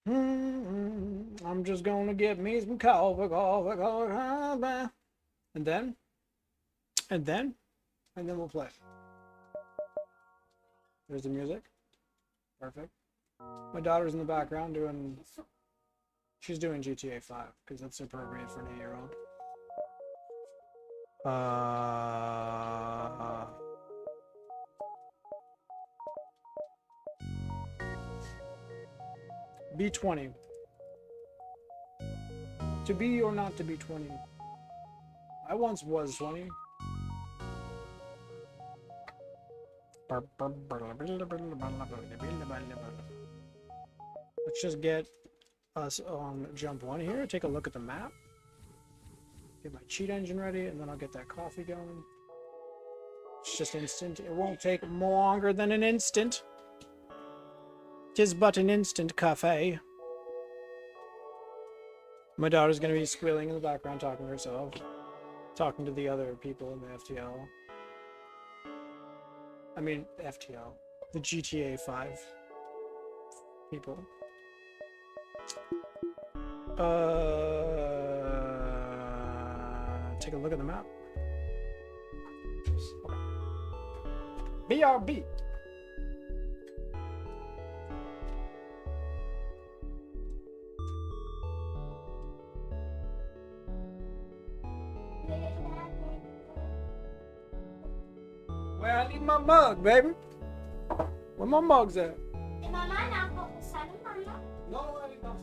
I'm just gonna get me some coffee, coffee, coffee. And then, and then, and then we'll play. There's the music. Perfect. My daughter's in the background doing. She's doing GTA 5 because that's appropriate for an 8-year-old. Be 20. To be or not to be 20. I once was 20. Let's just get us on jump 1 here. Take a look at the map. Get my cheat engine ready, and then I'll get that coffee going. It's just instant. It won't take longer than an instant. 'Tis but an instant cafe. My daughter's gonna be squealing in the background, talking to herself, talking to the other people in the FTL. I mean, FTL, the GTA 5 people. Take a look at the map. BRB. Where I need my mug, baby? Where my mug's at? No, I didn't know.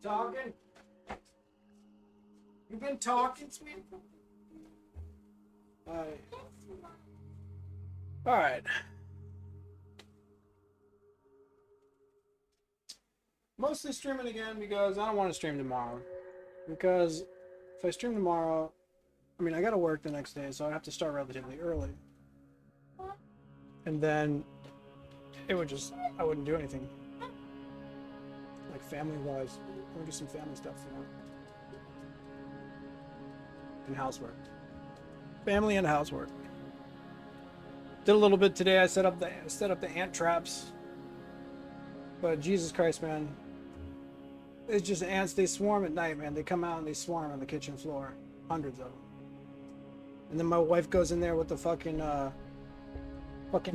Talking? You been talking, sweet? Alright. Mostly streaming again because I don't want to stream tomorrow. Because if I stream tomorrow, I mean, I gotta work the next day, so I have to start relatively early. And then it would just, I wouldn't do anything. Like family-wise. I would do some family stuff, you know? And housework. Family and housework. Did a little bit today. I set up the ant traps. But Jesus Christ, man. It's just ants. They swarm at night, man. They come out and they swarm on the kitchen floor. Hundreds of them. And then my wife goes in there with the fucking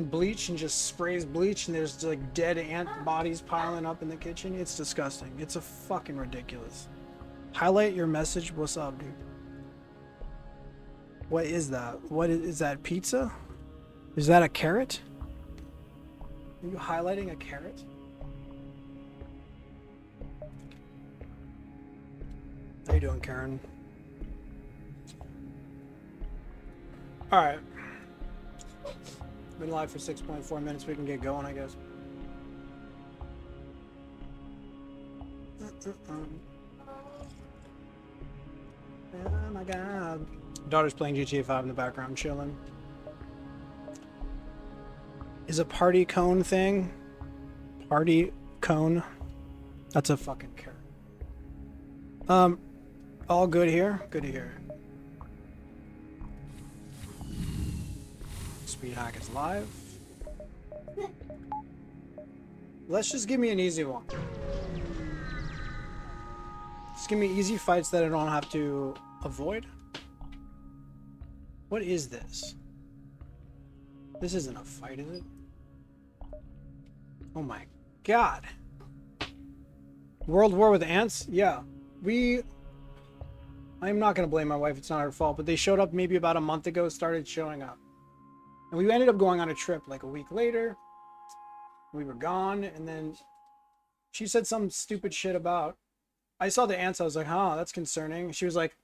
bleach and just sprays bleach, and there's like dead ant bodies piling up in the kitchen. It's disgusting. It's a fucking ridiculous. Highlight your message. What's up, dude? What is that? What is that? Pizza? Is that a carrot? Are you highlighting a carrot? How you doing, Karen? All right. Been live for 6.4 minutes. We can get going, I guess. Oh my god. Daughter's playing GTA 5 in the background, chilling. Is a party cone thing? Party cone? That's a fucking carrot. All good here? Good to hear. Speed hack is live. Let's just give me an easy one. Just give me easy fights that I don't have to avoid. What is this? This isn't a fight, is it? Oh my god. World War with ants? Yeah. I'm not going to blame my wife. It's not her fault. But they showed up maybe about a month ago, started showing up. And we ended up going on a trip like a week later. We were gone. And then she said some stupid shit about... I saw the ants. I was like, huh, that's concerning. She was like...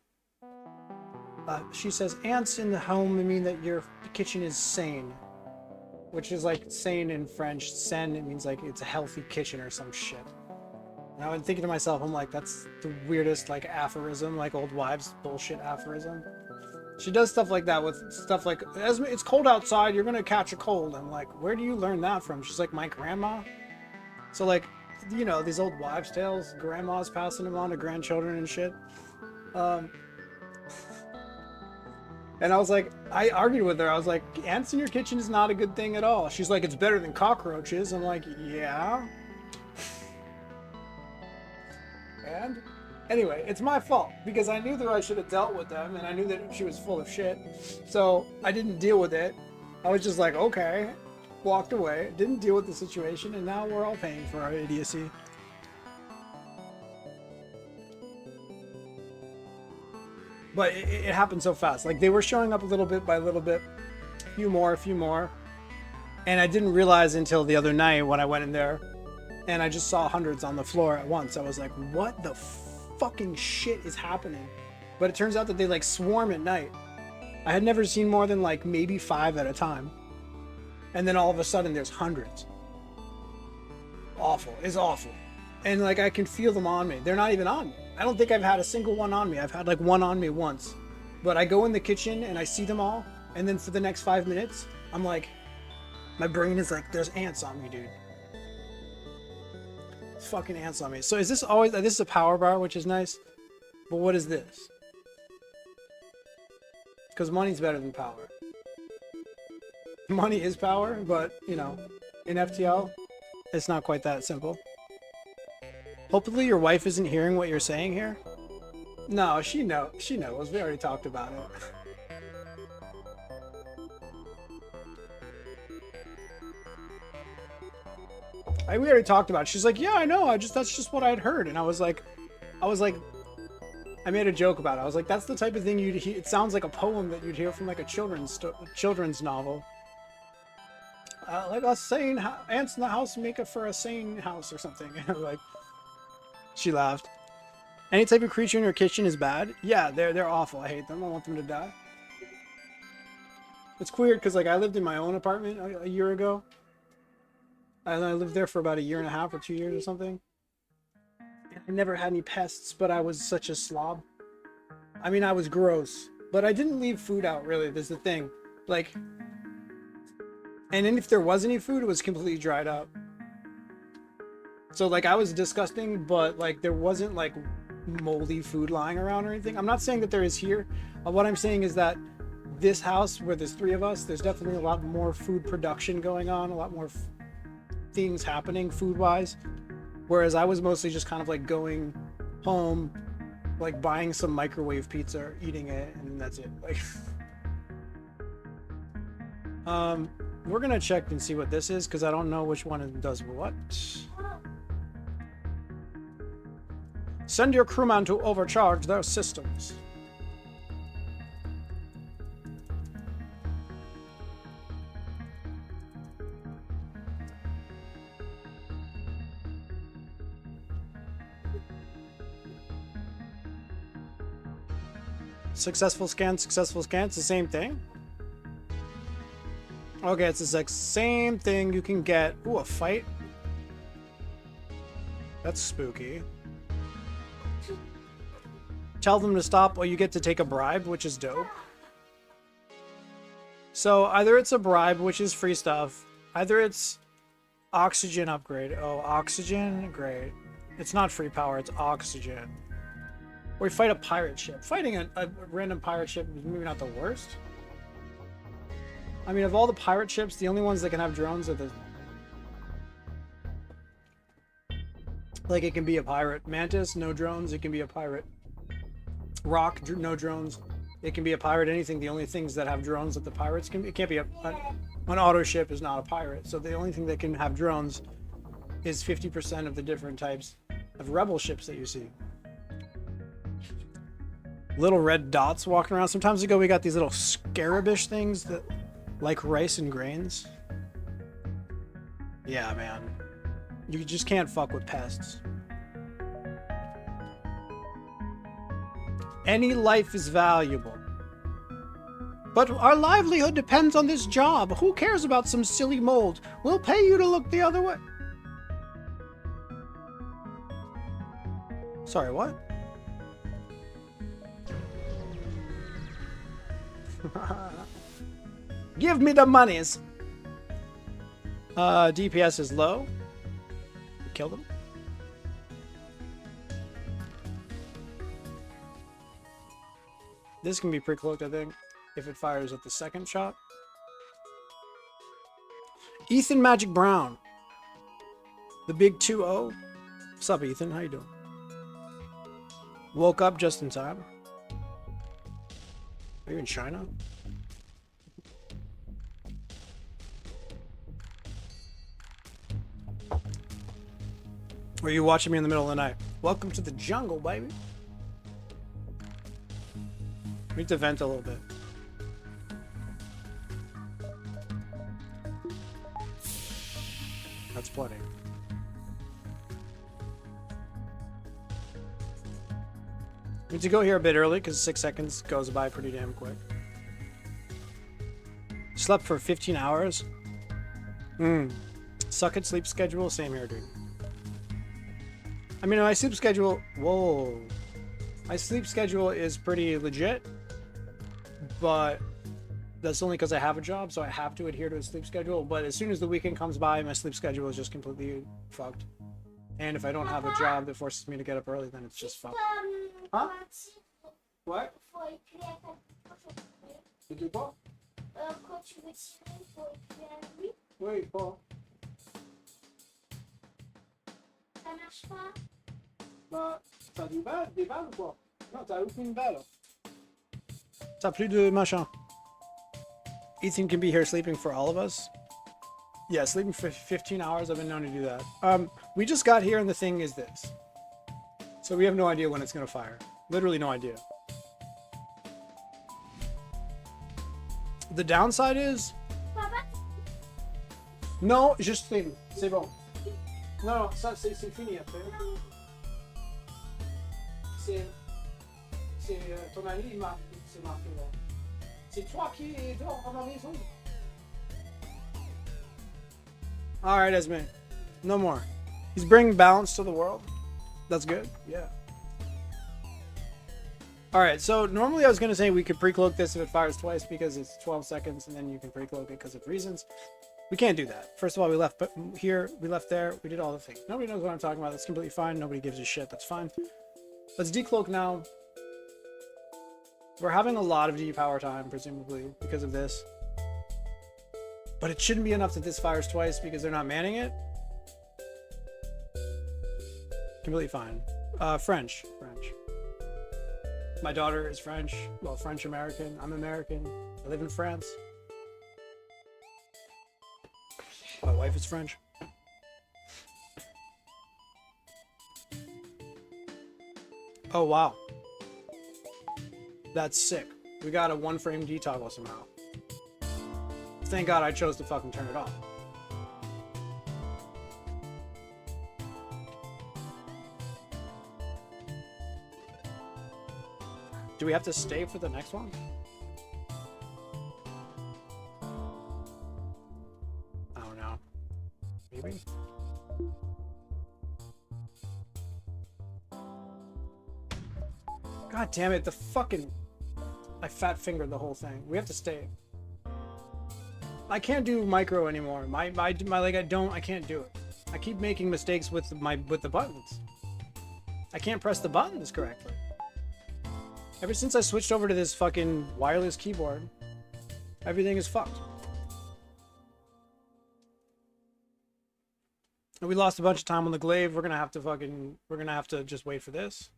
she says, ants in the home mean that your kitchen is sane. Which is like sane in French. Sain, it means like it's a healthy kitchen or some shit. And I've been thinking to myself, I'm like, that's the weirdest like aphorism, like old wives bullshit aphorism. She does stuff like that with stuff like, as it's cold outside, you're gonna catch a cold. I'm like, where do you learn that from? She's like, my grandma. So like, you know, these old wives' tales, grandmas passing them on to grandchildren and shit. And I was like, I argued with her. I was like, ants in your kitchen is not a good thing at all. She's like, it's better than cockroaches. I'm like, yeah. And anyway, it's my fault because I knew that I should have dealt with them and I knew that she was full of shit. So I didn't deal with it. I was just like, okay, walked away, didn't deal with the situation, and now we're all paying for our idiocy. But it happened so fast. Like they were showing up a little bit by little bit, a few more. And I didn't realize until the other night when I went in there and I just saw hundreds on the floor at once. I was like, what the fucking shit is happening? But it turns out that they like swarm at night. I had never seen more than like maybe 5 at a time. And then all of a sudden there's hundreds. Awful. It's awful. And like I can feel them on me. They're not even on me. I don't think I've had a single one on me. I've had like one on me once. But I go in the kitchen and I see them all. And then for the next 5 minutes, I'm like, my brain is like, there's ants on me, dude. There's fucking ants on me. So is this always, this is a power bar, which is nice. But what is this? Because money's better than power. Money is power, but you know, in FTL, it's not quite that simple. Hopefully your wife isn't hearing what you're saying here. No, she knows. We already talked about it. We already talked about it. She's like, yeah, I know. That's just what I'd heard. And I was like, I made a joke about it. I was like, that's the type of thing you'd hear. It sounds like a poem that you'd hear from like a children's novel. Like a sane ants in the house make it for a sane house or something. And like, she laughed. Any type of creature in your kitchen is bad. Yeah, they're awful. I hate them. I want them to die. It's weird because like I lived in my own apartment a year ago. And I lived there for about a year and a half or 2 years or something. I never had any pests, but I was such a slob. I mean, I was gross, but I didn't leave food out, really. There's the thing. Like, and then if there was any food, it was completely dried up. So, like, I was disgusting, but, like, there wasn't, like, moldy food lying around or anything. I'm not saying that there is here. What I'm saying is that this house, where there's 3 of us, there's definitely a lot more food production going on, a lot more things happening food-wise. Whereas I was mostly just kind of like going home, like buying some microwave pizza, eating it, and that's it. Like, we're gonna check and see what this is because I don't know which one does what. Send your crewman to overcharge their systems. Successful scan, successful scan. It's the same thing. Okay, it's the same thing you can get. Ooh, a fight. That's spooky. Tell them to stop or you get to take a bribe, which is dope. So either it's a bribe, which is free stuff. Either it's oxygen upgrade. Oh, oxygen? Great. It's not free power, it's oxygen. Or we fight a pirate ship. Fighting a random pirate ship is maybe not the worst. I mean, of all the pirate ships, the only ones that can have drones are the... Like, it can be a pirate. Mantis, no drones, it can be a pirate. Rock, no drones. It can be a pirate, anything. The only things that have drones that the pirates can be... It can't be an auto ship is not a pirate. So the only thing that can have drones is 50% of the different types of rebel ships that you see. Little red dots walking around. Sometimes ago we got these little scarabish things that like rice and grains. Yeah, man. You just can't fuck with pests. Any life is valuable. But our livelihood depends on this job. Who cares about some silly mold? We'll pay you to look the other way. Sorry, what? Give me the monies. DPS is low. Kill them. This can be pre-cloaked, I think, if it fires at the second shot. Ethan Magic Brown. The big 2-0. What's up, Ethan? How you doing? Woke up just in time. Are you in China? Or are you watching me in the middle of the night? Welcome to the jungle, baby. We need to vent a little bit. That's plenty. We need to go here a bit early because 6 seconds goes by pretty damn quick. Slept for 15 hours. Suck at sleep schedule. Same here, dude. I mean, my sleep schedule... Whoa. My sleep schedule is pretty legit. But that's only because I have a job, so I have to adhere to a sleep schedule. But as soon as the weekend comes by, my sleep schedule is just completely fucked. And if I don't have a job that forces me to get up early, then it's just fucked. Huh? What? Tu dis quoi? Quand tu veux tirer, il faut écrire à lui. Oui, pas. Ça marche pas? Bah, t'as des balles ou quoi? Non, t'as aucune balle. T'as plus de machin. Ethan can be here sleeping for all of us. Yeah, sleeping for 15 hours. I've been known to do that. We just got here and the thing is this. So we have no idea when it's going to fire. Literally no idea. The downside is... Non, juste film. C'est bon. Non, ça c'est fini après. C'est ton ami, c'est marqué là. C'est toi qui dors dans ma maison. Alright, Esme. No more. He's bringing balance to the world. That's good. Yeah. Alright, so normally I was going to say we could pre-cloak this if it fires twice because it's 12 seconds and then you can pre-cloak it because of reasons. We can't do that. First of all, we left here, we left there, we did all the things. Nobody knows what I'm talking about. That's completely fine. Nobody gives a shit. That's fine. Let's decloak now. We're having a lot of depower time, presumably, because of this. But it shouldn't be enough that this fires twice because they're not manning it. Completely fine. French. My daughter is French. Well, French-American. I'm American. I live in France. My wife is French. Oh, wow. That's sick. We got a one-frame detoggle somehow. Thank God I chose to fucking turn it off. Do we have to stay for the next one? I don't know. Maybe? God damn it, the fucking... I fat fingered the whole thing. We have to stay. I can't do micro anymore. My like I can't do it. I keep making mistakes with the buttons. I can't press the buttons correctly. Ever since I switched over to this fucking wireless keyboard, everything is fucked. And we lost a bunch of time on the glaive. We're gonna have to just wait for this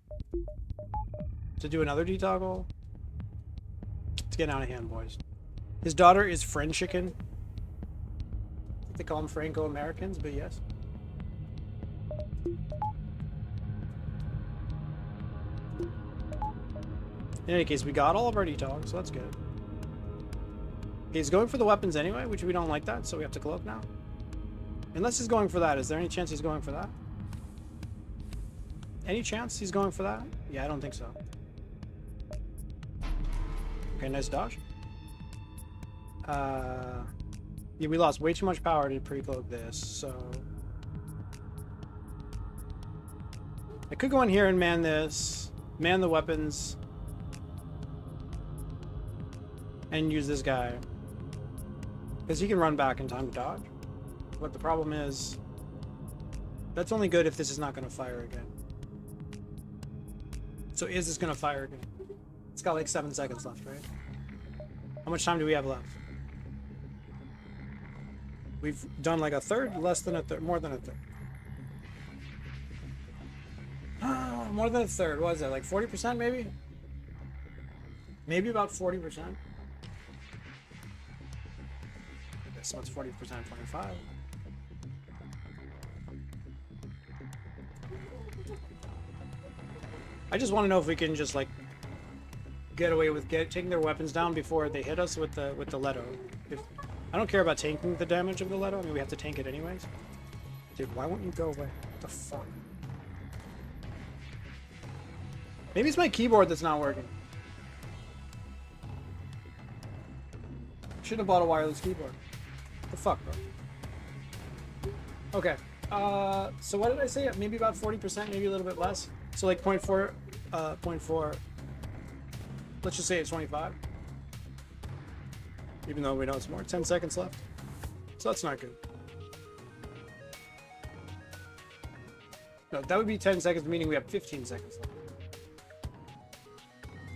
to do another detoggle. It's getting out of hand, boys. His daughter is Frenchican. I think they call them Franco-Americans, but yes. In any case, we got all of our detogs, so that's good. He's going for the weapons anyway, which we don't like that, so we have to cloak now. Unless he's going for that. Is there any chance he's going for that? Any chance he's going for that? Yeah, I don't think so. Okay, nice dodge. Yeah, we lost way too much power to pre-cloak this, so... I could go in here and man this, man the weapons, and use this guy. Because he can run back in time to dodge. But the problem is, that's only good if this is not going to fire again. So is this going to fire again? It's got like 7 seconds left, right? How much time do we have left? We've done like a third, less than a third, more than a third. More than a third. What is that, like 40% maybe? Maybe about 40%. Okay, so it's 40%, 25. I just want to know if we can just like get away with taking their weapons down before they hit us with the Leto. I don't care about tanking the damage of the Leto. I mean, we have to tank it anyways. Dude, why won't you go away? What the fuck? Maybe it's my keyboard that's not working. Should have bought a wireless keyboard. What the fuck, bro? Okay. So what did I say? Maybe about 40%, maybe a little bit less. So like 0.4, 0.4. Let's just say it's 25. Even though we know it's more. 10 seconds left. So that's not good. No, that would be 10 seconds, meaning we have 15 seconds left.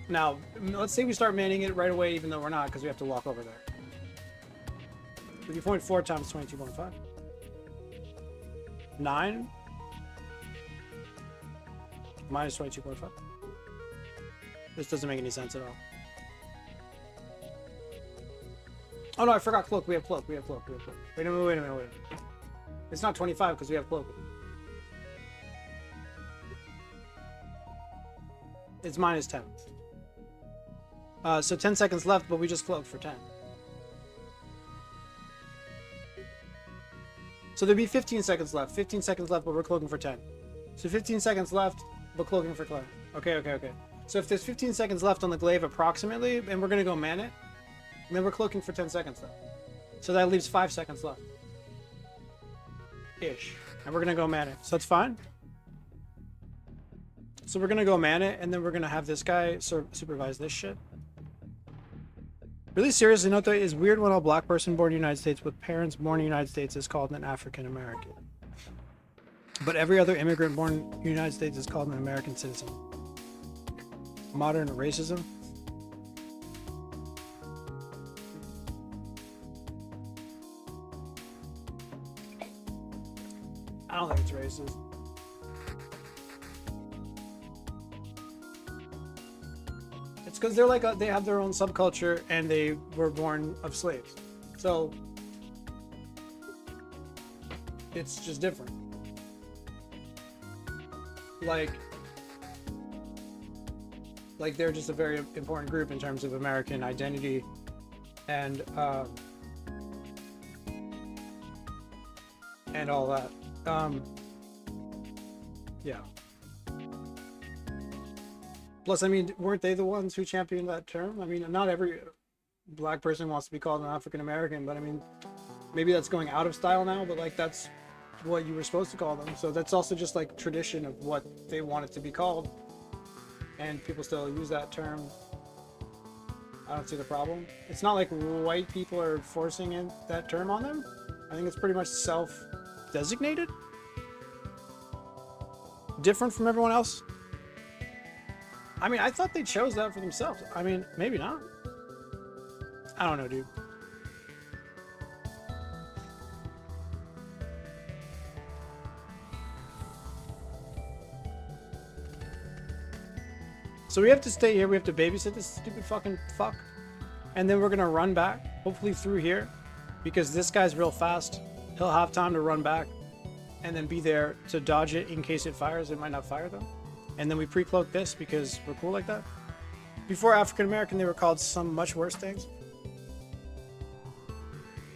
Now, let's say we start manning it right away, even though we're not, because we have to walk over there. If you 0.4 times 22.5. 9 minus 22.5. This doesn't make any sense at all. Oh no, I forgot cloak. We have cloak. Wait a minute. It's not 25 because we have cloak. It's minus 10. So 10 seconds left, but we just cloaked for 10. So there'd be 15 seconds left. 15 seconds left, but we're cloaking for 10. So 15 seconds left. But cloaking for Claire. Okay, okay, okay. So if there's 15 seconds left on the glaive approximately, and we're gonna go man it, and then we're cloaking for 10 seconds though. So that leaves 5 seconds left. Ish. And we're gonna go man it. So that's fine. So we're gonna go man it, and then we're gonna have this guy supervise this shit. Really seriously, note though, it is weird when a black person born in the United States with parents born in the United States is called an African American. But every other immigrant born in the United States is called an American citizen. Modern racism. I don't think it's racist. It's because they're like they have their own subculture and they were born of slaves, so it's just different. Like they're just a very important group in terms of American identity and all that. Yeah. Plus, I mean, weren't they the ones who championed that term? I mean, not every black person wants to be called an African American, but I mean, maybe that's going out of style now, but like that's what you were supposed to call them. So that's also just like tradition of what they want it to be called. And people still use that term. I don't see the problem. It's not like white people are forcing in that term on them. I think it's pretty much self-designated. Different from everyone else. I mean, I thought they chose that for themselves. I mean, maybe not. I don't know, dude. So we have to stay here. We have to babysit this stupid fucking fuck. And then we're going to run back, hopefully through here, because this guy's real fast. He'll have time to run back and then be there to dodge it in case it fires. It might not fire though. And then we pre-cloak this because we're cool like that. Before African American, they were called some much worse things.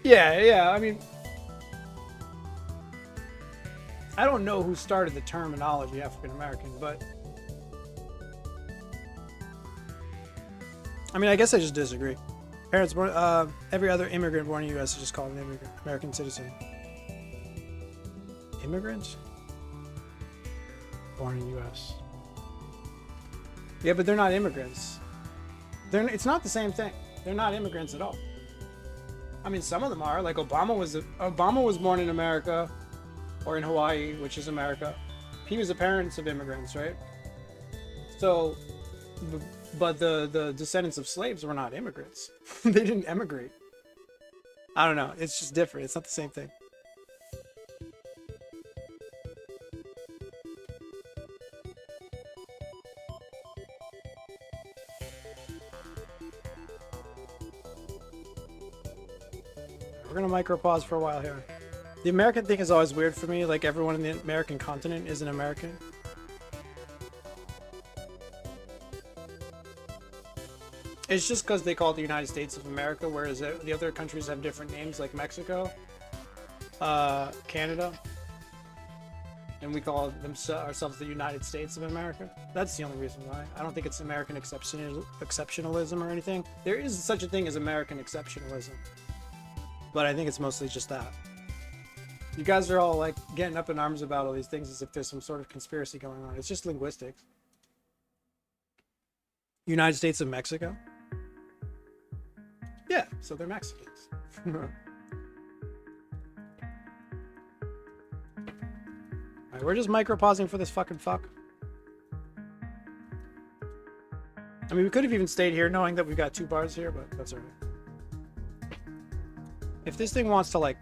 Yeah, I mean, I don't know who started the terminology African American, but I mean, I guess I just disagree. Parents born, every other immigrant born in the U.S. is just called an American citizen. Immigrants? Born in the U.S. Yeah, but they're not immigrants. It's not the same thing. They're not immigrants at all. I mean, some of them are. Like Obama was born in America, or in Hawaii, which is America. He was the parents of immigrants, right? So, but the descendants of slaves were not immigrants. They didn't emigrate. I don't know. It's just different. It's not the same thing. We're gonna micro pause for a while here. The American thing is always weird for me. Like everyone in the American continent is an American. It's just because they call it the United States of America, whereas the other countries have different names, like Mexico, Canada, and we call ourselves the United States of America. That's the only reason why. I don't think it's American exceptionalism or anything. There is such a thing as American exceptionalism, but I think it's mostly just that. You guys are all like getting up in arms about all these things as if there's some sort of conspiracy going on. It's just linguistics. United States of Mexico? Yeah, so they're Mexicans. Alright, we're just micro-pausing for this fucking fuck. I mean, we could have even stayed here knowing that we've got 2 bars here, but that's alright. If this thing wants to, like,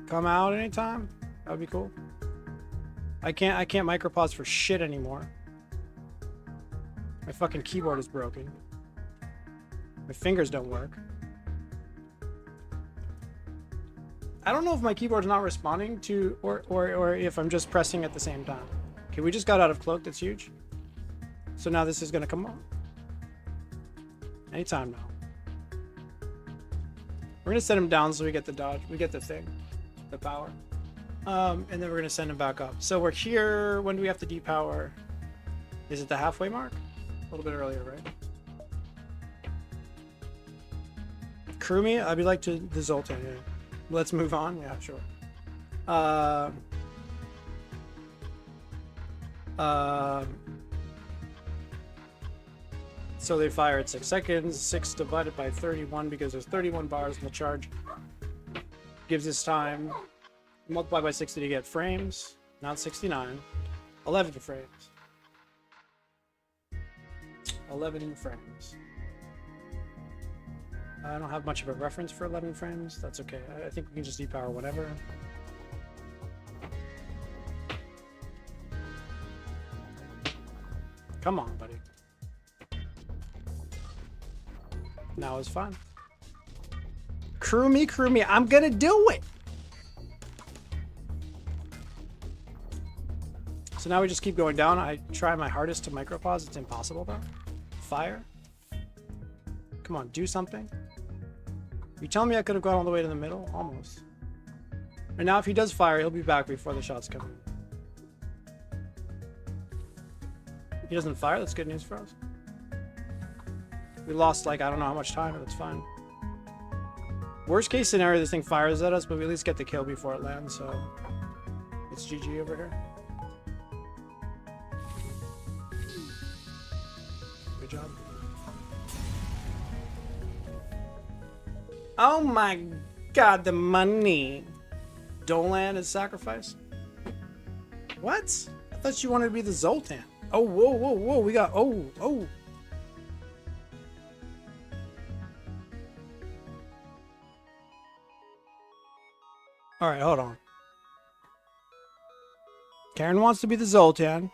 come out anytime, that would be cool. I can't micro-pause for shit anymore. My fucking keyboard is broken. My fingers don't work. I don't know if my keyboard's not responding to, or if I'm just pressing at the same time. Okay, we just got out of cloak. That's huge. So now this is gonna come on. Anytime now. We're gonna send him down so we get the dodge. We get the thing, the power. And then we're gonna send him back up. So we're here. When do we have to depower? Is it the halfway mark? A little bit earlier, right? Crew me? I'd be like to the Zoltan, yeah. Let's move on. Yeah, sure. So they fire at 6 seconds. 6 divided by 31 because there's 31 bars in the charge. Gives us time. Multiply by 60 to get frames. Not 69. 11 frames. 11 frames. I don't have much of a reference for 11 frames. That's okay. I think we can just depower whatever. Come on, buddy. Now is fine. Crew me, I'm gonna do it! So now we just keep going down. I try my hardest to micropause. It's impossible though. Fire. Come on, do something. You tell me I could have gone all the way to the middle? Almost. And now if he does fire, he'll be back before the shots come in. He doesn't fire, that's good news for us. We lost like, I don't know how much time, but that's fine. Worst case scenario, this thing fires at us, but we at least get the kill before it lands, so it's GG over here. Good job. Oh my god, the money. Dolan is sacrifice? What? I thought you wanted to be the Zoltan. Oh, whoa, whoa, whoa. We got, oh. Alright, hold on. Karen wants to be the Zoltan.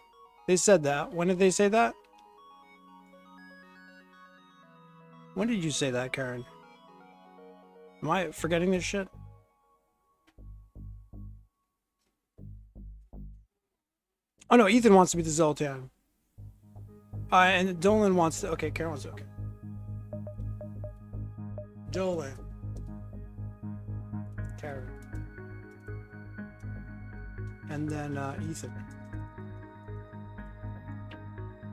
They said that. When did they say that? When did you say that, Karen? Am I forgetting this shit? Oh no, Ethan wants to be the Zoltan. And Dolan wants to... Okay, Karen wants to... Okay. Dolan. Karen. And then Ethan.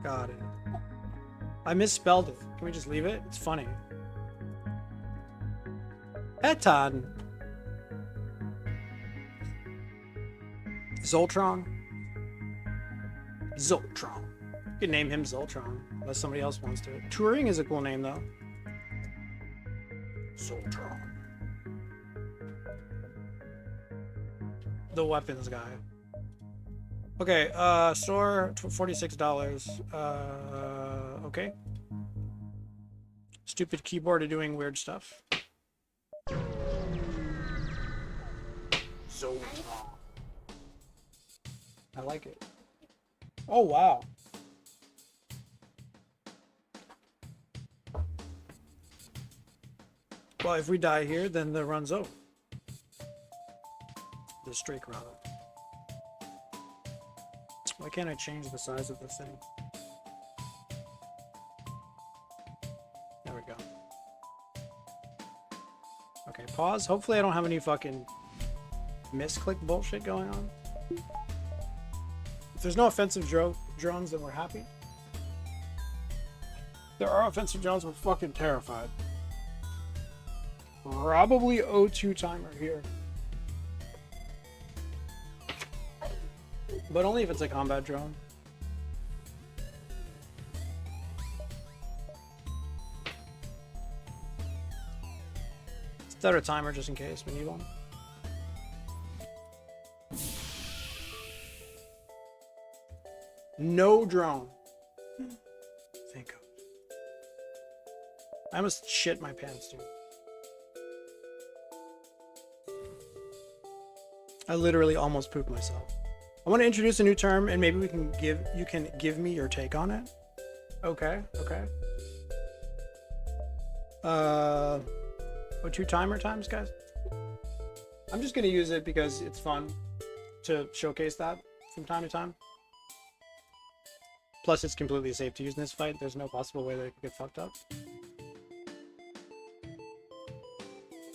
Got it. I misspelled it. Can we just leave it? It's funny. Etan. Zoltron. Zoltron. You can name him Zoltron, unless somebody else wants to. Turing is a cool name, though. Zoltron. The weapons guy. Okay, store $46. Okay. Stupid keyboard are doing weird stuff. Zoltron. I like it. Oh, wow. Well, if we die here, then the run's over. The streak, rather. Why can't I change the size of this thing? There we go. Okay, pause. Hopefully I don't have any fucking misclick bullshit going on. If there's no offensive drones, then we're happy. If there are offensive drones, we're fucking terrified. Probably O2 timer here. But only if it's a combat drone. Set a timer just in case we need one. No drone. Thank God. I almost shit my pants, dude. I literally almost pooped myself. I want to introduce a new term, and maybe you can give me your take on it. Okay, okay. O2 timer times, guys. I'm just gonna use it because it's fun to showcase that from time to time. Plus, it's completely safe to use in this fight. There's no possible way that it could get fucked up.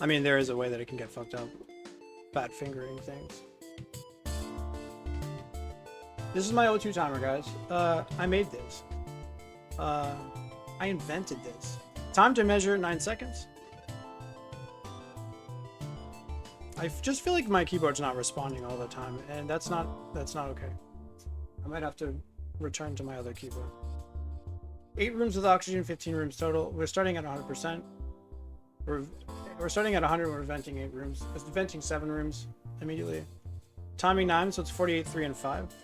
I mean, there is a way that it can get fucked up. Fat fingering things. This is my O2 timer, guys. I made this. I invented this. Time to measure 9 seconds. I just feel like my keyboard's not responding all the time, and that's not okay. I might have to return to my other keyboard. 8 rooms with oxygen, 15 rooms total. We're starting at 100%. We're starting at 100. We're venting 8 rooms. It's venting 7 rooms immediately. Timing 9, so it's 48, 3, and 5.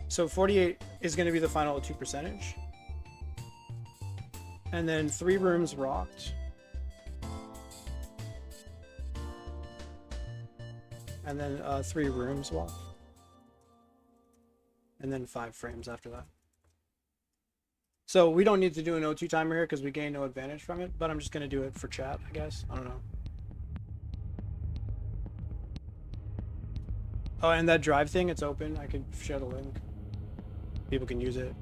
So 48 is going to be the final O2 percentage. And then 3 rooms rocked. And then 3 rooms walked. And then 5 frames after that. So we don't need to do an O2 timer here because we gain no advantage from it, but I'm just going to do it for chat, I guess. I don't know. Oh, and that drive thing, it's open. I could share the link. People can use it.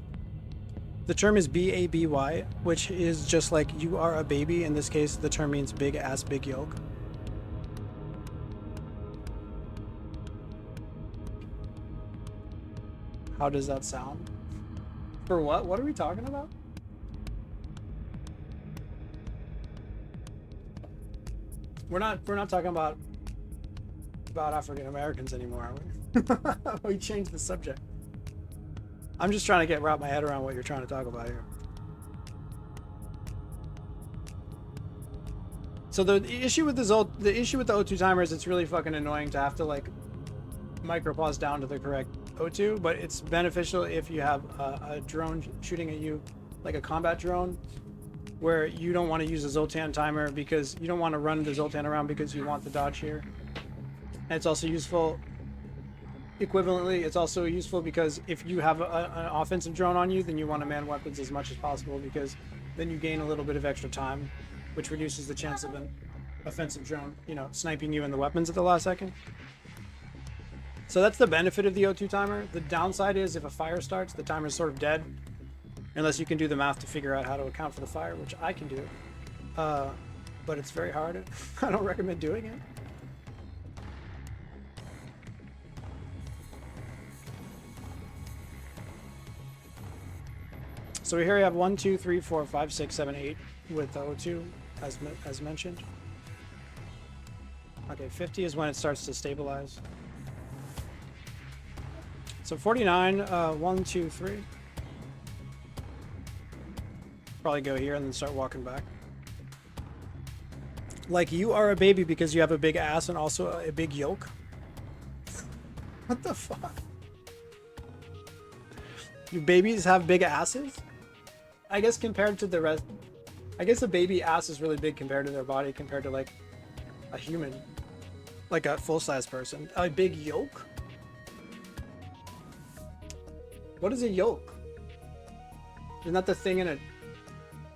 The term is babbby, which is just like you are a baby. In this case, the term means big ass, big yolk. How does that sound? For what? What are we talking about? We're not talking about African Americans anymore, are we? We changed the subject. I'm just trying to wrap my head around what you're trying to talk about here. So the issue with the O2 timer is it's really fucking annoying to have to like micropause down to the correct O2, but it's beneficial if you have a drone shooting at you, like a combat drone, where you don't want to use a Zoltan timer because you don't want to run the Zoltan around because you want the dodge here. And it's also useful, equivalently, it's also useful because if you have an offensive drone on you, then you want to man weapons as much as possible because then you gain a little bit of extra time, which reduces the chance of an offensive drone, you know, sniping you in the weapons at the last second. So that's the benefit of the O2 timer. The downside is if a fire starts, the timer is sort of dead, unless you can do the math to figure out how to account for the fire, which I can do. But it's very hard. I don't recommend doing it. So here we have 1, 2, 3, 4, 5, 6, 7, 8 with the O2, as mentioned. Okay, 50 is when it starts to stabilize. So 49, 1, 2, 3. Probably go here and then start walking back. Like you are a baby because you have a big ass and also a big yolk. What the fuck? You babies have big asses? I guess compared to the rest, I guess a baby ass is really big compared to their body compared to like a human, like a full-size person. A big yolk? What is a yolk? Isn't that the thing in a?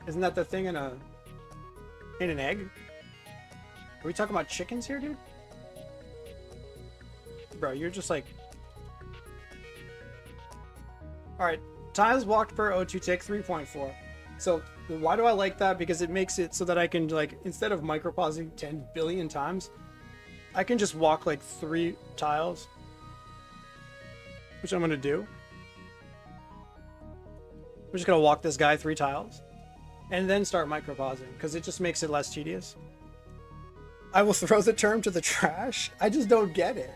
Isn't that the thing in a? In an egg? Are we talking about chickens here, dude? Bro, you're just like. All right, times walked per O2 tick 3.4. So why do I like that? Because it makes it so that I can like instead of micropausing 10 billion times, I can just walk like 3 tiles, which I'm gonna do. We're just gonna walk this guy 3 tiles and then start micropausing because it just makes it less tedious. I will throw the term to the trash. I just don't get it.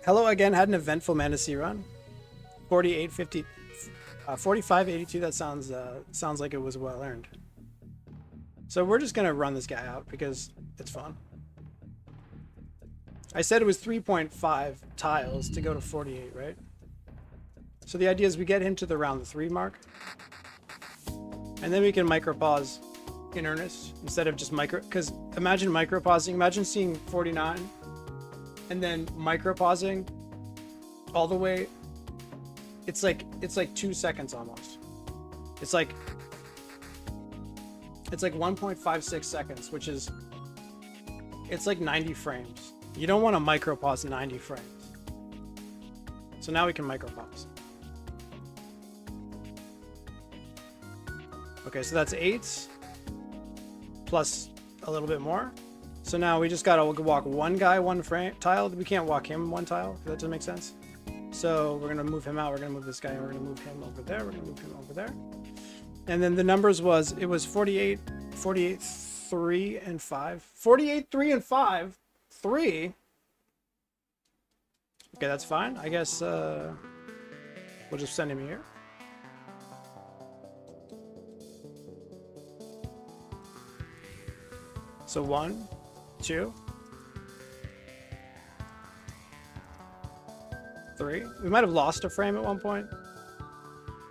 Hello again, had an eventful Manassi run. 48.50, 45.82. That sounds like it was well earned. So we're just gonna run this guy out because it's fun. I said it was 3.5 tiles to go to 48, right? So the idea is we get him to the round 3 mark, and then we can micropause in earnest instead of just because imagine micropausing. Imagine seeing 49 and then micropausing all the way. It's like 2 seconds almost. It's like 1.56 seconds, which is it's like 90 frames. You don't want to micropause 90 frames. So now we can micropause. Okay, so that's 8 plus a little bit more. So now we just gotta walk one guy 1 frame tile. We can't walk him 1 tile. That doesn't make sense. So we're gonna move him out. We're gonna move this guy. And we're gonna move him over there. We're gonna move him over there. And then the numbers was, it was 48, 48, 3, and 5. 48, 3, and 5. 3. Okay, that's fine. I guess we'll just send him here. So 1, 2, 3. We might have lost a frame at one point.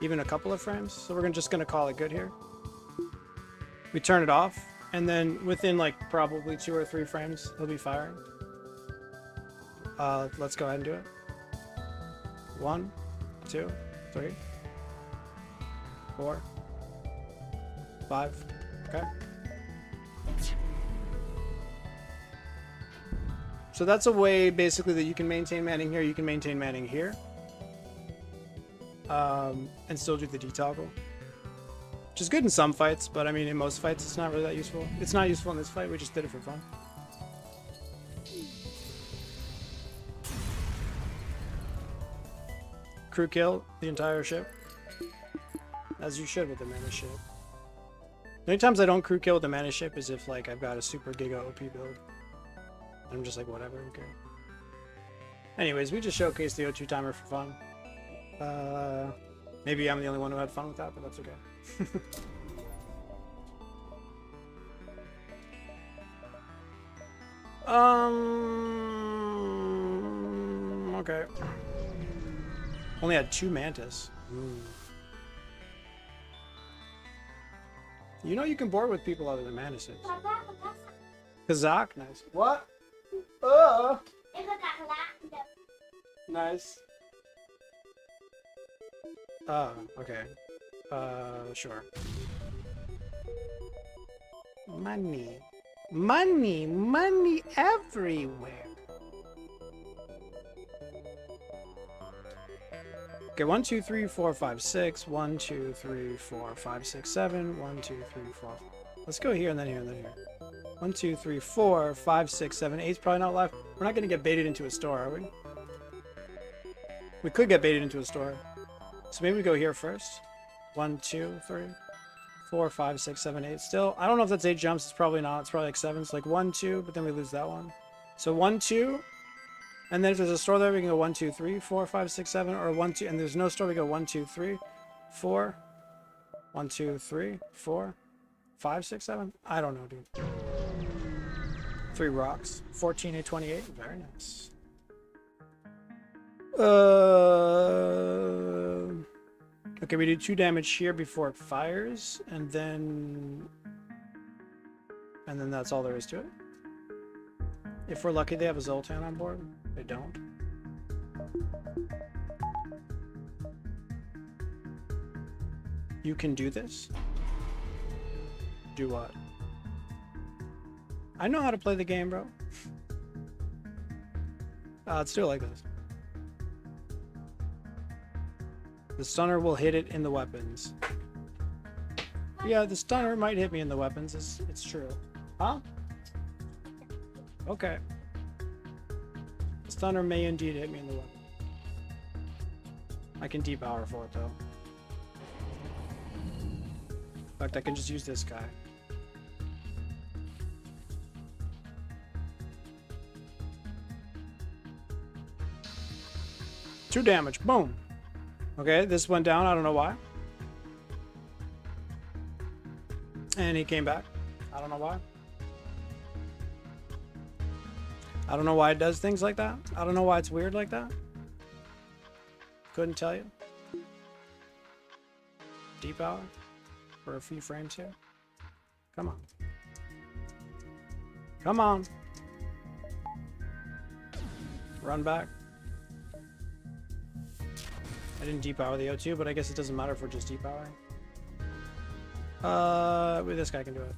Even a couple of frames. So we're just gonna call it good here. We turn it off, and then within like probably 2 or 3 frames, he'll be firing. Let's go ahead and do it. 1, 2, 3, 4, 5. Okay. So that's a way basically that you can maintain manning here. You can maintain manning here. And still do the detoggle, which is good in some fights, but I mean in most fights it's not really that useful. It's not useful in this fight, we just did it for fun. Crew kill the entire ship, as you should with the mana ship. The only times I don't crew kill with the mana ship is if like I've got a super giga OP build. I'm just like, whatever, okay. Anyways, we just showcased the O2 timer for fun. Maybe I'm the only one who had fun with that, but that's okay. Okay. Only had 2 mantis. You know you can board with people other than mantises. Kazakh, nice. What? Nice. Oh, okay. Sure. Money. Money. Money everywhere. Okay, 1, 2, 3, 4, 5, 6. 1, 2, 3, 4, 5, 6, 7. 1, 2, 3, 4. Let's go here and then here and then here. 1, 2, 3, 4, 5, 6, 7, 8's probably not left. We're not gonna get baited into a store, are we? We could get baited into a store. So maybe we go here first. 1, 2, 3, 4, 5, 6, 7, 8. Still, I don't know if that's 8 jumps. It's probably not. It's probably like 7. It's like 1, 2, but then we lose that one. So 1, 2, and then if there's a store there, we can go 1, 2, 3, 4, 5, 6, 7, or 1, 2, and there's no store, we go 1, 2, 3, 4, 1, 2, 3, 4, 5, 6, 7. I don't know, dude. 3 rocks. 14 and 28. Very nice. Okay, we do 2 damage here before it fires, and then that's all there is to it. If we're lucky, they have a Zoltan on board. They don't. You can do this? Do what? I know how to play the game, bro. Let's do it like this. The stunner will hit it in the weapons. Yeah, the stunner might hit me in the weapons. It's true. Huh? Okay. The stunner may indeed hit me in the weapon. I can depower for it, though. In fact, I can just use this guy. Two damage. Boom. Okay, this went down. I don't know why. And he came back. I don't know why. I don't know why it does things like that. I don't know why it's weird like that. Couldn't tell you. Deep power for a few frames here. Come on. Come on. Run back. I didn't depower the O2, but I guess it doesn't matter if we're just depowering. This guy can do it.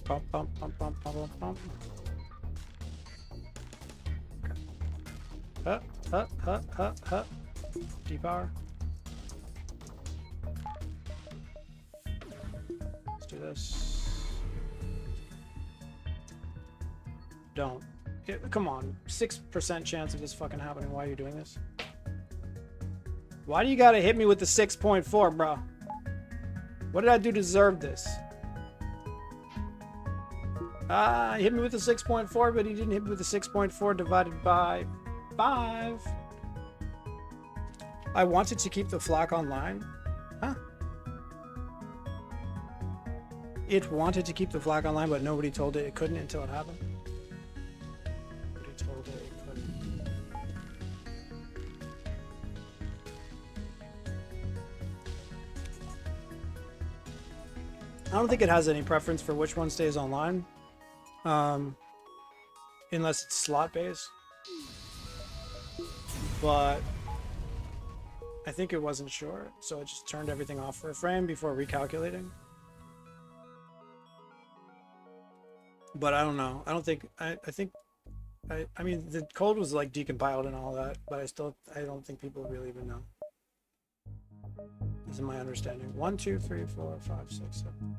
Bump, bump, bump, bump, bump, bump, bump. Okay. Depower. Let's do this. don't. Come on. 6% chance of this fucking happening. Why are you doing this? Why do you gotta hit me with the 6.4, bro? What did I do to deserve this? He hit me with the 6.4, but he didn't hit me with the 6.4 divided by 5. I wanted to keep the flak online. Huh? It wanted to keep the flag online, but nobody told it couldn't until it happened. Nobody told it couldn't. I don't think it has any preference for which one stays online. Unless it's slot based. But I think it wasn't sure, so it just turned everything off for a frame before recalculating. But I don't know. I don't think I mean the code was like decompiled and all that, but I don't think people really even know. This is my understanding. 1, 2, 3, 4, 5, 6, 7.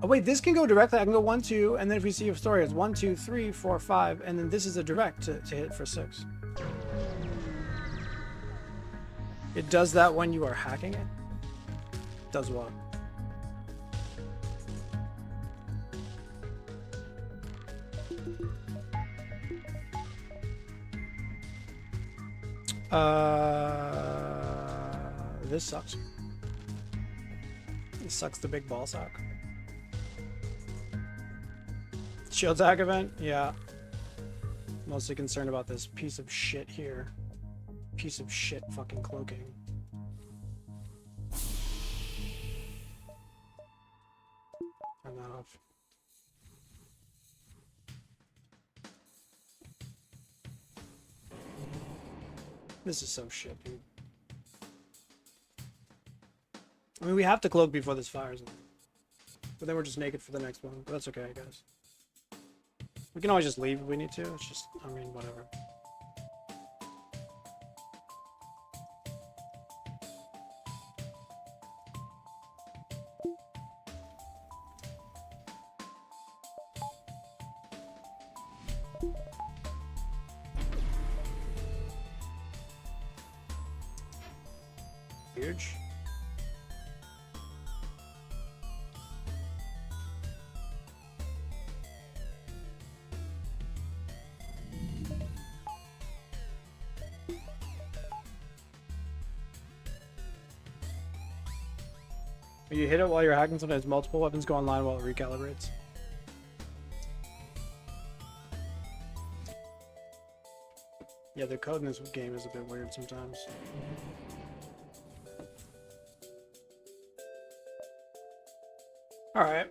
Oh wait, this can go directly. I can go 1, 2, and then if we see a story, it's 1, 2, 3, 4, 5, and then this is a direct to hit for 6. It does that when you are hacking it? Does what? This sucks. This sucks the big ball sack. Shield tag event? Yeah. Mostly concerned about this piece of shit here. Piece of shit fucking cloaking. Turn that off. This is so shit, dude. I mean, we have to cloak before this fires. But then we're just naked for the next one. But that's okay, I guess. We can always just leave if we need to. It's just, I mean, whatever. Huge. When you hit it while you're hacking, sometimes multiple weapons go online while it recalibrates. Yeah, the code in this game is a bit weird sometimes. Alright.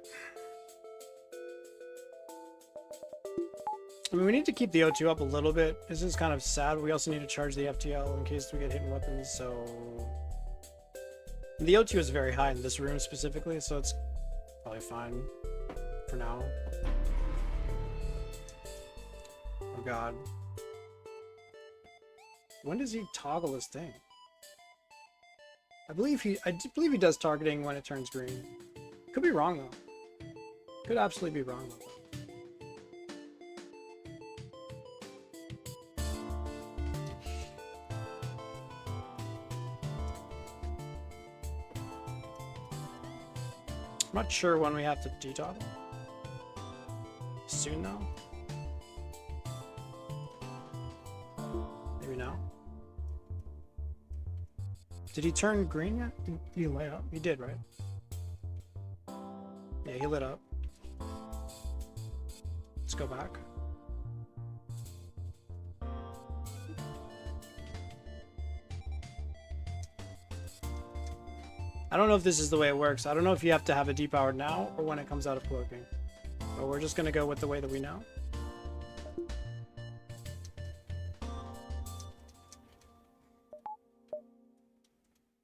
I mean, we need to keep the O2 up a little bit. This is kind of sad. We also need to charge the FTL in case we get hit in weapons, so... The O2 is very high in this room specifically, so it's probably fine for now. Oh god. When does he toggle his thing? I believe he does targeting when it turns green. Could be wrong though. Could absolutely be wrong though. I'm not sure when we have to detoggle. Soon though? Maybe now? Did he turn green yet? Did he light up? He did, right? Yeah, he lit up. Let's go back. I don't know if this is the way it works. I don't know if you have to have it depowered now or when it comes out of cloaking. But we're just gonna go with the way that we know.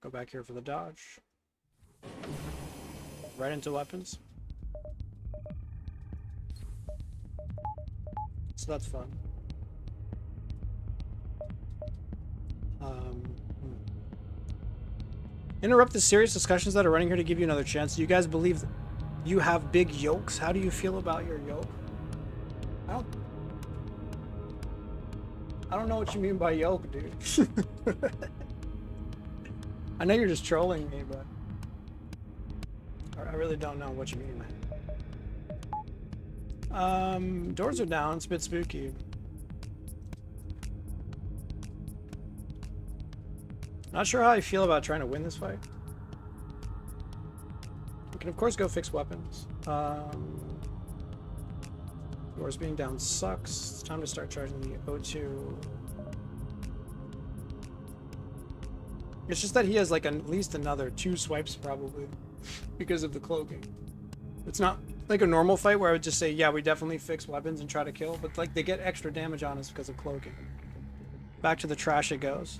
Go back here for the dodge. Right into weapons. So that's fun. Interrupt the serious discussions that are running here to give you another chance. Do you guys believe you have big yolks? How do you feel about your yoke? I don't know what you mean by yoke, dude. I know you're just trolling me, but I really don't know what you mean, man. Doors are down. It's a bit spooky. Not sure how I feel about trying to win this fight. We can, of course, go fix weapons. Doors being down sucks. It's time to start charging the O2. It's just that he has like at least another 2 swipes probably because of the cloaking. It's not like a normal fight where I would just say, yeah, we definitely fix weapons and try to kill, but like they get extra damage on us because of cloaking. Back to the trash it goes.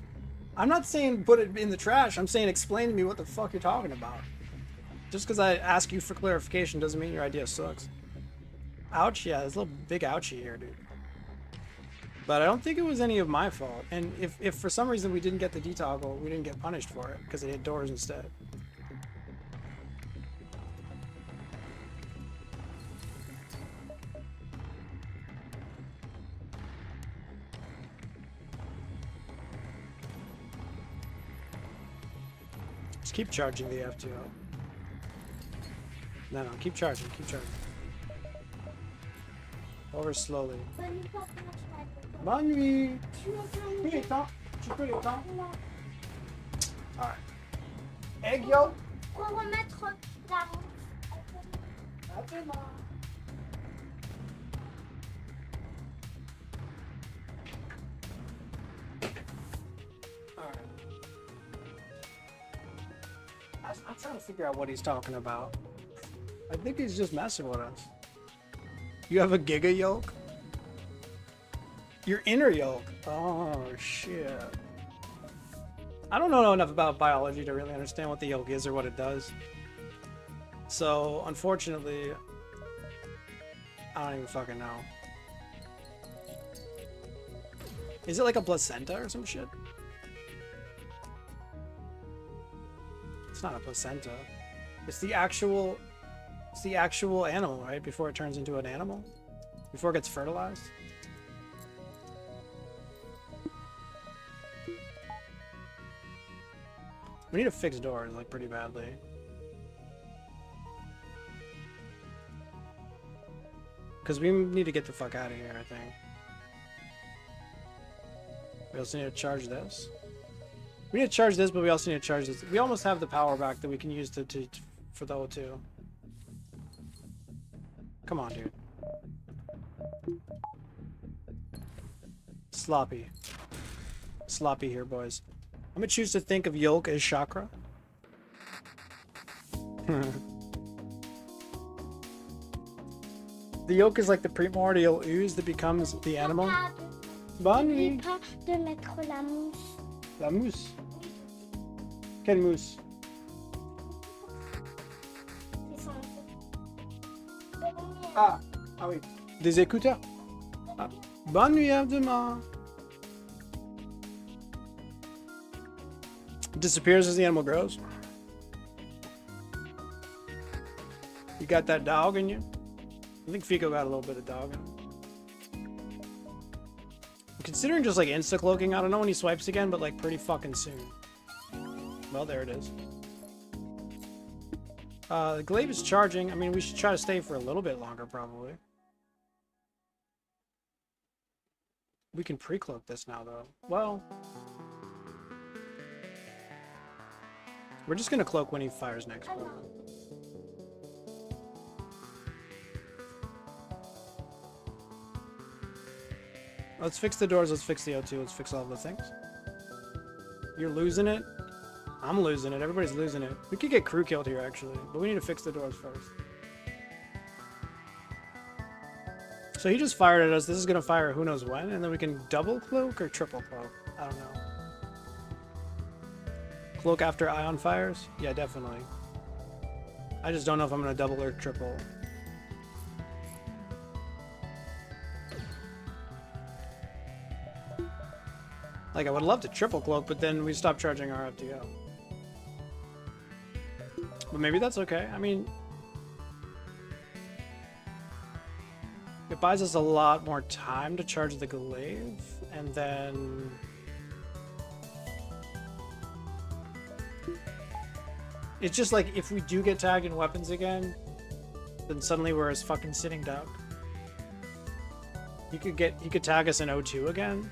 I'm not saying put it in the trash. I'm saying explain to me what the fuck you're talking about. Just because I ask you for clarification doesn't mean your idea sucks. Ouch, yeah, there's a little big ouchie here, dude. But I don't think it was any of my fault. And if for some reason we didn't get the detoggle, we didn't get punished for it because it hit doors instead. Just keep charging the F2. No, keep charging, keep charging. Over slowly. Bonne nuit. Tu peux les temps. Alright. Egg yolk. Pour remettre la Alright. I'm trying to figure out what he's talking about. I think he's just messing with us. You have a giga yolk? Your inner yolk? Oh, shit. I don't know enough about biology to really understand what the yolk is or what it does. So, unfortunately, I don't even fucking know. Is it like a placenta or some shit? It's not a placenta. It's the actual animal, right? Before it turns into an animal? Before it gets fertilized? We need to fix doors, like, pretty badly. Because we need to get the fuck out of here, I think. We also need to charge this. We need to charge this, but we also need to charge this. We almost have the power back that we can use for the O2. Come on, dude. Sloppy. Sloppy here, boys. I'm gonna choose to think of yolk as chakra. The yolk is like the primordial ooze that becomes the animal. Bonne nuit. de mettre la mousse. La mousse. Quelle mousse? Ah oui. Des écouteurs. Ah. Bonne nuit, à demain. Disappears as the animal grows. You got that dog in you? I think Fico got a little bit of dog in him. I'm considering just like insta-cloaking. I don't know when he swipes again, but like pretty fucking soon. Well, there it is. The glaive is charging. I mean, we should try to stay for a little bit longer, probably. We can pre-cloak this now, though. Well... we're just gonna cloak when he fires next. Let's fix the doors, let's fix the O2, let's fix all the things. You're losing it? I'm losing it, everybody's losing it. We could get crew killed here, actually, but we need to fix the doors first. So he just fired at us, this is gonna fire who knows when, and then we can double cloak or triple cloak? I don't know. Cloak after ion fires? Yeah, definitely. I just don't know if I'm gonna double or triple. Like, I would love to triple cloak, but then we stop charging our FTO. But maybe that's okay. I mean... buys us a lot more time to charge the glaive, and then it's just like if we do get tagged in weapons again, then suddenly we're as fucking sitting duck. He could tag us in O2 again.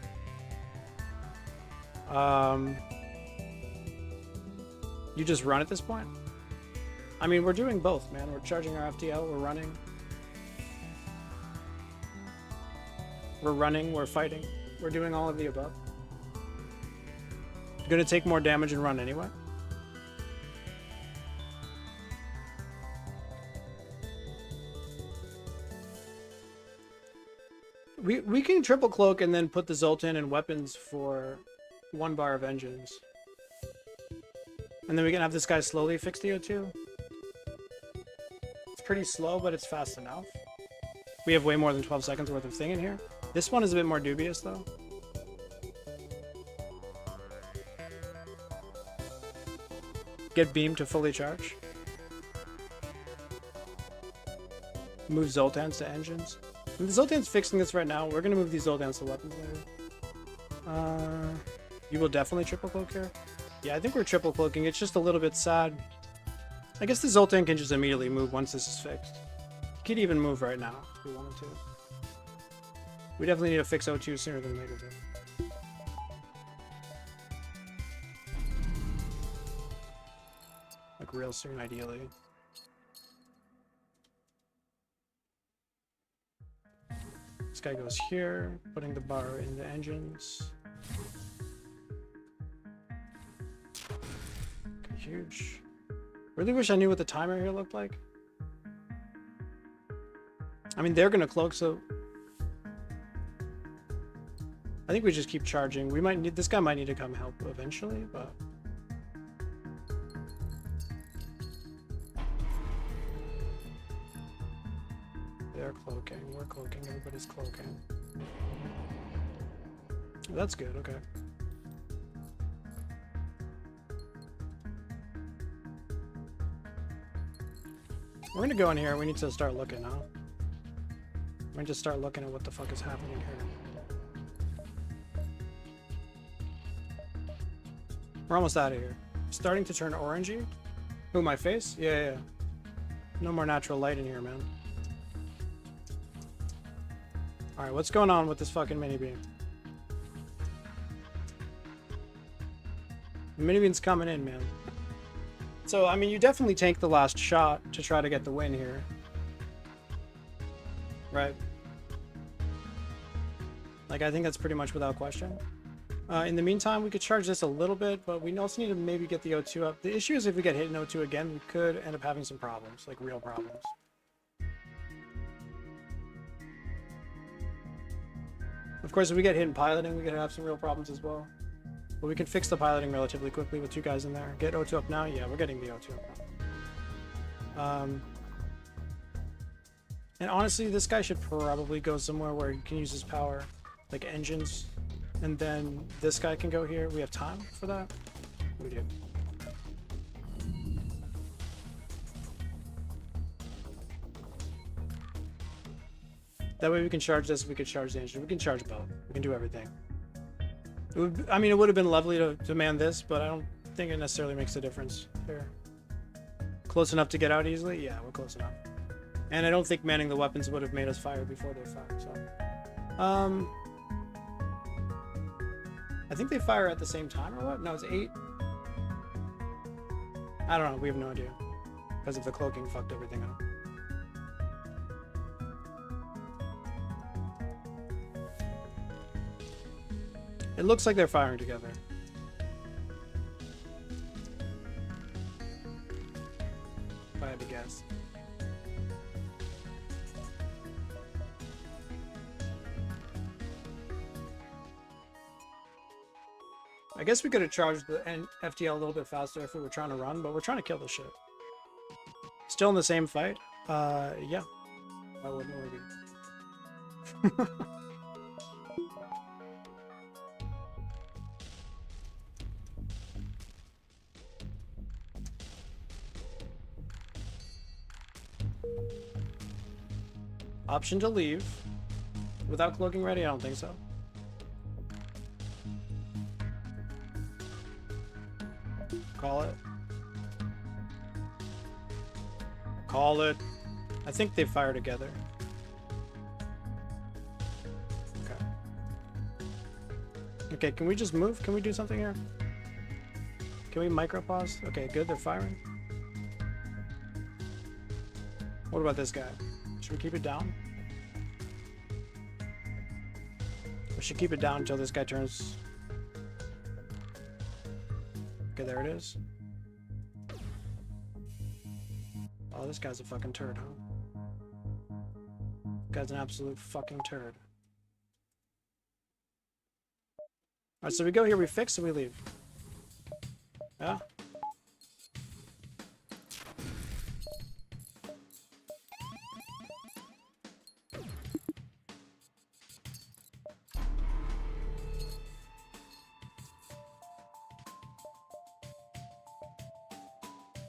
You just run at this point? I mean, we're doing both, man. We're charging our FTL, we're running. We're running, we're fighting. We're doing all of the above. Gonna take more damage and run anyway. We can triple cloak and then put the Zoltan in weapons for 1 bar of engines. And then we can have this guy slowly fix the O2. It's pretty slow, but it's fast enough. We have way more than 12 seconds worth of thing in here. This one is a bit more dubious, though. Get beam to fully charge. Move Zoltans to engines. And the Zoltan's fixing this right now. We're going to move these Zoltans to weapons later. You will definitely triple cloak here. Yeah, I think we're triple cloaking. It's just a little bit sad. I guess the Zoltan can just immediately move once this is fixed. He could even move right now if we wanted to. We definitely need to fix O2 sooner than later, though. Like real soon, ideally. This guy goes here, putting the bar in the engines. Okay, huge. Really wish I knew what the timer here looked like. I mean, they're gonna cloak, so I think we just keep charging. We might need, this guy might need to come help eventually, but they're cloaking, we're cloaking, everybody's cloaking. That's good, okay. We're gonna go in here, we need to start looking now. We're gonna just start looking at what the fuck is happening here. We're almost out of here. Starting to turn orangey. Ooh, my face? Yeah. No more natural light in here, man. Alright, what's going on with this fucking mini beam? The mini beam's coming in, man. So, I mean, you definitely take the last shot to try to get the win here. Right? Like, I think that's pretty much without question. In the meantime, we could charge this a little bit, but we also need to maybe get the O2 up. The issue is if we get hit in O2 again, we could end up having some problems, like real problems. Of course, if we get hit in piloting, we could have some real problems as well. But we can fix the piloting relatively quickly with 2 guys in there. Get O2 up now? Yeah, we're getting the O2 up now. And honestly, this guy should probably go somewhere where he can use his power, like engines. And then this guy can go here. We have time for that? We do. That way we can charge this, we can charge the engine, we can charge both. We can do everything. It would, I mean, it would have been lovely to demand this, but I don't think it necessarily makes a difference here. Close enough to get out easily? Yeah, we're close enough. And I don't think manning the weapons would have made us fire before they fired, so. I think they fire at the same time or what? No, it's 8. I don't know, we have no idea. Because of the cloaking fucked everything up. It looks like they're firing together. If I had to guess. I guess we could have charged the FTL a little bit faster if we were trying to run, but we're trying to kill this shit. Still in the same fight? Yeah. Why wouldn't we be? Option to leave. without cloaking ready? I don't think so. Call it. Call it. I think they fire together. Okay. Okay, can we just move? Can we do something here? Can we micro pause? Okay, good, they're firing. What about this guy? Should we keep it down? We should keep it down until this guy turns. Okay, there it is. Oh, this guy's a fucking turd, huh? Guy's an absolute fucking turd. Alright, so we go here, we fix, and we leave. Yeah?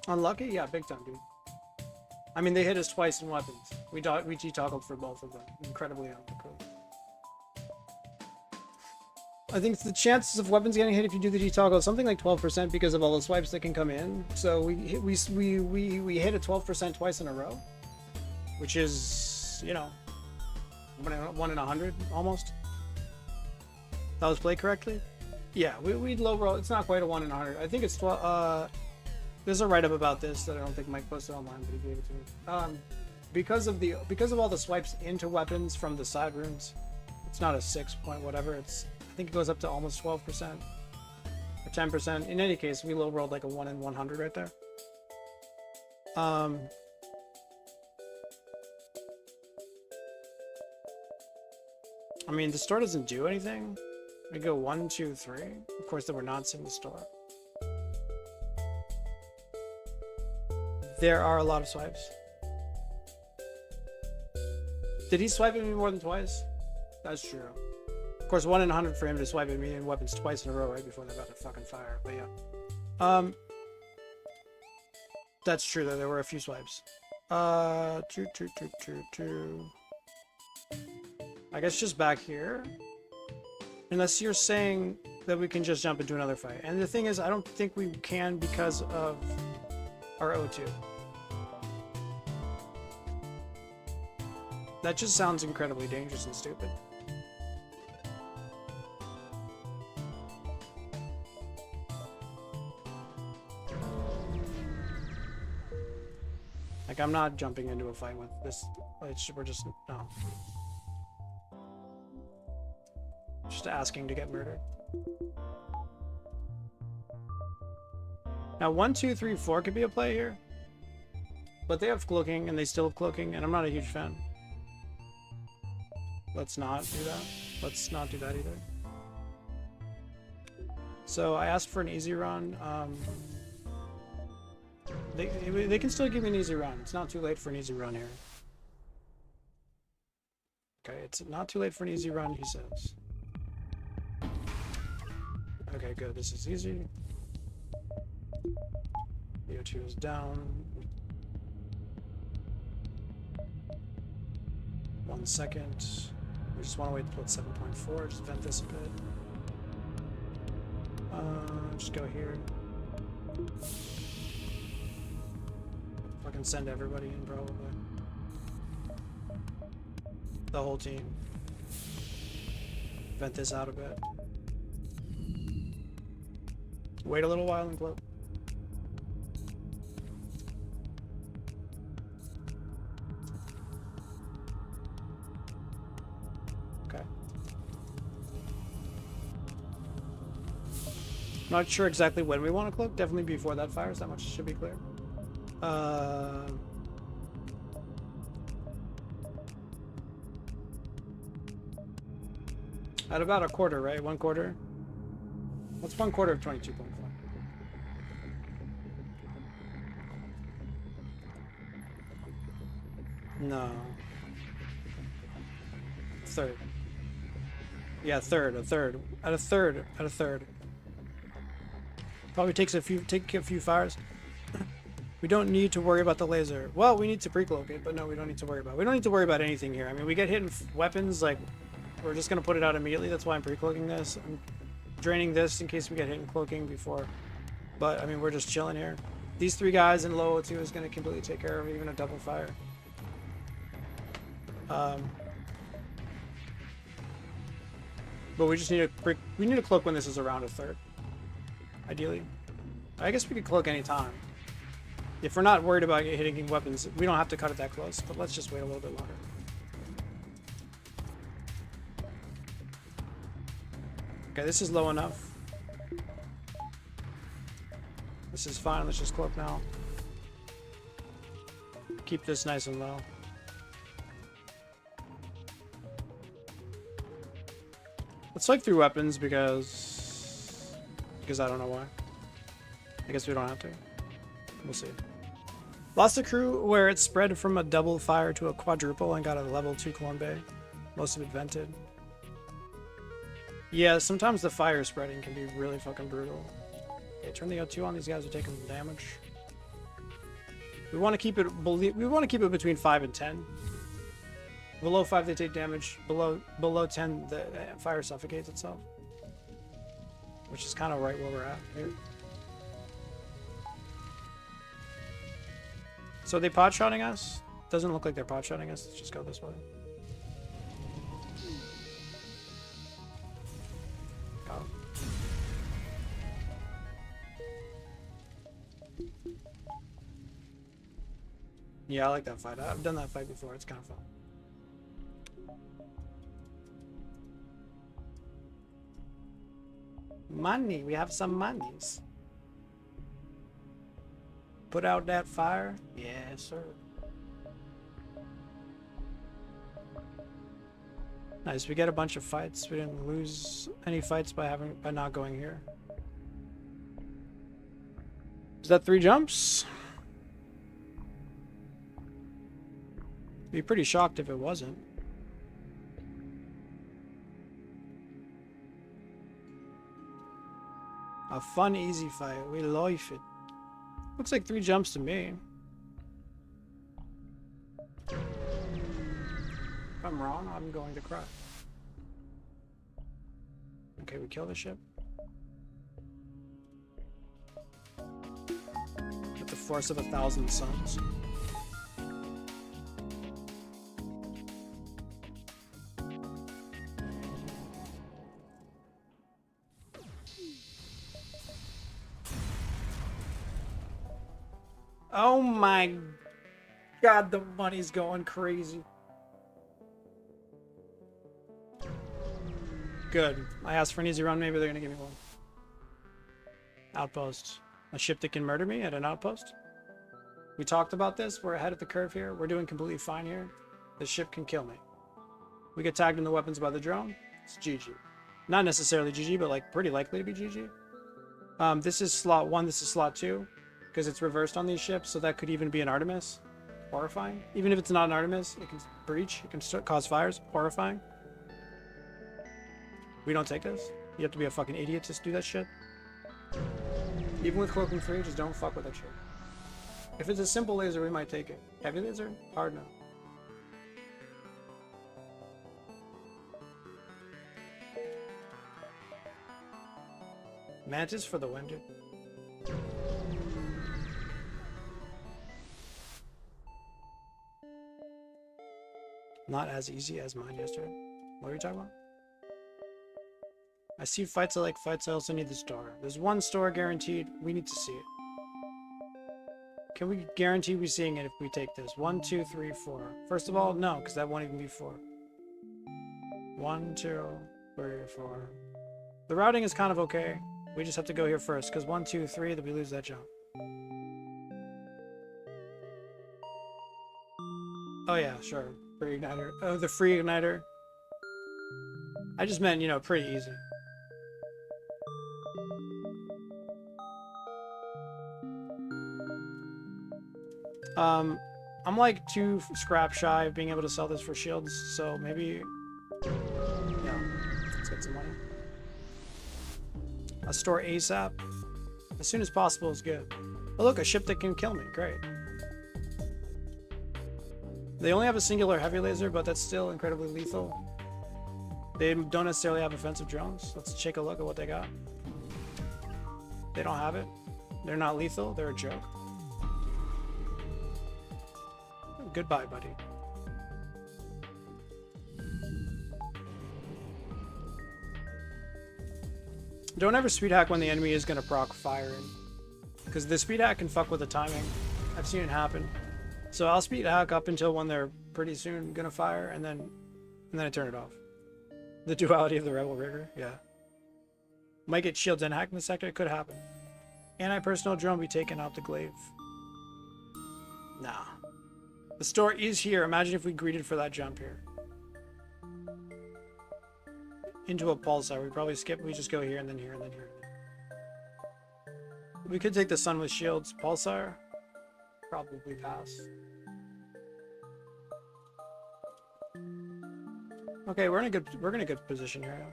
Unlucky? Yeah, big time, dude. I mean, they hit us twice in weapons. We G-toggled for both of them. Incredibly unlucky. I think the chances of weapons getting hit if you do the G-toggle is something like 12% because of all the swipes that can come in. So we hit it 12% twice in a row, which is, you know, 1 in 100 almost. That was played correctly. Yeah, we low roll. It's not quite a 1 in 100. I think it's 12. There's a write-up about this that I don't think Mike posted online, but he gave it to me. Because of all the swipes into weapons from the side runes, it's not a 6 point whatever. I think it goes up to almost 12% or 10%. In any case, we low rolled like a 1 in 100 right there. I mean, the store doesn't do anything. We go 1, 2, 3. Of course, they were not seeing the store. There are a lot of swipes. Did he swipe at me more than twice? That's true. Of course, 1 in 100 for him to swipe at me in weapons twice in a row right before they're about to fucking fire. But yeah. That's true though, there were a few swipes. Two. I guess just back here. Unless you're saying that we can just jump into another fight. And the thing is, I don't think we can because of our O2. That just sounds incredibly dangerous and stupid. Like, I'm not jumping into a fight with this. We're just, no. Just asking to get murdered. Now, 1, 2, 3, 4 could be a play here. But they have cloaking, and they still have cloaking, and I'm not a huge fan. Let's not do that. Let's not do that either. So I asked for an easy run. They can still give me an easy run. It's not too late for an easy run here. Okay, it's not too late for an easy run, he says. Okay, good. This is easy. VO2 is down. 1 second. We just want to wait until it's 7.4. Just vent this a bit. Just go here. Fucking send everybody in, probably. The whole team. Vent this out a bit. Wait a little while and cloak. Okay. Not sure exactly when we want to cloak. Definitely before that fires. That much should be clear. At about a quarter, right? 1/4. What's 1/4 of 22.4? No. Third. Yeah, a third. At a third. Probably take a few fires. We don't need to worry about the laser. Well, we need to pre-cloak it, but no, we don't need to worry about it. We don't need to worry about anything here. I mean, we get hit in weapons, like, We're just gonna put it out immediately. That's why I'm pre-cloaking this. I'm draining this in case we get hit in cloaking before. But I mean, we're just chilling here. These 3 guys in low O2 is gonna completely take care of even a double fire. But we just need to cloak when this is around a third. Ideally. I guess we could cloak any time. If we're not worried about hitting weapons, we don't have to cut it that close, but let's just wait a little bit longer. Okay, this is low enough. This is fine, let's just cloak now. Keep this nice and low. Let's like through weapons because I don't know why. I guess we don't have to. We'll see. Lost a crew where it spread from a double fire to a quadruple and got a level 2 clone bay. Most of it vented. Yeah, sometimes the fire spreading can be really fucking brutal. Okay, turn the O2 on. These guys are taking damage. We want to keep it. We want to keep it between 5 and 10. Below 5, they take damage. Below 10, the fire suffocates itself, which is kind of right where we're at here. So are they pot shotting us? Doesn't look like they're pot shotting us. Let's just go this way. Go. Yeah, I like that fight. I've done that fight before. It's kind of fun. Money. We have some monies. Put out that fire? Yes, sir. Nice. We get a bunch of fights. We didn't lose any fights by not going here. Is that 3 jumps? Be pretty shocked if it wasn't. A fun, easy fight. We like it. Looks like 3 jumps to me. If I'm wrong, I'm going to cry. Okay, we kill the ship. With the force of 1,000 suns. Oh my god, the money's going crazy. Good. I asked for an easy run, maybe they're gonna give me one. Outpost. A ship that can murder me at an outpost? We talked about this, we're ahead of the curve here. We're doing completely fine here. The ship can kill me. We get tagged in the weapons by the drone, it's GG. Not necessarily GG, but like pretty likely to be GG. This is slot 1, this is slot 2. Because it's reversed on these ships, so that could even be an Artemis. Horrifying. Even if it's not an Artemis, it can breach, it can cause fires. Horrifying. We don't take this. You have to be a fucking idiot to do that shit. Even with Cloaking 3, just don't fuck with that shit. If it's a simple laser, we might take it. Heavy laser? Hard no. Mantis for the win, dude. Not as easy as mine yesterday. What are you talking about? I see fights, I like fights, I also need the store. There's 1 store guaranteed. We need to see it. Can we guarantee we're seeing it if we take this? 1, 2, 3, 4. First of all, no, because that won't even be 4. 1, 2, 3, 4. The routing is kind of okay. We just have to go here first, because 1, 2, 3, then we lose that jump. Oh yeah, sure. Free igniter. Oh, the free igniter. I just meant, you know, pretty easy. I'm like 2 scrap shy of being able to sell this for shields, so maybe, yeah, let's get some money. A store ASAP. As soon as possible is good. Oh look, a ship that can kill me, great. They only have a singular heavy laser, but that's still incredibly lethal. They don't necessarily have offensive drones. Let's take a look at what they got. They don't have it. They're not lethal. They're a joke. Goodbye, buddy. Don't ever speed hack when the enemy is going to proc firing. Because the speed hack can fuck with the timing. I've seen it happen. So I'll speed hack up until when they're pretty soon going to fire, and then I turn it off. The duality of the rebel rigger, yeah. Might get shields and hacked in the sector, it could happen. Anti-personnel drone be taken out the glaive. Nah. The store is here. Imagine if we greeted for that jump here. Into a pulsar. We probably skip. We just go here and then here and then here. We could take the sun with shields. Pulsar. Probably pass. Okay, we're in a good position here.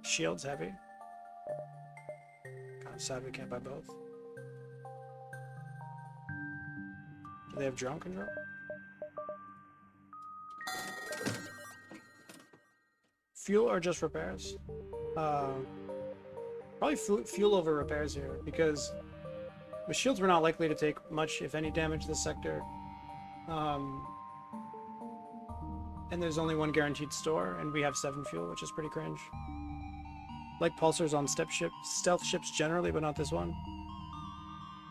Shields heavy. Kind of sad we can't buy both. Do they have drone control? Fuel or just repairs? Probably fuel over repairs here, because with shields we're not likely to take much, if any, damage this sector. And there's only one guaranteed store, and we have 7 fuel, which is pretty cringe. Like pulsars on stealth ships generally, but not this one.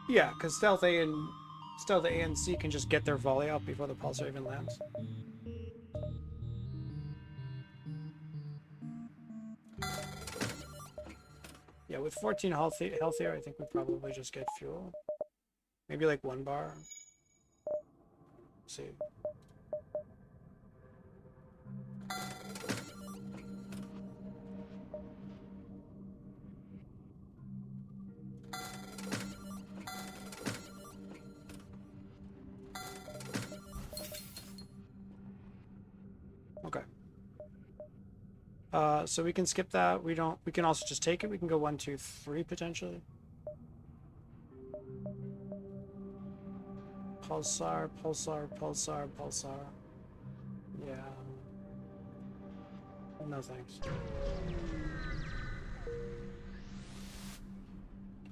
Yeah, because stealth A and C can just get their volley out before the pulsar even lands. Yeah, with 14 healthier, I think we probably just get fuel. Maybe like 1 bar. Let's see. Okay. So we can skip that. We can also just take it. We can go 1, 2, 3 potentially. Pulsar, pulsar, pulsar, pulsar. Yeah. No thanks.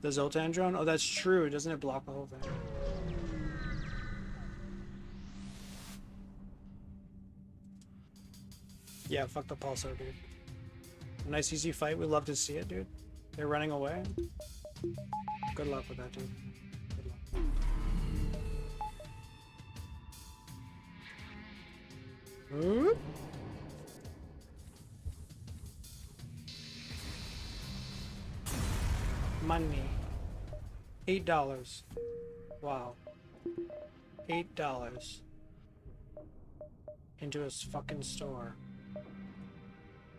The Zoltan drone? Oh, that's true. Doesn't it block the whole thing? Yeah, fuck the pulsar, dude. A nice easy fight. We love to see it, dude. They're running away. Good luck with that, dude. Good luck. Ooh. Money. $8. Wow. $8 into his fucking store.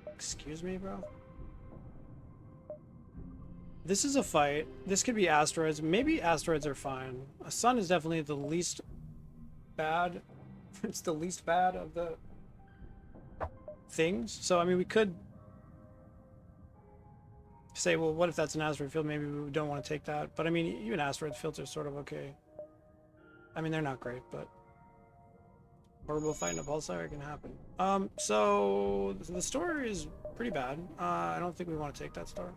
Excuse me, bro? This is a fight. This could be asteroids. Maybe asteroids are fine. A sun is definitely the least bad. It's the least bad of the things. So, I mean, we could say, well, what if that's an asteroid field? Maybe we don't want to take that. But, I mean, even asteroid fields are sort of okay. I mean, they're not great, but horrible fight in a pulsar can happen. So the store is pretty bad. I don't think we want to take that store.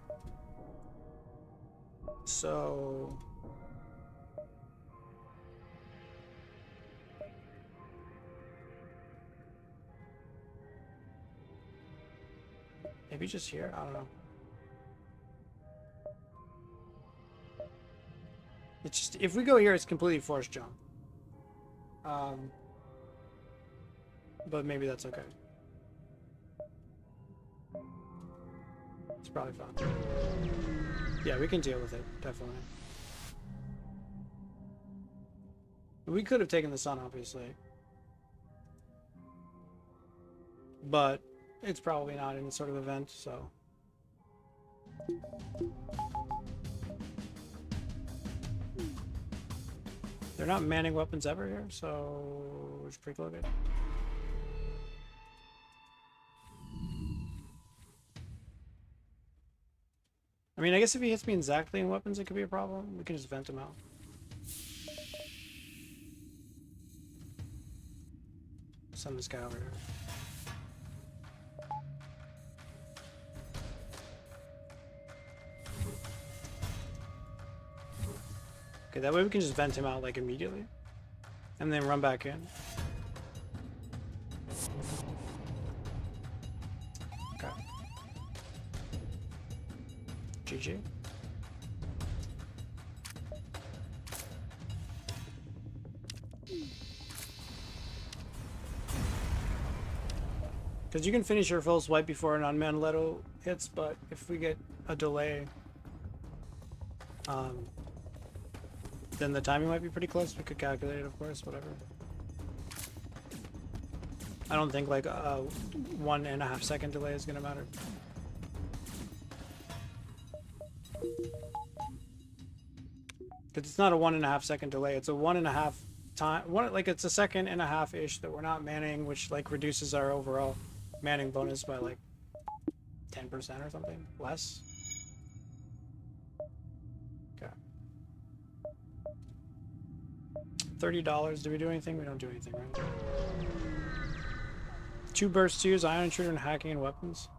So maybe just here. I don't know. It's just, if we go here, it's completely forced jump. But maybe that's okay. It's probably fine. Yeah, we can deal with it, definitely. We could have taken the sun, obviously. But it's probably not any sort of event, so. They're not manning weapons ever here, so it's pretty good. I mean, I guess if he hits me exactly in weapons, it could be a problem. We can just vent him out. Send this guy over here. Okay, that way we can just vent him out like immediately. And then run back in. Okay. GG. Because you can finish your full swipe before an unmanned Leto hits, but if we get a delay, then the timing might be pretty close. We could calculate it, of course, whatever. I don't think like a 1.5 second delay is gonna matter. Because it's not a 1.5 second delay, it's a 1.5 time, like it's a 1.5 seconds ish that we're not manning, which like reduces our overall manning bonus by like 10% or something less. Okay. $30. Do we do anything? We don't do anything, right? 2 burst 2s, ion intruder, and hacking and weapons.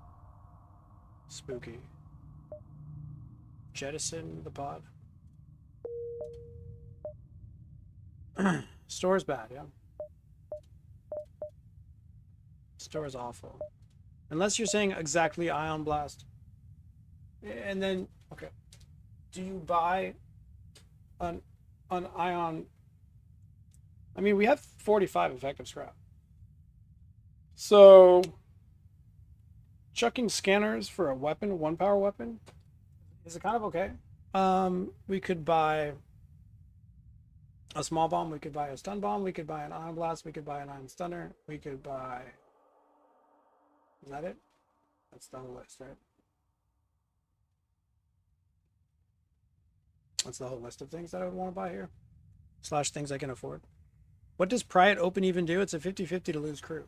Spooky. Jettison the pod. Store's bad, yeah. Store is awful. Unless you're saying exactly Ion Blast. And then, okay. Do you buy an Ion? I mean, we have 45 effective scrap. So, chucking scanners for a weapon, 1 power weapon, is it kind of okay? We could buy a small bomb, we could buy a stun bomb, we could buy an ion blast, we could buy an ion stunner, we could buy... Is that it? That's the whole list, right? That's the whole list of things that I would want to buy here. Slash things I can afford. What does Pry It Open even do? It's a 50-50 to lose crew.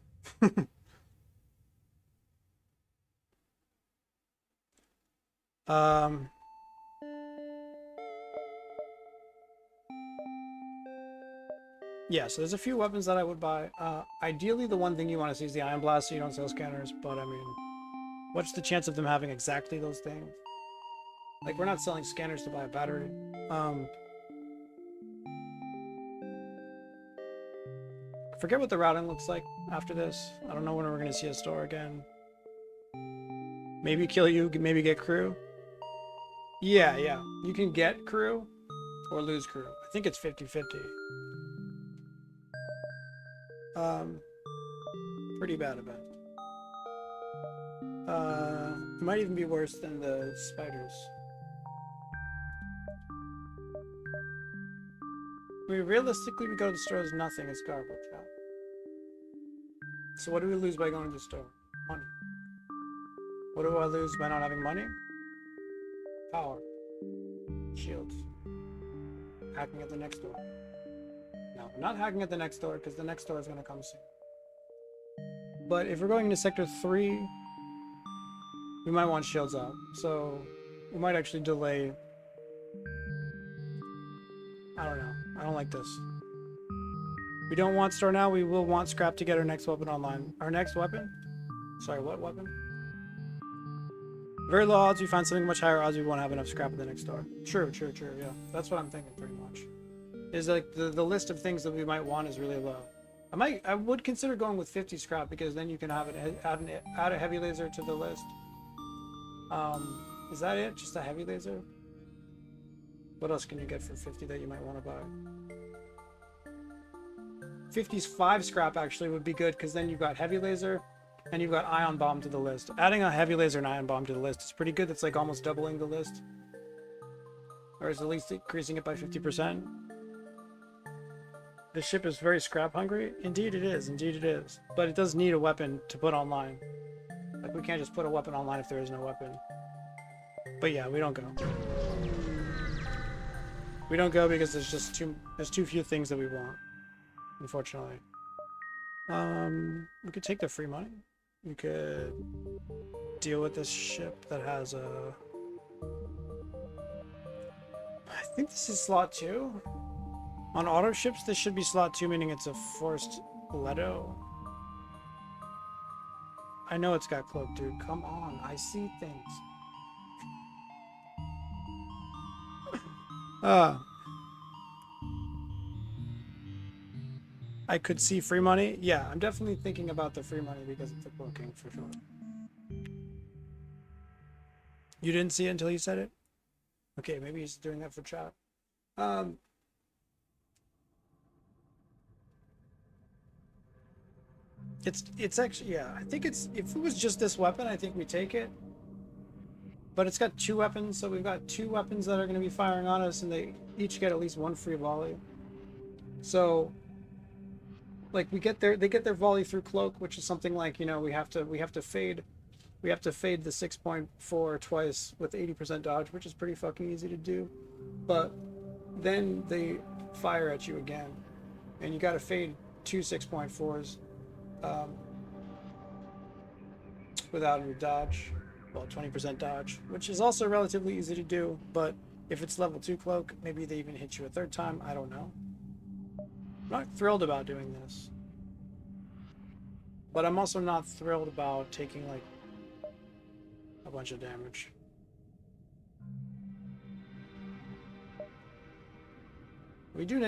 Yeah, so there's a few weapons that I would buy. Ideally, the one thing you want to see is the Ion Blast so you don't sell scanners, but I mean, what's the chance of them having exactly those things? Like, we're not selling scanners to buy a battery. Forget what the routing looks like after this. I don't know when we're going to see a store again. Maybe kill you, maybe get crew. Yeah. You can get crew or lose crew. I think it's 50-50. Pretty bad event. It might even be worse than the spiders. I mean, realistically, we go to the store as nothing. It's garbage. Yeah. So what do we lose by going to the store? Money. What do I lose by not having money? Power. Shields. Hacking at the next door. No, we're not hacking at the next door because the next door is going to come soon. But if we're going into Sector 3, we might want shields out. So we might actually delay. I don't know. I don't like this. We don't want store now. We will want scrap to get our next weapon online. Our next weapon? Sorry, what weapon? Very low odds we find something much higher odds we won't have enough scrap at the next store. True, yeah. That's what I'm thinking pretty much. Is like the list of things that we might want is really low. I would consider going with 50 scrap because then you can have it add a heavy laser to the list. Is that it? Just a heavy laser? What else can you get for 50 that you might want to buy? 50's 5 scrap actually would be good because then you've got heavy laser and you've got ion bomb to the list. Adding a heavy laser and ion bomb to the list is pretty good. It's like almost doubling the list. Or is at least increasing it by 50%. The ship is very scrap hungry. Indeed it is. But it does need a weapon to put online. Like we can't just put a weapon online if there is no weapon. But yeah, we don't go. We don't go because there's too few things that we want. Unfortunately. We could take the free money. We could deal with this ship that has a... I think this is slot 2. On auto ships, this should be slot 2, meaning it's a forced Leto. I know it's got cloak, dude. Come on, I see things. I could see free money. Yeah, I'm definitely thinking about the free money because of the cloaking for sure. You didn't see it until you said it? Okay, maybe he's doing that for chat. It's actually, yeah, I think it's, if it was just this weapon, I think we take it. But it's got 2 weapons, so we've got 2 weapons that are going to be firing on us, and they each get at least 1 free volley. So, like, they get their volley through cloak, which is something like, you know, we have to fade the 6.4 twice with 80% dodge, which is pretty fucking easy to do. But then they fire at you again, and you got to fade 2 6.4s without any dodge. Well, 20% dodge, which is also relatively easy to do, but if it's level 2 cloak, maybe they even hit you a 3rd time. I don't know. I'm not thrilled about doing this, but I'm also not thrilled about taking like a bunch of damage. We do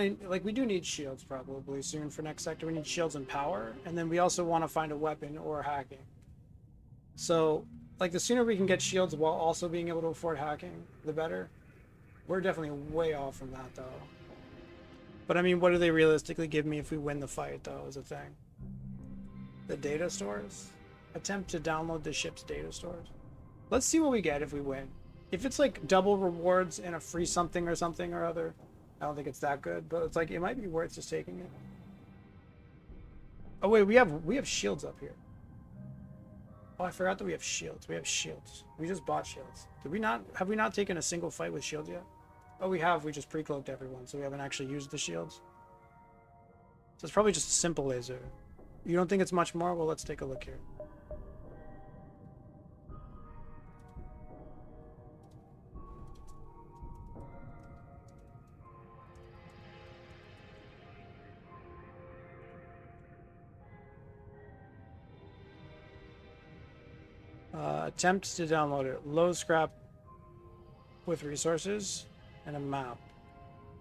need shields probably soon for next sector. We need shields and power, and then we also want to find a weapon or hacking. So, like, the sooner we can get shields while also being able to afford hacking, the better. We're definitely way off from that, though. But, I mean, what do they realistically give me if we win the fight, though, is a thing. The data stores? Attempt to download the ship's data stores. Let's see what we get if we win. If it's, like, double rewards and a free something or other, I don't think it's that good, but it's like, it might be worth just taking it. Oh, wait, we have shields up here. Oh, I forgot that we have shields. We have shields. We just bought shields. Did we not? Have we not taken a single fight with shields yet? Oh, we have. We just pre-cloaked everyone, so we haven't actually used the shields. So it's probably just a simple laser. You don't think it's much more? Well, let's take a look here. Attempt to download it. Low scrap with resources and a map.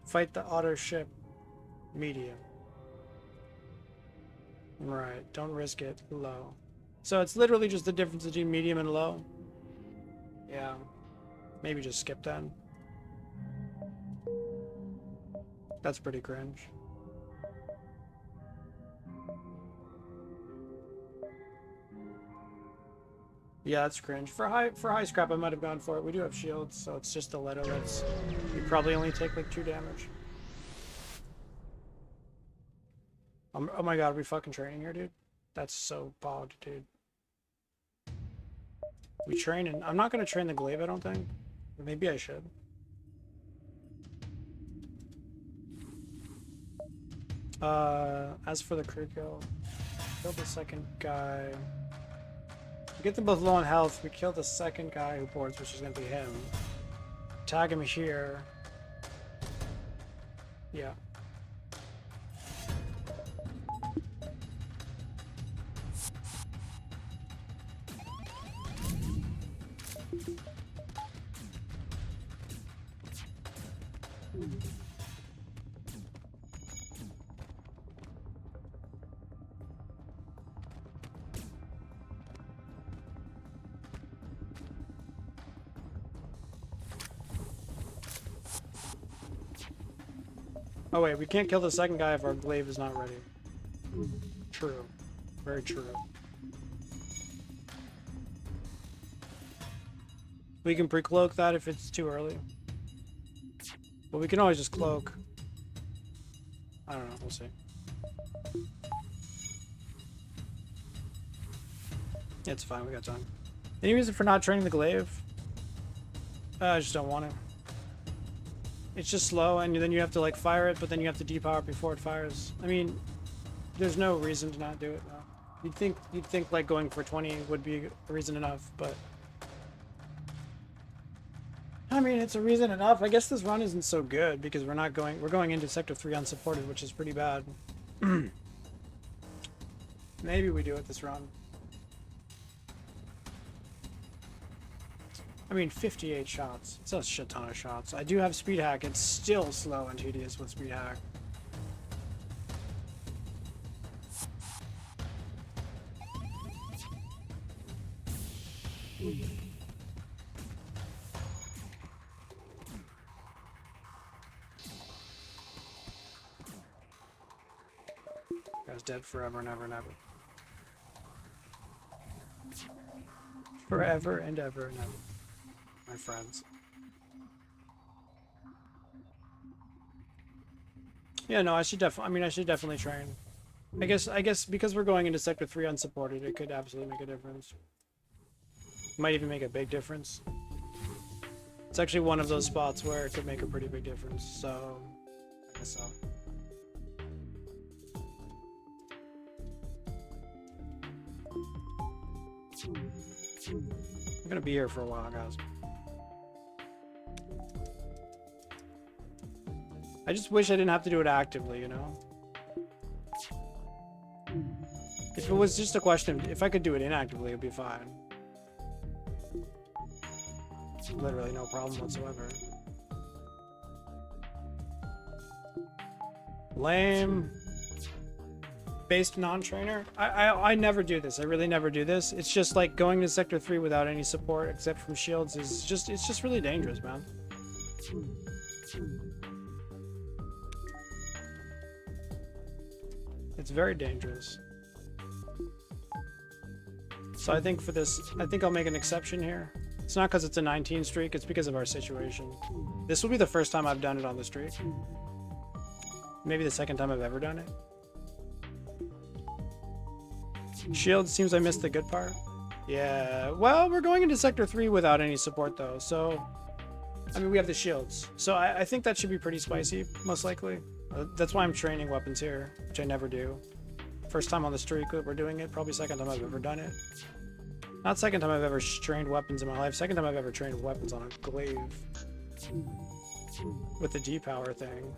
Fight the otter ship. Medium. Right. Don't risk it. Low. So it's literally just the difference between medium and low. Yeah. Maybe just skip that. That's pretty cringe. Yeah, that's cringe. For high scrap, I might have gone for it. We do have shields, so it's just a letter that's... You probably only take like 2 damage. Oh my god, are we fucking training here, dude? That's so bogged, dude. We train and... I'm not gonna train the glaive, I don't think. Maybe I should. As for the crew kill the second guy. We get them both low on health. We kill the second guy who boards, which is going to be him. Tag him here. Yeah. Oh wait, we can't kill the second guy if our glaive is not ready. True. Very true. We can pre-cloak that if it's too early. But we can always just cloak. I don't know, we'll see. Yeah, it's fine, we got time. Any reason for not training the glaive? I just don't want to. It's just slow, and then you have to like fire it, but then you have to depower it before it fires. I mean, there's no reason to not do it. No. You'd think like going for 20 would be a reason enough, but I mean, it's a reason enough. I guess this run isn't so good because we're going into Sector 3 unsupported, which is pretty bad. Maybe we do it this run. I mean, 58 shots. It's a shit ton of shots. I do have speed hack. It's still slow and tedious with speed hack. Guy's dead forever and ever and ever. Forever and ever and ever. My friends. Yeah, no, I should definitely train. I guess because we're going into Sector 3 unsupported, it could absolutely make a difference. Might even make a big difference. It's actually one of those spots where it could make a pretty big difference, so I guess so. I'm gonna be here for a while, guys. I just wish I didn't have to do it actively, you know? If it was just a question of if I could do it inactively, it'd be fine. Literally no problem whatsoever. Lame. Based non-trainer? I never do this. I really never do this. It's just like going to Sector 3 without any support except from shields is just, it's just really dangerous, man. It's very dangerous. So I think for this, I think I'll make an exception here. It's not because it's a 19 streak, it's because of our situation. This will be the first time I've done it on the streak. Maybe the second time I've ever done it. Shield, seems I missed the good part. Yeah, well, we're going into Sector 3 without any support though, so... I mean, we have the shields. So I think that should be pretty spicy, most likely. That's why I'm training weapons here, which I never do. First time on the streak that we're doing it, probably second time I've ever done it. Not second time I've ever trained weapons in my life, second time I've ever trained weapons on a glaive. With the D-power thing.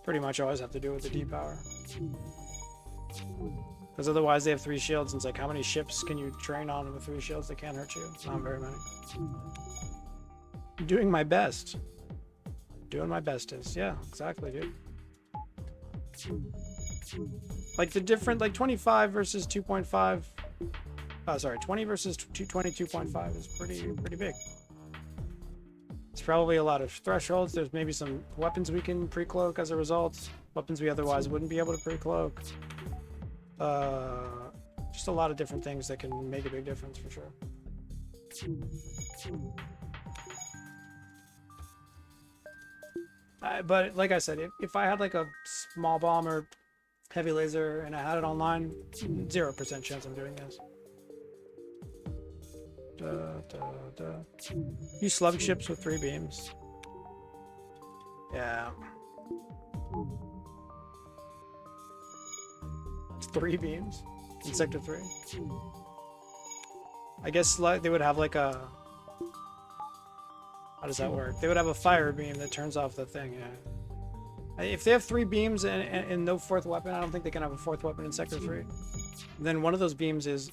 Pretty much always have to do with the D-power. Because otherwise they have 3 shields, and it's like, how many ships can you train on with 3 shields that can't hurt you? Not very many. I'm doing my best. Doing my bestest. Yeah, exactly, dude. Like the different, like 25 versus 2.5. Sorry, 20 versus 22.5 is pretty big. It's probably a lot of thresholds. There's maybe some weapons we can pre-cloak as a result. Weapons we otherwise wouldn't be able to pre-cloak. Just a lot of different things that can make a big difference for sure. But like I said, if I had like a small bomb or heavy laser and I had it online, 0% chance I'm doing this. You slug ships with 3 beams. Yeah. It's 3 beams in Sector 3. I guess like they would have like a... How does that work? They would have a fire beam that turns off the thing, yeah. If they have 3 beams and no 4th weapon, I don't think they can have a 4th weapon in Sector 3. Then one of those beams is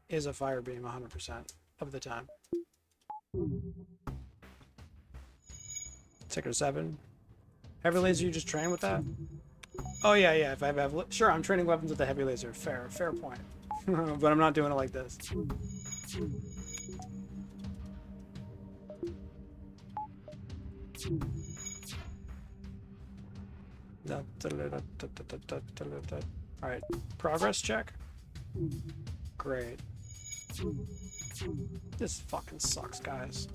a fire beam 100% of the time. Sector 7. Heavy laser, you just train with that? Oh yeah, if I have... Sure, I'm training weapons with the heavy laser. Fair point. But I'm not doing it like this. Alright, progress check. Great. This fucking sucks, guys.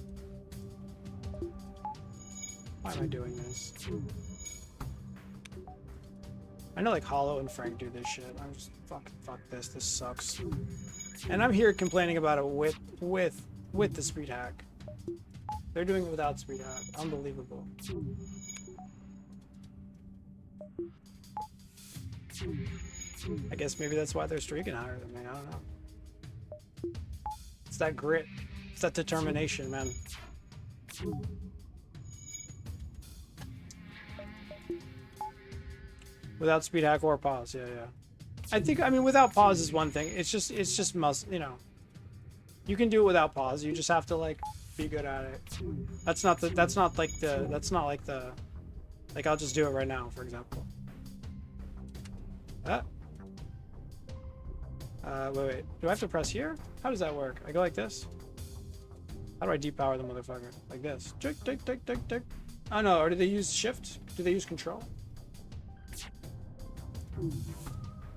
Why am I doing this? I know like Hollow and Frank do this shit. I'm just fuck this. This sucks. And I'm here complaining about it with the speed hack. They're doing it without speed hack. Unbelievable. I guess maybe that's why they're streaking higher than me. I don't know. It's that grit. It's that determination, man. Without speed hack or pause, yeah. I mean, without pause is one thing. It's just you know. You can do it without pause. You just have to like be good at it. That's not like I'll just do it right now, for example. Wait. Do I have to press here? How does that work? I go like this? How do I depower the motherfucker? Like this. Tick, tick, tick, tick, tick. Oh no, or do they use shift? Do they use control?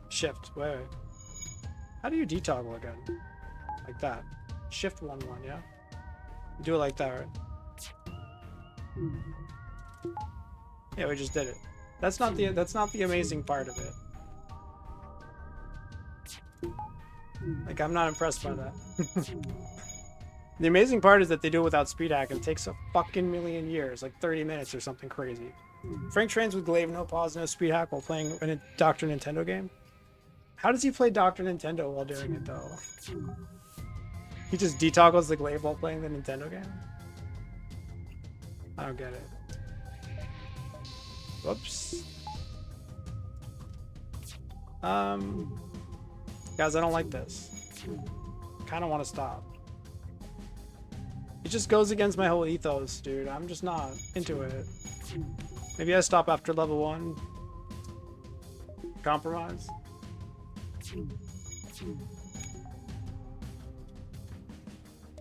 Shift. Wait. How do you detoggle again? Like that. Shift 1 1, yeah? Do it like that, right? Yeah, we just did it. That's not the amazing part of it. Like, I'm not impressed by that. The amazing part is that they do it without speed hack, and it takes a fucking million years, like 30 minutes or something crazy. Frank trains with glaive, no pause, no speed hack while playing a Dr. Nintendo game. How does he play Dr. Nintendo while doing it, though? He just detoggles the glaive while playing the Nintendo game? I don't get it. Whoops. Guys, I don't like this. Kind of want to stop. It just goes against my whole ethos, dude. I'm just not into it. Maybe I stop after level 1. Compromise.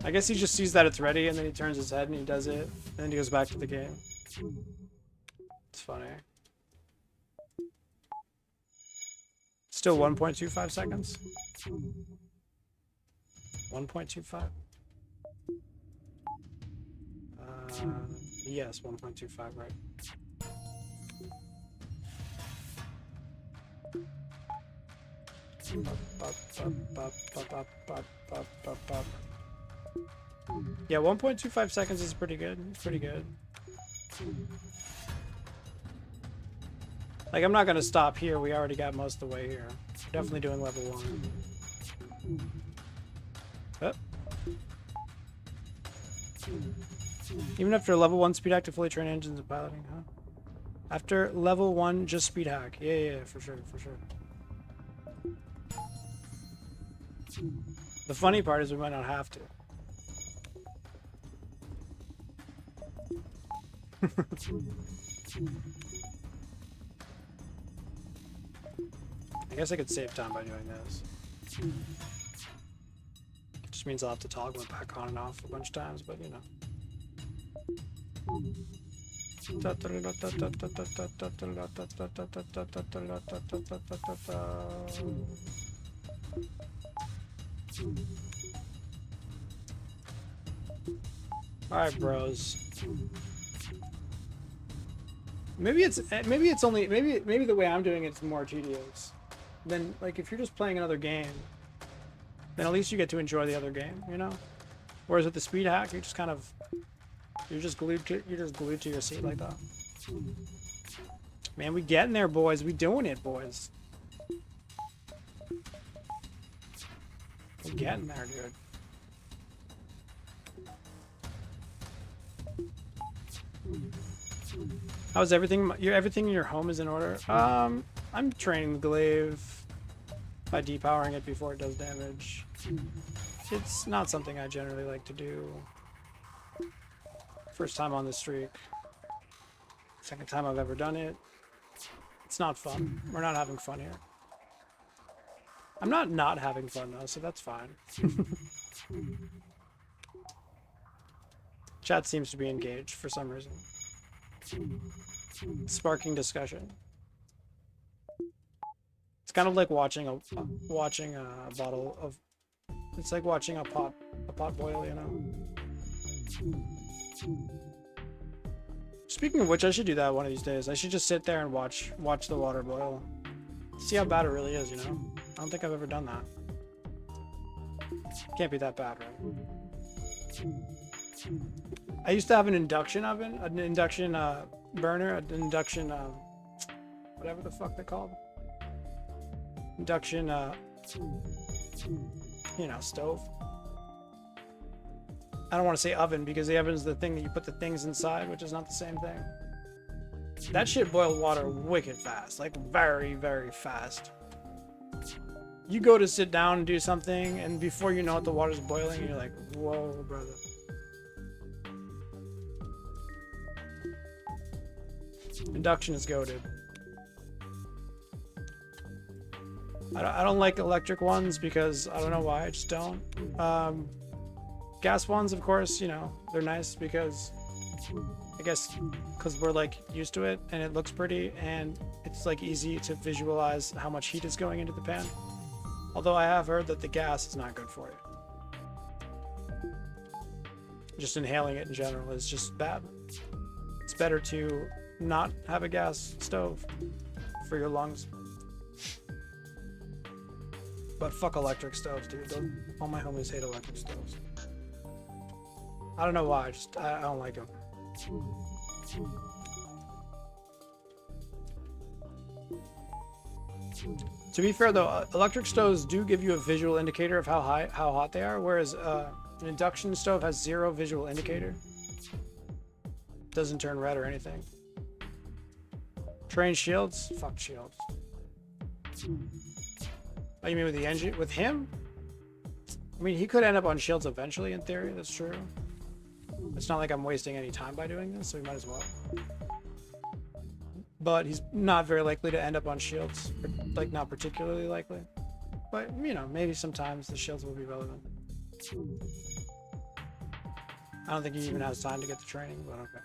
I guess he just sees that it's ready and then he turns his head and he does it. And then he goes back to the game. It's funny. Still 1.25 seconds. 1.25. Yes, 1.25, right. Yeah, 1.25 seconds is pretty good. It's pretty good. Like, I'm not gonna stop here. We already got most of the way here. Definitely doing level 1. Oh. Even after level 1 speed hack to fully train engines and piloting, huh? After level 1, just speed hack. Yeah, for sure. The funny part is we might not have to. I guess I could save time by doing this. It just means I'll have to toggle it back on and off a bunch of times, but you know. Alright, bros. Maybe the way I'm doing it's more tedious. Then, like, if you're just playing another game, then at least you get to enjoy the other game, you know? Whereas with the speed hack, you're just kind of, you're just glued to your seat like that. Man, we getting there, boys. We doing it, boys. We getting there, dude. How's everything? Everything in your home is in order? I'm training the glaive by depowering it before it does damage. It's not something I generally like to do. First time on the streak. Second time I've ever done it. It's not fun. We're not having fun here. I'm not having fun though, so that's fine. Chat seems to be engaged for some reason. Sparking discussion. It's kind of like watching a bottle of. It's like watching a pot boil, you know. Speaking of which, I should do that one of these days. I should just sit there and watch the water boil. See how bad it really is, you know. I don't think I've ever done that. Can't be that bad, right? I used to have an induction oven, an induction burner, an induction whatever the fuck they're called. Induction you know, stove. I don't want to say oven because the oven is the thing that you put the things inside, which is not the same thing. That shit boiled water wicked fast, like very, very fast. You go to sit down and do something, and before you know it, the water's boiling, and you're like, whoa, brother. Induction is goated. I don't like electric ones because I don't know why, I just don't. Gas ones, of course, you know, they're nice because I guess because we're like used to it and it looks pretty and it's like easy to visualize how much heat is going into the pan. Although I have heard that the gas is not good for you. Just inhaling it in general is just bad. It's better to not have a gas stove for your lungs. But fuck electric stoves, dude. All my homies hate electric stoves. I don't know why, I don't like them. To be fair though, electric stoves do give you a visual indicator of how hot they are, whereas an induction stove has zero visual indicator. Doesn't turn red or anything. Train shields? Fuck shields. Oh, you mean with the engine? With him? I mean, he could end up on shields eventually, in theory. That's true. It's not like I'm wasting any time by doing this, so we might as well. But he's not very likely to end up on shields. Like, not particularly likely. But, you know, maybe sometimes the shields will be relevant. I don't think he even has time to get the training, but okay.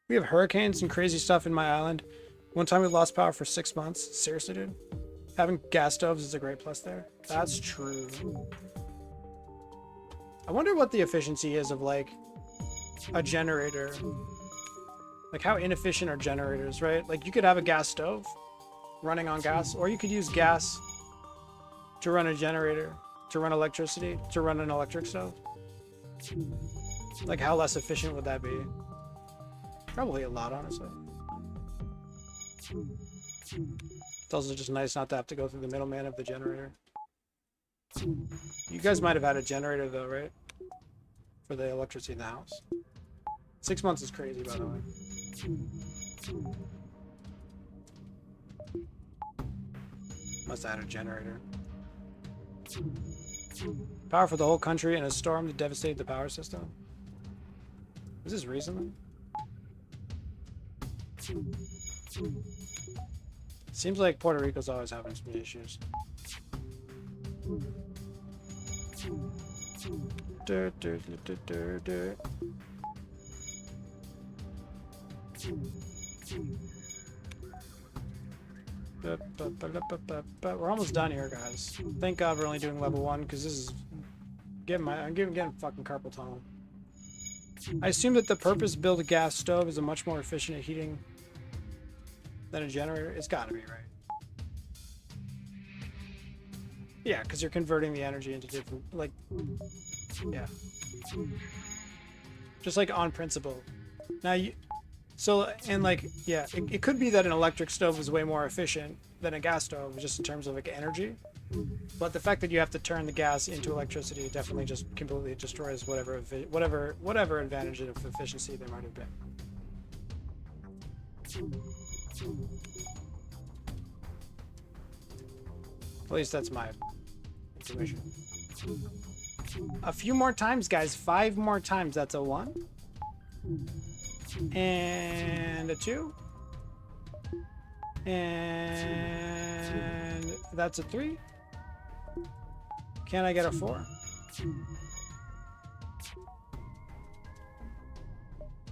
We have hurricanes and crazy stuff in my island. One time we lost power for 6 months. Seriously, dude. Having gas stoves is a great plus there. That's true. I wonder what the efficiency is of, like, a generator. Like, how inefficient are generators, right? Like, you could have a gas stove running on gas, or you could use gas to run a generator, to run electricity, to run an electric stove. Like, how less efficient would that be? Probably a lot, honestly. It's also just nice not to have to go through the middleman of the generator. You guys might have had a generator though, right? For the electricity in the house. 6 months is crazy, by the way. Must have had a generator. Power for the whole country in a storm that devastated the power system. Is this recently? Seems like Puerto Rico's always having some issues. But we're almost done here, guys. Thank God we're only doing level 1 because this is I'm getting fucking carpal tunnel. I assume that the purpose-built gas stove is a much more efficient at heating than a generator. It's got to be, right? Yeah, because you're converting the energy into different, like, yeah. Just like on principle. Now and like, yeah, it could be that an electric stove is way more efficient than a gas stove, just in terms of like energy. But the fact that you have to turn the gas into electricity definitely just completely destroys whatever advantage of efficiency there might have been. At least that's my intuition. A few more times, guys. 5 more times. That's a 1. And a 2. And that's a 3. Can I get a 4?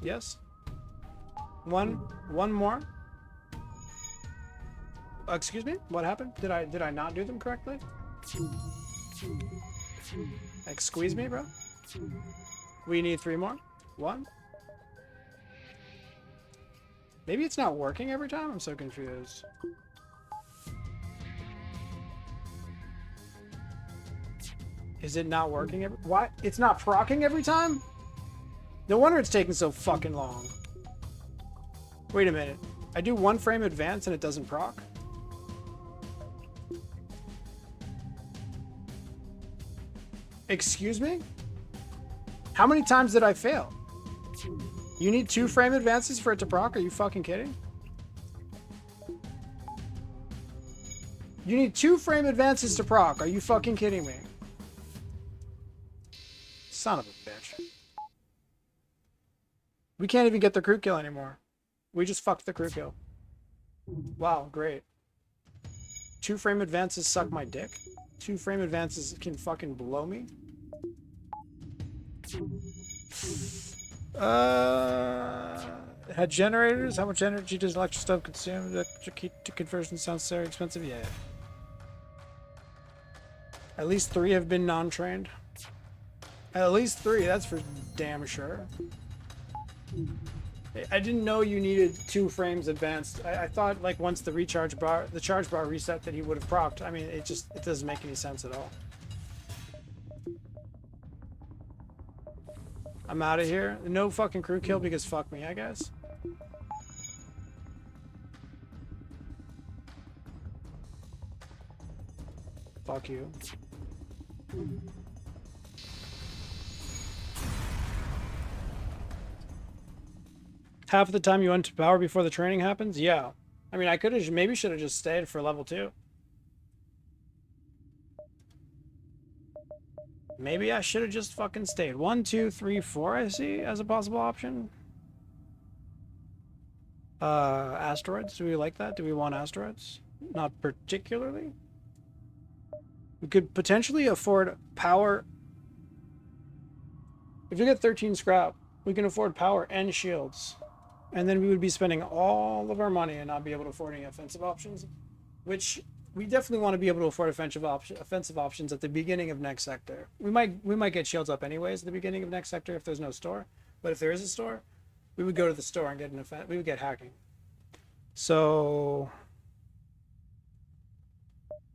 Yes. One more. Excuse me? What happened? Did I not do them correctly? Like, squeeze me, bro? We need 3 more. 1. Maybe it's not working every time? I'm so confused. Is it not working every... What? It's not procking every time? No wonder it's taking so fucking long. Wait a minute. I do 1 frame advance and it doesn't proc? Excuse me? How many times did I fail? You need 2 frame advances for it to proc? Are you fucking kidding? You need 2 frame advances to proc. Are you fucking kidding me? Son of a bitch. We can't even get the crew kill anymore. We just fucked the crew kill. Wow, great. 2 frame advances suck my dick. 2 frame advances can fucking blow me. Had generators? How much energy does electric stove consume? The conversion sounds so expensive. Yeah. At least 3 have been non-trained. At least 3, that's for damn sure. I didn't know you needed 2 frames advanced. I thought like once the charge bar reset that he would have procced. I mean, it doesn't make any sense at all. I'm out of here. No fucking crew kill because fuck me, I guess. Fuck you. Half of the time you went to power before the training happens? Yeah. I mean, I could have, maybe should have just stayed for level 2. Maybe I should have just fucking stayed. 1, 2, 3, 4 I see as a possible option. Asteroids, do we like that? Do we want asteroids? Not particularly. We could potentially afford power. If we get 13 scrap, we can afford power and shields. And then we would be spending all of our money and not be able to afford any offensive options. Which we definitely want to be able to afford offensive options at the beginning of next sector. We might get shields up anyways at the beginning of next sector if there's no store. But if there is a store, we would go to the store and get an we would get hacking. So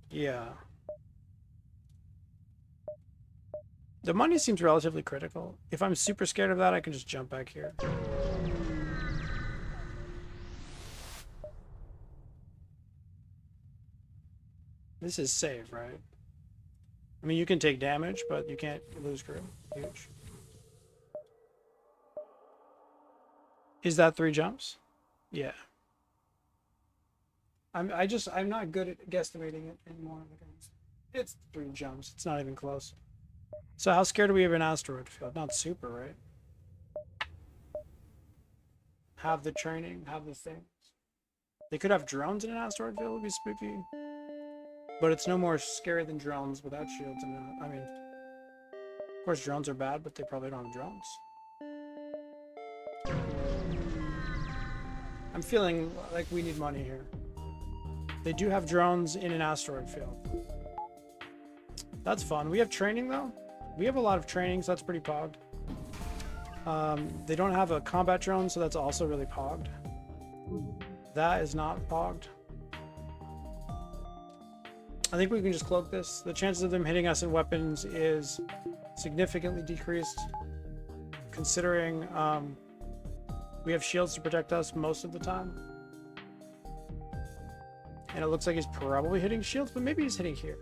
yeah. The money seems relatively critical. If I'm super scared of that, I can just jump back here. This is safe, right? I mean, you can take damage, but you can't lose crew. Huge. Is that 3 jumps? Yeah. I'm not good at guesstimating it anymore. It's 3 jumps. It's not even close. So how scared are we of an asteroid field? Not super, right? Have the training, have the things. They could have drones in an asteroid field, would be spooky. But it's no more scary than drones without shields. I mean, of course drones are bad, but they probably don't have drones. I'm feeling like we need money here. They do have drones in an asteroid field. That's fun. We have training though. We have a lot of training, so that's pretty pogged. They don't have a combat drone, so that's also really pogged. That is not pogged. I think we can just cloak this. The chances of them hitting us in weapons is significantly decreased, considering we have shields to protect us most of the time. And it looks like he's probably hitting shields, but maybe he's hitting here.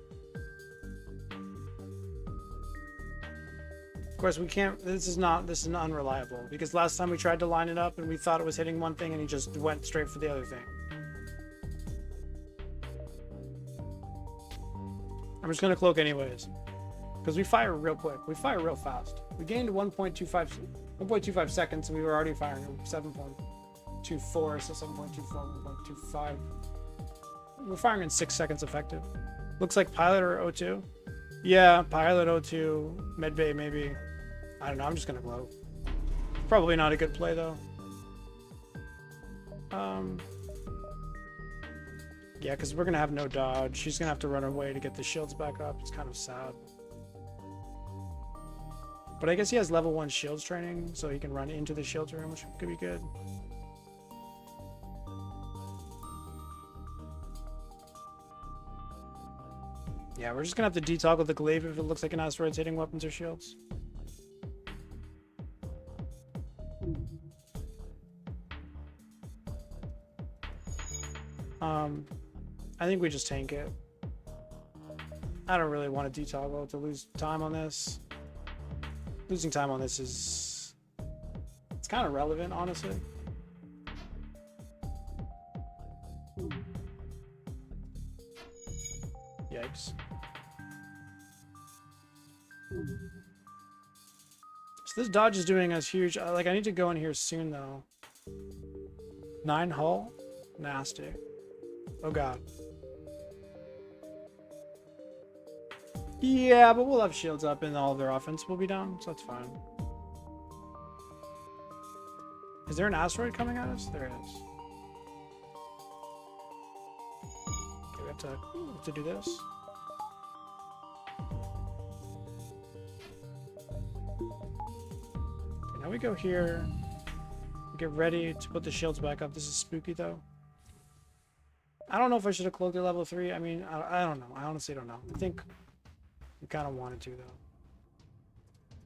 Of course, we can't. This is unreliable because last time we tried to line it up and we thought it was hitting one thing and he just went straight for the other thing. I'm just gonna cloak anyways because we fire real quick. We fire real fast. We gained 1.25 seconds and we were already firing 7.24, so 7.24, 1.25. We're firing in 6 seconds effective. Looks like pilot or O2. Yeah, pilot, O2, medbay maybe. I don't know, I'm just gonna glow. Probably not a good play though. Yeah, because we're gonna have no dodge. She's gonna have to run away to get the shields back up. It's kind of sad. But I guess he has level 1 shields training, so he can run into the shields room, which could be good. Yeah, we're just gonna have to detoggle the glaive if it looks like an asteroid's hitting weapons or shields. I think we just tank it. I don't really want to detoggle to lose time on this. Losing time on this is... it's kind of relevant, honestly. Yikes. So this dodge is doing us huge. Like, I need to go in here soon, though. 9 hull? Nasty. Oh, God. Yeah, but we'll have shields up and all of their offense will be down, so that's fine. Is there an asteroid coming at us? There is. Okay, we have to do this. Okay, now we go here. Get ready to put the shields back up. This is spooky, though. I don't know if I should have cloaked at level 3. I mean, I don't know. I honestly don't know. I think we kind of wanted to, though.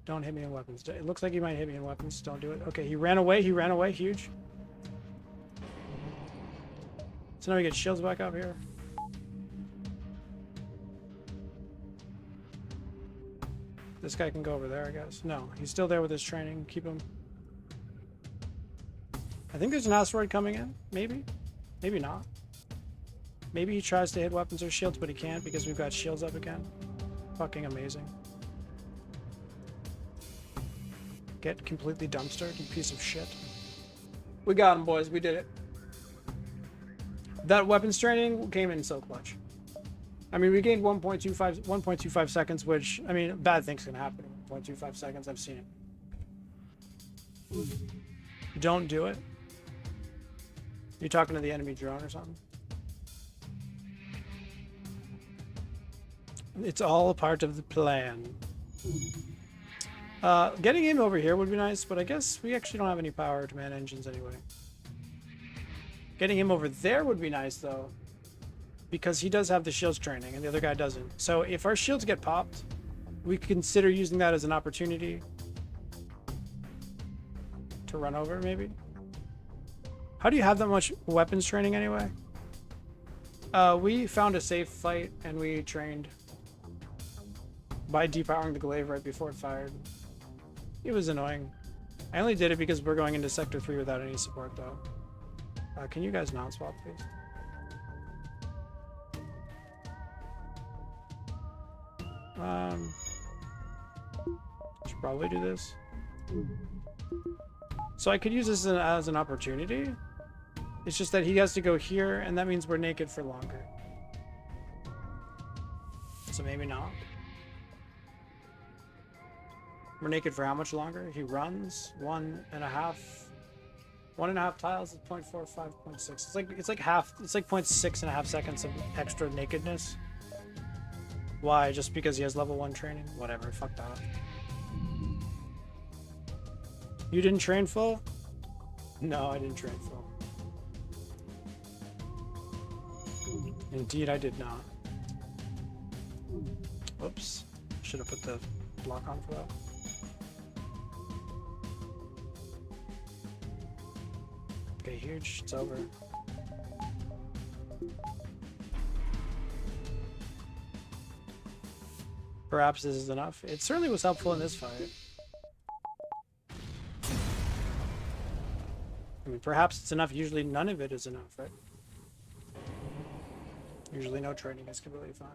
Don't hit me in weapons. It looks like he might hit me in weapons. Don't do it. Okay, he ran away. He ran away. Huge. So now we get shields back up here. This guy can go over there, I guess. No, he's still there with his training. Keep him. I think there's an asteroid coming in. Maybe. Maybe not. Maybe he tries to hit weapons or shields, but he can't because we've got shields up again. Fucking amazing. Get completely dumpstered, you piece of shit. We got him, boys. We did it. That weapons training came in so clutch. I mean, we gained 1.25 seconds, which, I mean, bad things can happen in 1.25 seconds. I've seen it. Don't do it. You're talking to the enemy drone or something? It's all a part of the plan. Getting him over here would be nice, but I guess we actually don't have any power to man engines anyway. Getting him over there would be nice, though, because he does have the shields training and the other guy doesn't. So if our shields get popped, we consider using that as an opportunity to run over, maybe. How do you have that much weapons training anyway? We found a safe fight and we trained by depowering the glaive right before it fired. It was annoying. I only did it because we're going into Sector 3 without any support, though. Can you guys not swap, please? Should probably do this. So I could use this as an opportunity. It's just that he has to go here, and that means we're naked for longer. So maybe not. We're naked for how much longer? He runs 1.5 tiles is 0.45, 0.6. It's like half. It's like 0.6.5 seconds of extra nakedness. Why? Just because he has level 1 training? Whatever. Fuck that. You didn't train full? No, I didn't train full. Indeed, I did not. Whoops. Should have put the block on for that. Okay, huge. It's over. Perhaps this is enough. It certainly was helpful in this fight. I mean, perhaps it's enough. Usually none of it is enough, right? Usually no training is completely fine.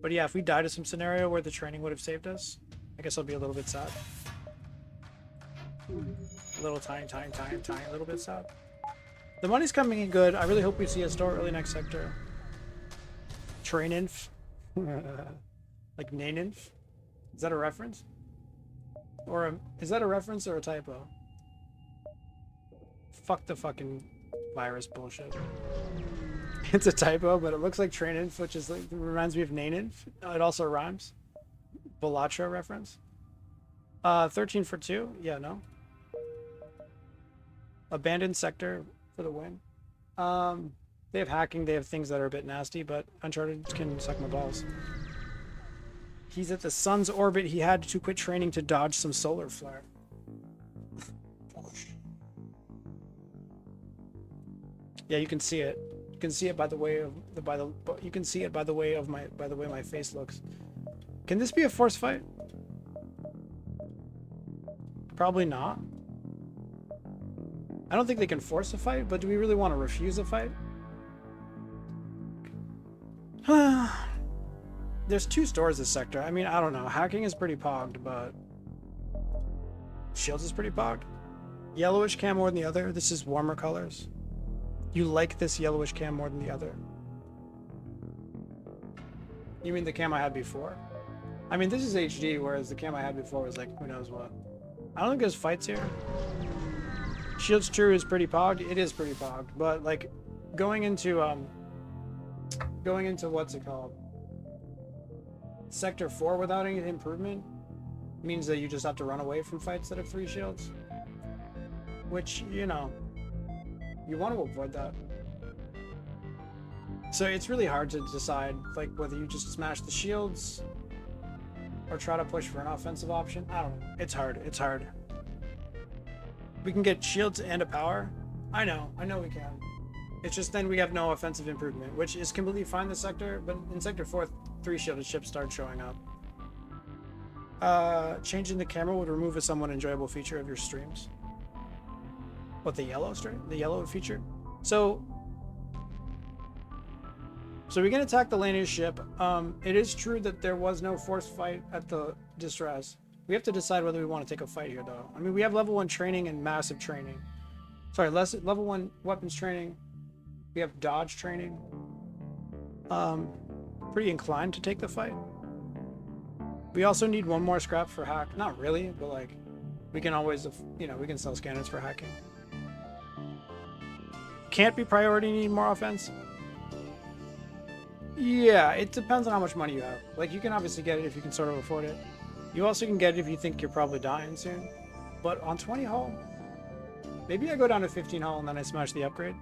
But yeah, if we die to some scenario where the training would have saved us, I guess I'll be a little bit sad. A little tiny little bit sad. The money's coming in good. I really hope we see a store early next sector. Train inf. Like Nain inf. Is that a reference? Or is that a reference or a typo? Fuck the fucking virus bullshit. It's a typo, but it looks like train inf, which is like, reminds me of Nain inf. It also rhymes. Balatra reference. 13 for 2. Yeah, no. Abandoned sector for the win. They have hacking, they have things that are a bit nasty, but Uncharted can suck my balls. He's at the sun's orbit. He had to quit training to dodge some solar flare. Yeah, you can see it. You can see it by the way of you can see it by the way my face looks. Can this be a force fight? Probably not. I don't think they can force a fight, but do we really want to refuse a fight? There's 2 stores this sector. I mean, I don't know. Hacking is pretty pogged, but shields is pretty pogged. Yellowish cam more than the other. This is warmer colors. You like this yellowish cam more than the other? You mean the cam I had before? I mean, this is HD, whereas the cam I had before was like, who knows what. I don't think there's fights here. Shield's True is pretty pogged. It is pretty pogged, but like going into what's it called? Sector 4 without any improvement means that you just have to run away from fights that have 3 shields. Which, you know, you want to avoid that. So it's really hard to decide like whether you just smash the shields or try to push for an offensive option. I don't know. It's hard. It's hard. We can get shields and a power. I know we can. It's just then we have no offensive improvement, which is completely fine in the sector, but in Sector 4, 3 shielded ships start showing up. Changing the camera would remove a somewhat enjoyable feature of your streams. What, the yellow stream? The yellow feature? So we can attack the Lanius ship. It is true that there was no forced fight at the distress. We have to decide whether we want to take a fight here, though. I mean, we have level 1 training and massive training. Sorry, level 1 weapons training. We have dodge training. Pretty inclined to take the fight. We also need 1 more scrap for hack. Not really, but like, we can always, you know, we can sell scanners for hacking. Can't be priority, need more offense. Yeah, it depends on how much money you have. Like, you can obviously get it if you can sort of afford it. You also can get it if you think you're probably dying soon. But on 20 hull, maybe I go down to 15 hull and then I smash the upgrade.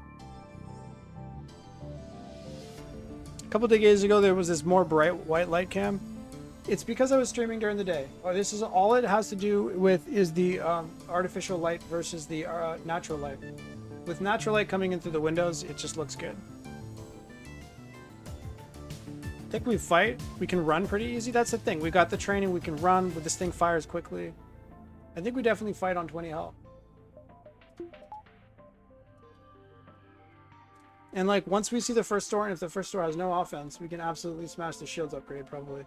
A couple of days ago, there was this more bright white light cam. It's because I was streaming during the day. This is all it has to do with is the artificial light versus the natural light. With natural light coming in through the windows, it just looks good. I think we fight. We can run pretty easy. That's the thing. We got the training. We can run. But this thing fires quickly. I think we definitely fight on 20 health. And like once we see the first store, and if the first store has no offense, we can absolutely smash the shields upgrade probably.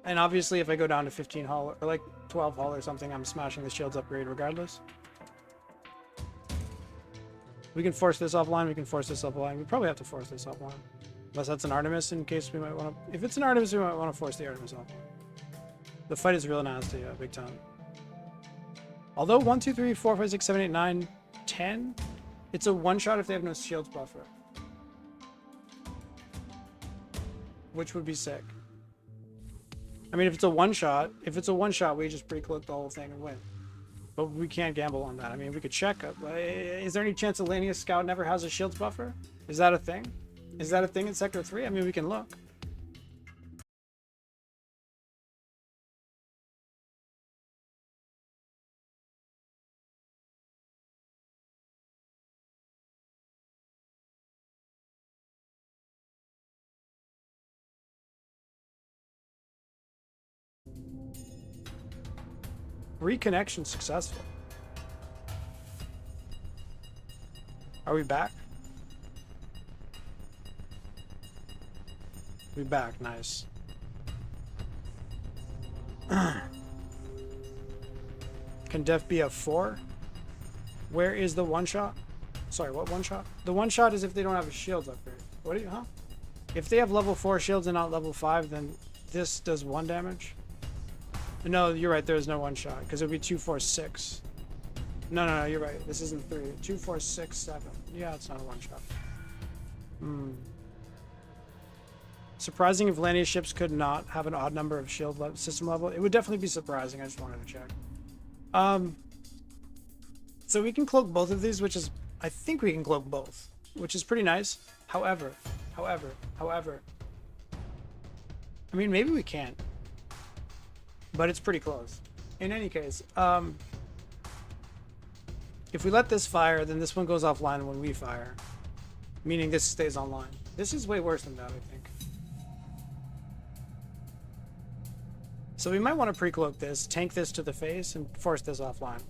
And obviously, if I go down to 15 hull or like 12 hull or something, I'm smashing the shields upgrade regardless. We can force this offline. We can force this offline. We probably have to force this offline. Unless that's an Artemis, in case we might want to... If it's an Artemis, we might want to force the Artemis offline. The fight is real nasty, big time. Although 1, 2, 3, 4, 5, 6, 7, 8, 9, 10, it's a one-shot if they have no shields buffer. Which would be sick. I mean, if it's a one-shot, we just pre-click the whole thing and win. But we can't gamble on that. I mean, we could check. Is there any chance a Lanius Scout never has a shields buffer? Is that a thing? Is that a thing in Sector 3? I mean, we can look. Reconnection successful. Are we back? We back, nice. Can def be a 4? Where is the one shot? Sorry, what one shot? The one shot is if they don't have a shields upgrade. What do you, huh? If they have level 4 shields and not level 5, then this does 1 damage. No, you're right, there is no one shot, because it would be 2, 4, 6. No, you're right. This isn't 3. 2, 4, 6, 7. Yeah, it's not a one shot. Surprising if Lanius ships could not have an odd number of shield system level. It would definitely be surprising. I just wanted to check. So we can cloak both of these, which is... I think we can cloak both, which is pretty nice. However... I mean, maybe we can't. But it's pretty close. In any case, if we let this fire, then this one goes offline when we fire. Meaning this stays online. This is way worse than that, I think. So we might want to pre-cloak this, tank this to the face, and force this offline.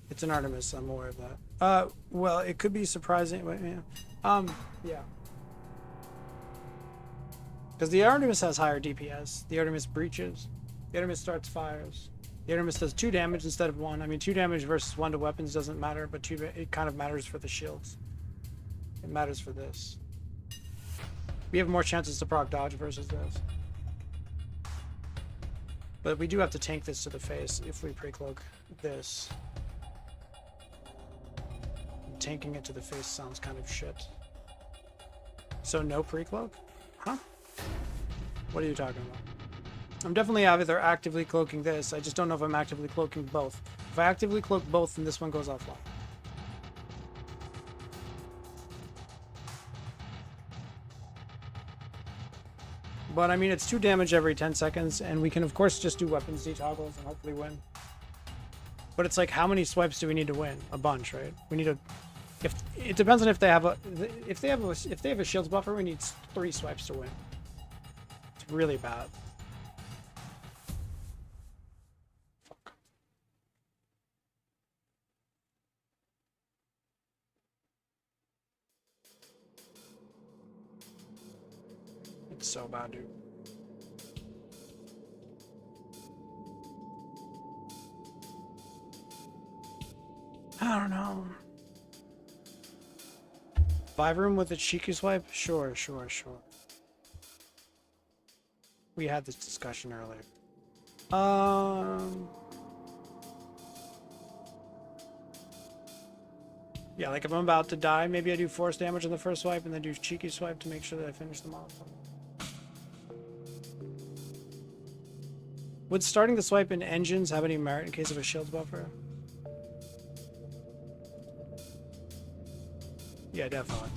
It's an Artemis, I'm aware of that. Well, it could be surprising. Wait, yeah. Yeah. Because the Artemis has higher DPS. The Artemis breaches. The Artemis starts fires. The Artemis does 2 damage instead of 1. I mean, 2 damage versus 1 to weapons doesn't matter, but it kind of matters for the shields. It matters for this. We have more chances to proc dodge versus this. But we do have to tank this to the face if we pre-cloak this. Tanking it to the face sounds kind of shit. So no pre-cloak? Huh? What are you talking about? I'm definitely either actively cloaking this. I just don't know if I'm actively cloaking both. If I actively cloak both, then this one goes offline. But I mean, it's 2 damage every 10 seconds, and we can of course just do weapons detoggles and hopefully win. But it's like, how many swipes do we need to win? A bunch, right? We need a. If it depends on if they have a shields buffer, we need 3 swipes to win. It's really bad. Fuck. It's so bad, dude. I don't know. 5 room with a cheeky swipe? Sure. We had this discussion earlier. Yeah, like if I'm about to die, maybe I do force damage on the first swipe and then do cheeky swipe to make sure that I finish them off. Would starting the swipe in engines have any merit in case of a shield buffer? Yeah, definitely.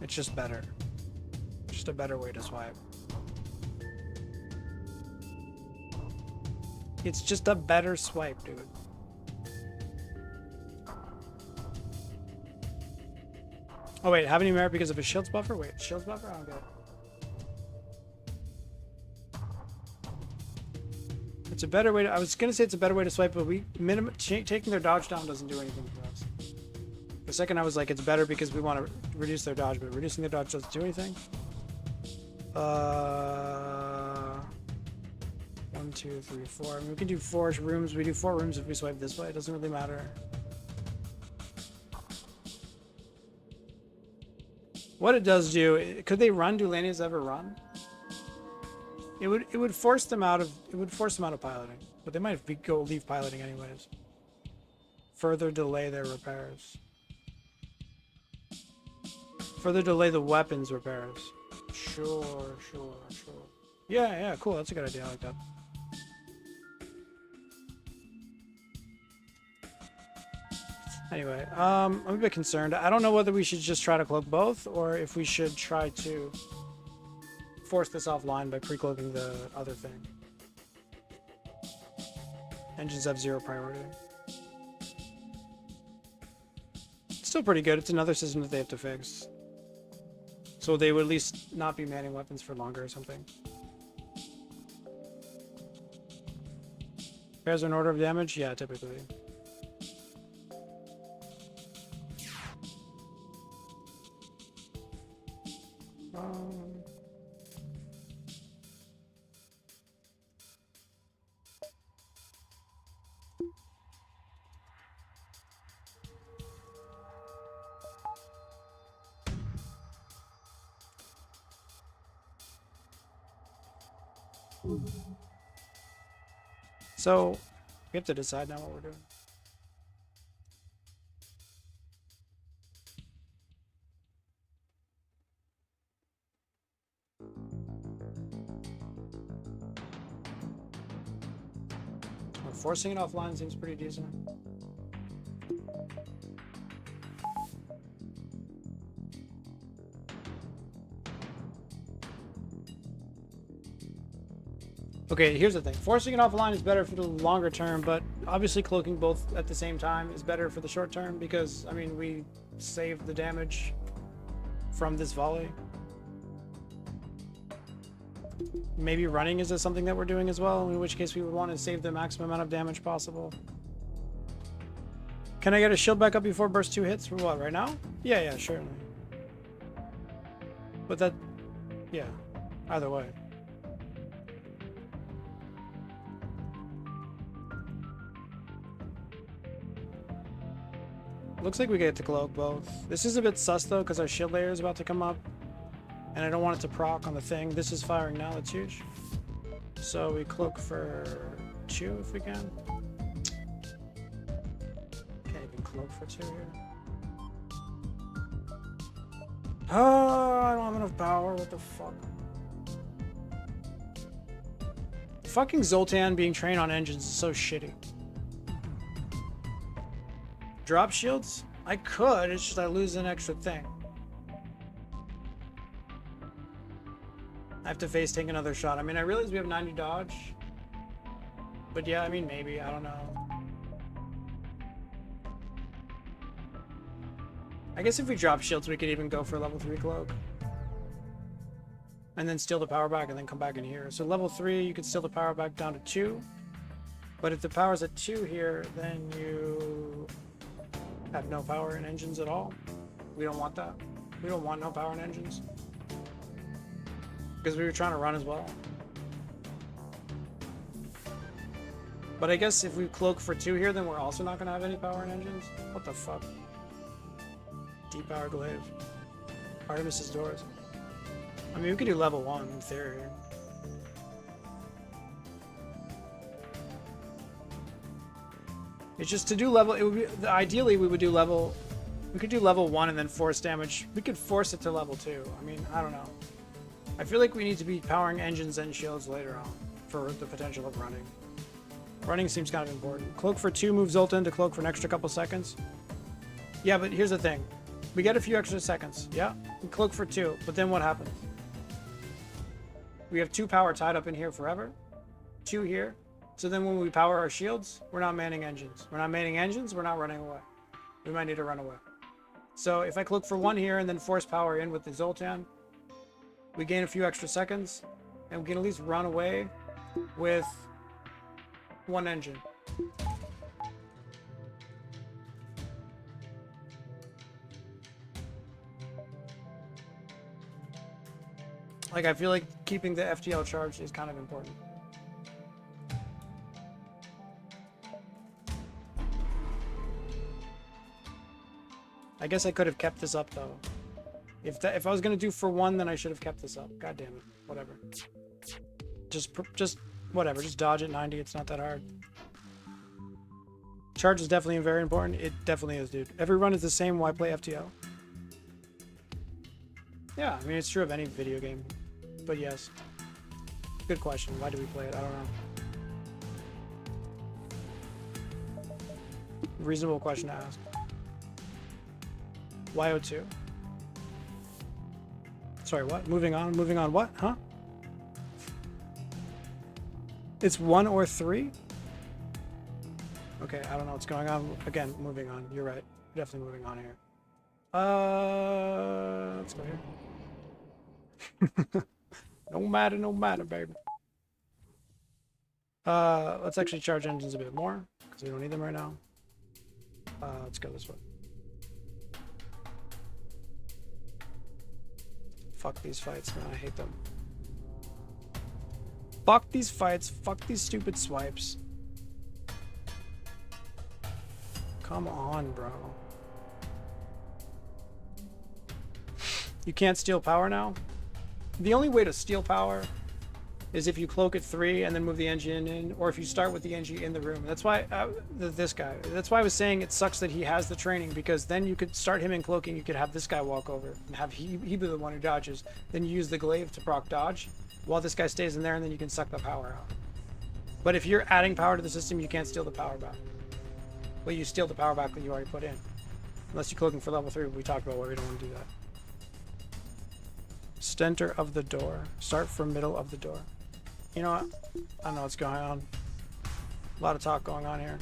It's just better. Just a better way to swipe. It's just a better swipe, dude. Oh wait, have any merit because of a shields buffer? Wait, shields buffer? I don't get it. It's a better way to, I was gonna say it's a better way to swipe, but taking their dodge down doesn't do anything for us. For a second I was like, it's better because we want to reduce their dodge, but reducing their dodge doesn't do anything. 1, 2, 3, 4. I mean, we can do 4 rooms. We do 4 rooms if we swipe this way. It doesn't really matter. What it does do, could they run? Do Lanians ever run? It would force them out of piloting, but they might leave piloting anyways. Further delay their repairs. Further delay the weapons repairs. Sure. Yeah, cool. That's a good idea. I like that. Anyway, I'm a bit concerned. I don't know whether we should just try to cloak both, or if we should try to force this offline by pre-cloaking the other thing. Engines have 0 priority. It's still pretty good. It's another system that they have to fix. So they would at least not be manning weapons for longer or something. Pairs are an order of damage? Yeah, typically. So, we have to decide now what we're doing. Forcing it offline seems pretty decent. Okay, here's the thing. Forcing it offline is better for the longer term, but obviously cloaking both at the same time is better for the short term because, I mean, we save the damage from this volley. Maybe running is something that we're doing as well, in which case we would want to save the maximum amount of damage possible. Can I get a shield back up before burst 2 hits? For what, right now? Yeah, sure. But that, yeah, either way. Looks like we get to cloak both. This is a bit sus though, because our shield layer is about to come up. And I don't want it to proc on the thing. This is firing now, that's huge. So we cloak for 2 if we can. Can't even cloak for 2 here. Oh, I don't have enough power. What the fuck? Fucking Zoltan being trained on engines is so shitty. Drop shields? I could, it's just I lose an extra thing. I have to face take another shot. I mean, I realize we have 90 dodge. But yeah, I mean, maybe. I don't know. I guess if we drop shields, we could even go for level 3 cloak. And then steal the power back and then come back in here. So level 3, you could steal the power back down to 2. But if the power's at 2 here, then you have no power in engines at all. We don't want that. We don't want no power in engines. Because we were trying to run as well. But I guess if we cloak for 2 here, then we're also not going to have any power in engines. What the fuck? Deep power glaive. Artemis's doors. I mean, we could do level 1 in theory. It's just to do level, it would be, ideally we would do level, we could do level 1 and then force damage. We could force it to level 2. I mean, I don't know. I feel like we need to be powering engines and shields later on for the potential of running. Running seems kind of important. Cloak for 2 moves Zoltan to cloak for an extra couple seconds. Yeah, but here's the thing. We get a few extra seconds, yeah? We cloak for 2, but then what happens? We have 2 power tied up in here forever. 2 here. So then when we power our shields, we're not manning engines. We're not manning engines, we're not running away. We might need to run away. So if I cloak for 1 here and then force power in with the Zoltan, we gain a few extra seconds, and we can at least run away with 1 engine. Like, I feel like keeping the FTL charged is kind of important. I guess I could have kept this up, though. If I was going to do for 1, then I should have kept this up. God damn it. Whatever. Just whatever. Just dodge at 90. It's not that hard. Charge is definitely very important. It definitely is, dude. Every run is the same. Why play FTL? Yeah, I mean, it's true of any video game. But yes. Good question. Why do we play it? I don't know. Reasonable question to ask. Why O2? Sorry, what? Moving on what? Huh? It's 1 or 3? Okay, I don't know what's going on. Again, moving on. You're right. Definitely moving on here. Let's go here. No matter, baby. Let's actually charge engines a bit more, because we don't need them right now. Let's go this way. Fuck these fights, man. I hate them. Fuck these fights. Fuck these stupid swipes. Come on, bro. You can't steal power now? The only way to steal power is if you cloak at 3 and then move the engine in, or if you start with the engine in the room. That's why this guy. That's why I was saying it sucks that he has the training, because then you could start him in cloaking. You could have this guy walk over and have he be the one who dodges. Then you use the glaive to proc dodge, while this guy stays in there, and then you can suck the power out. But if you're adding power to the system, you can't steal the power back. Well, you steal the power back that you already put in, unless you're cloaking for level 3. We talked about why we don't want to do that. Center of the door. Start from middle of the door. You know what? I don't know what's going on. A lot of talk going on here.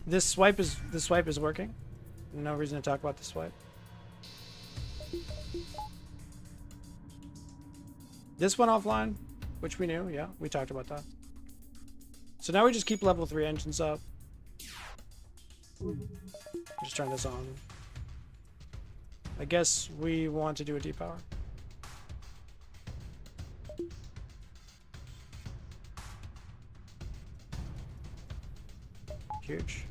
This swipe is working. No reason to talk about the swipe. This went offline, which we knew. Yeah, we talked about that. So now we just keep level 3 engines up. Just turn this on. I guess we want to do a depower. Huge.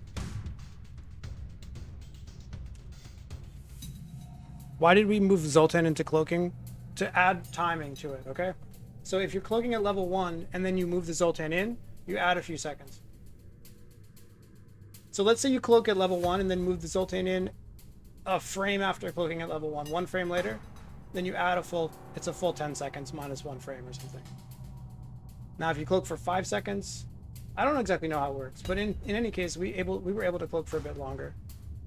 Why did we move Zoltan into cloaking? To add timing to it, okay? So if you're cloaking at level 1 and then you move the Zoltan in, you add a few seconds. So let's say you cloak at level 1 and then move the Zoltan in a frame after cloaking at level 1. 1 frame later, then you add it's a full 10 seconds minus 1 frame or something. Now if you cloak for 5 seconds, I don't exactly know how it works, but in any case, we were able to cloak for a bit longer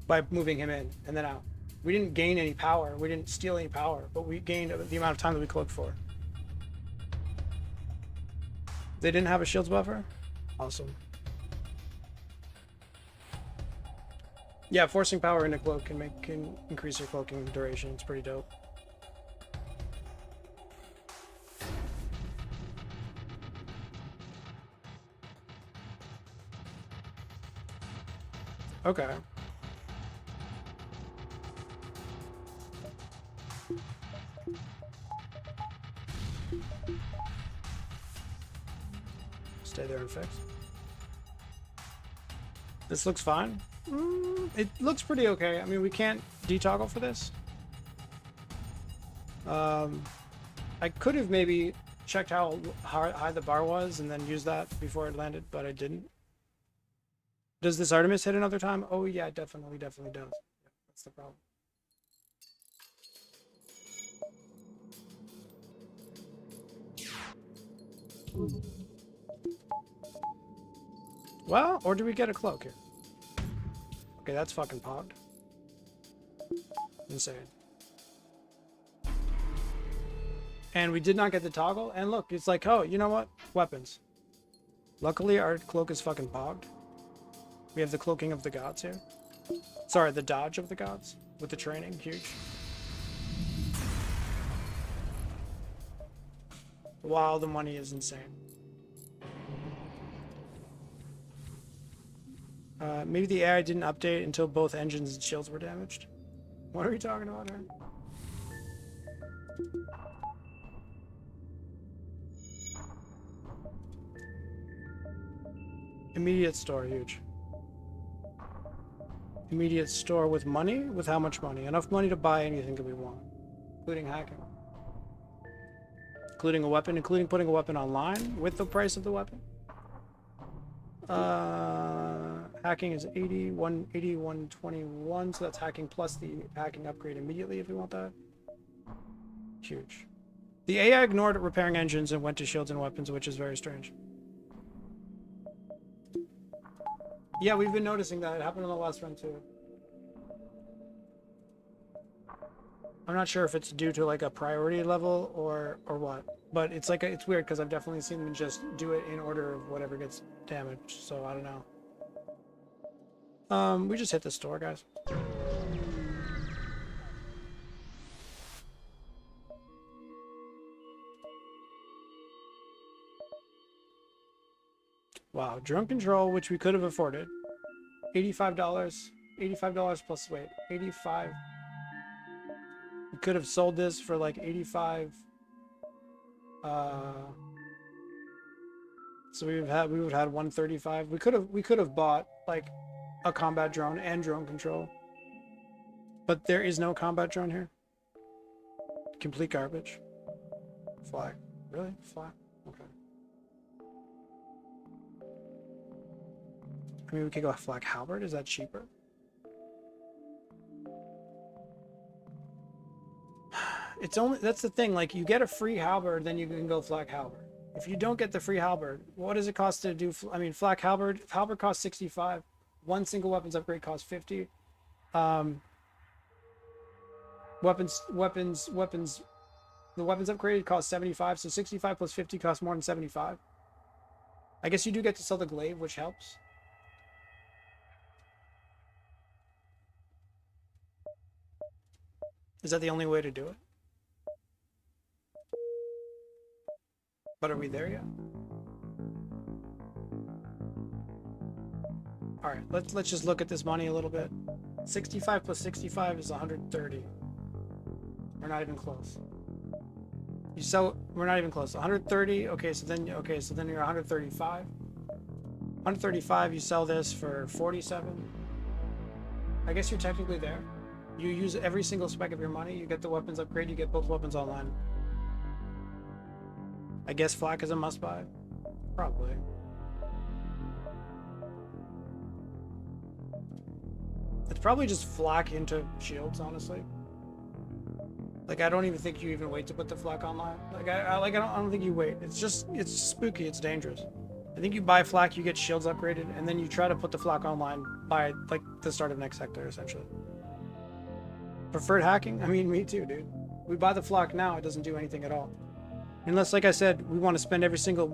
by moving him in and then out. We didn't gain any power, we didn't steal any power, but we gained the amount of time that we cloaked for. They didn't have a shields buffer? Awesome. Yeah, forcing power into cloak can increase your cloaking duration. It's pretty dope. Okay. Stay there and fix. This looks fine. It looks pretty okay. I mean, we can't detoggle for this. I could have maybe checked how high the bar was and then used that before it landed, but I didn't. Does this Artemis hit another time? Oh yeah, definitely does. Yeah, that's the problem. Well, or do we get a cloak here? Okay, that's fucking pogged. Insane. And we did not get the toggle. And look, it's like, oh, you know what? Weapons. Luckily, our cloak is fucking pogged. We have the cloaking of the gods here. Sorry, the dodge of the gods with the training. Huge. Wow, the money is insane. Maybe the AI didn't update until both engines and shields were damaged. What are we talking about here? Immediate store, huge. Immediate store with money? With how much money? Enough money to buy anything that we want. Including hacking. Including a weapon, including putting a weapon online with the price of the weapon. Hacking is 80, 180, 121, so that's hacking plus the hacking upgrade immediately if we want that. Huge. The AI ignored repairing engines and went to shields and weapons, which is very strange. Yeah, we've been noticing that. It happened on the last run too. I'm not sure if it's due to like a priority level or what, but it's like it's weird because I've definitely seen them just do it in order of whatever gets damaged. So I don't know. We just hit the store, guys. Wow, drone control, which we could have afforded. $85. $85 plus wait, 85. We could have sold this for like 85. So we would have had 135. We could have bought like a combat drone and drone control. But there is no combat drone here. Complete garbage. Flag. Really? Flag? Okay. I mean, we could go flag halberd. Is that cheaper? It's only, that's the thing, like you get a free halberd, then you can go flak halberd. If you don't get the free halberd, what does it cost to do? I mean, flak halberd costs 65. One single weapons upgrade costs 50. Weapons, the weapons upgrade costs 75, so 65 plus 50 costs more than 75. I guess you do get to sell the glaive, which helps. Is that the only way to do it? But are we there yet? All right, let's just look at this money a little bit. 65 plus 65 is 130. We're not even close. You sell. We're not even close. 130. Okay, so then you're 135. 135. You sell this for 47. I guess you're technically there. You use every single spec of your money. You get the weapons upgrade. You get both weapons online. I guess flak is a must buy. Probably. It's probably just flak into shields, honestly. Like, I don't even think you even wait to put the flak online. Like, I don't think you wait. It's spooky. It's dangerous. I think you buy flak, you get shields upgraded, and then you try to put the flak online by like the start of next sector, essentially. Preferred hacking? I mean, me too, dude. We buy the flak now, it doesn't do anything at all. Unless, like I said, we want to spend every single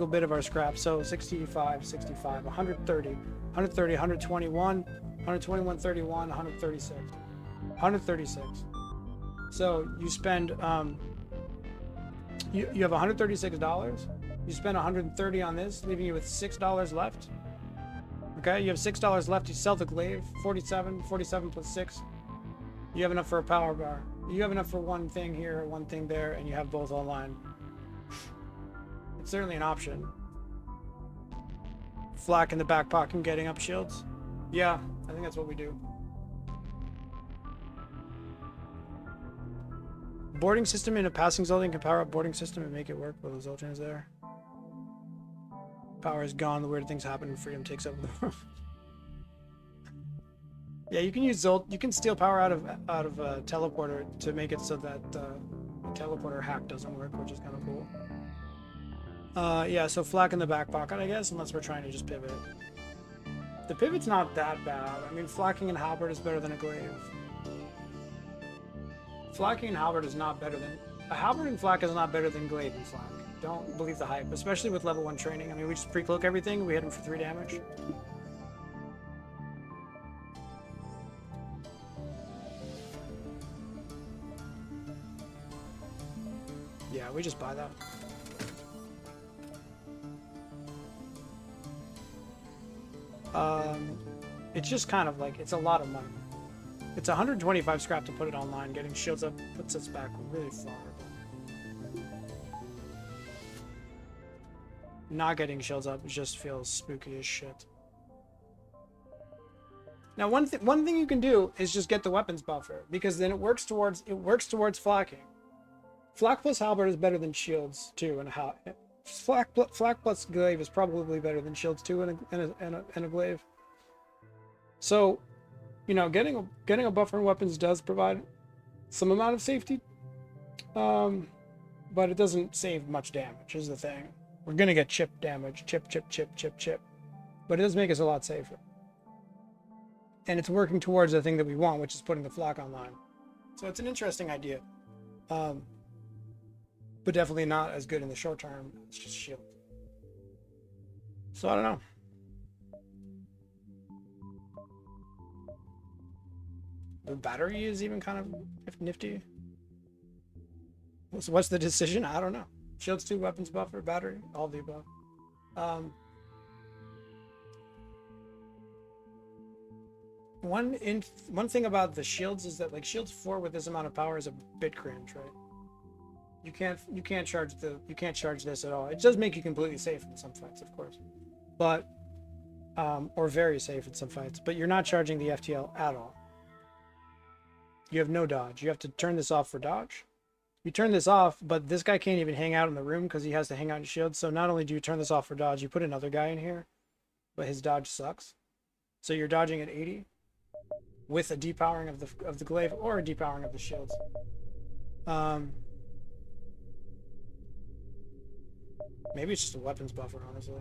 bit of our scrap. So 65, 65, 130, 130, 121, 121, 31, 136. 136. So you spend you have $136. You spend 130 on this, leaving you with $6 left. Okay, you have $6 left. You sell the glaive, 47 plus 6. You have enough for a power bar. You have enough for one thing here, one thing there, and you have both online. It's certainly an option. Flak in the back pocket and getting up shields. Yeah, I think that's what we do. Boarding system in a passing Zoltan can power up boarding system and make it work while the Zoltan is there. Power is gone, the weird things happen, and freedom takes over the world. Yeah, you can use you can steal power out of teleporter to make it so that the teleporter hack doesn't work, which is kind of cool. Yeah, so flak in the back pocket, I guess, unless we're trying to just pivot. The pivot's not that bad. I mean, flacking and halberd is better than a glaive. Flacking and halberd is not better than... A halberd and flak is not better than glaive and flak. Don't believe the hype, especially with level 1 training. I mean, we just pre-cloak everything, we hit him for 3 damage. Yeah, we just buy that. It's just kind of like, it's a lot of money. It's 125 scrap to put it online. Getting shields up puts us back really far. Not getting shields up just feels spooky as shit. Now, one thing you can do is just get the weapons buffer, because then it works towards flacking. Flak plus halberd is better than shields too, and flak plus glaive is probably better than shields too, and a glaive. So, you know, getting a buffer in weapons does provide some amount of safety, but it doesn't save much damage. Is the thing. We're gonna get chip damage, chip, but it does make us a lot safer. And it's working towards the thing that we want, which is putting the flak online. So it's an interesting idea. But definitely not as good in the short term. It's just shield. So I don't know. The battery is even kind of nifty. What's the decision? I don't know. Shields 2, weapons buffer, battery, all of the above. One thing about the shields is that, like, shields 4 with this amount of power is a bit cringe, right? You can't charge this at all. It does make you completely safe in some fights, of course, but or very safe in some fights. But you're not charging the FTL at all. You have no dodge. You have to turn this off for dodge. You turn this off, but this guy can't even hang out in the room because he has to hang out in shield. So not only do you turn this off for dodge, you put another guy in here, but his dodge sucks. So you're dodging at 80 with a depowering of the glaive or a depowering of the shields. Maybe it's just a weapons buffer, honestly.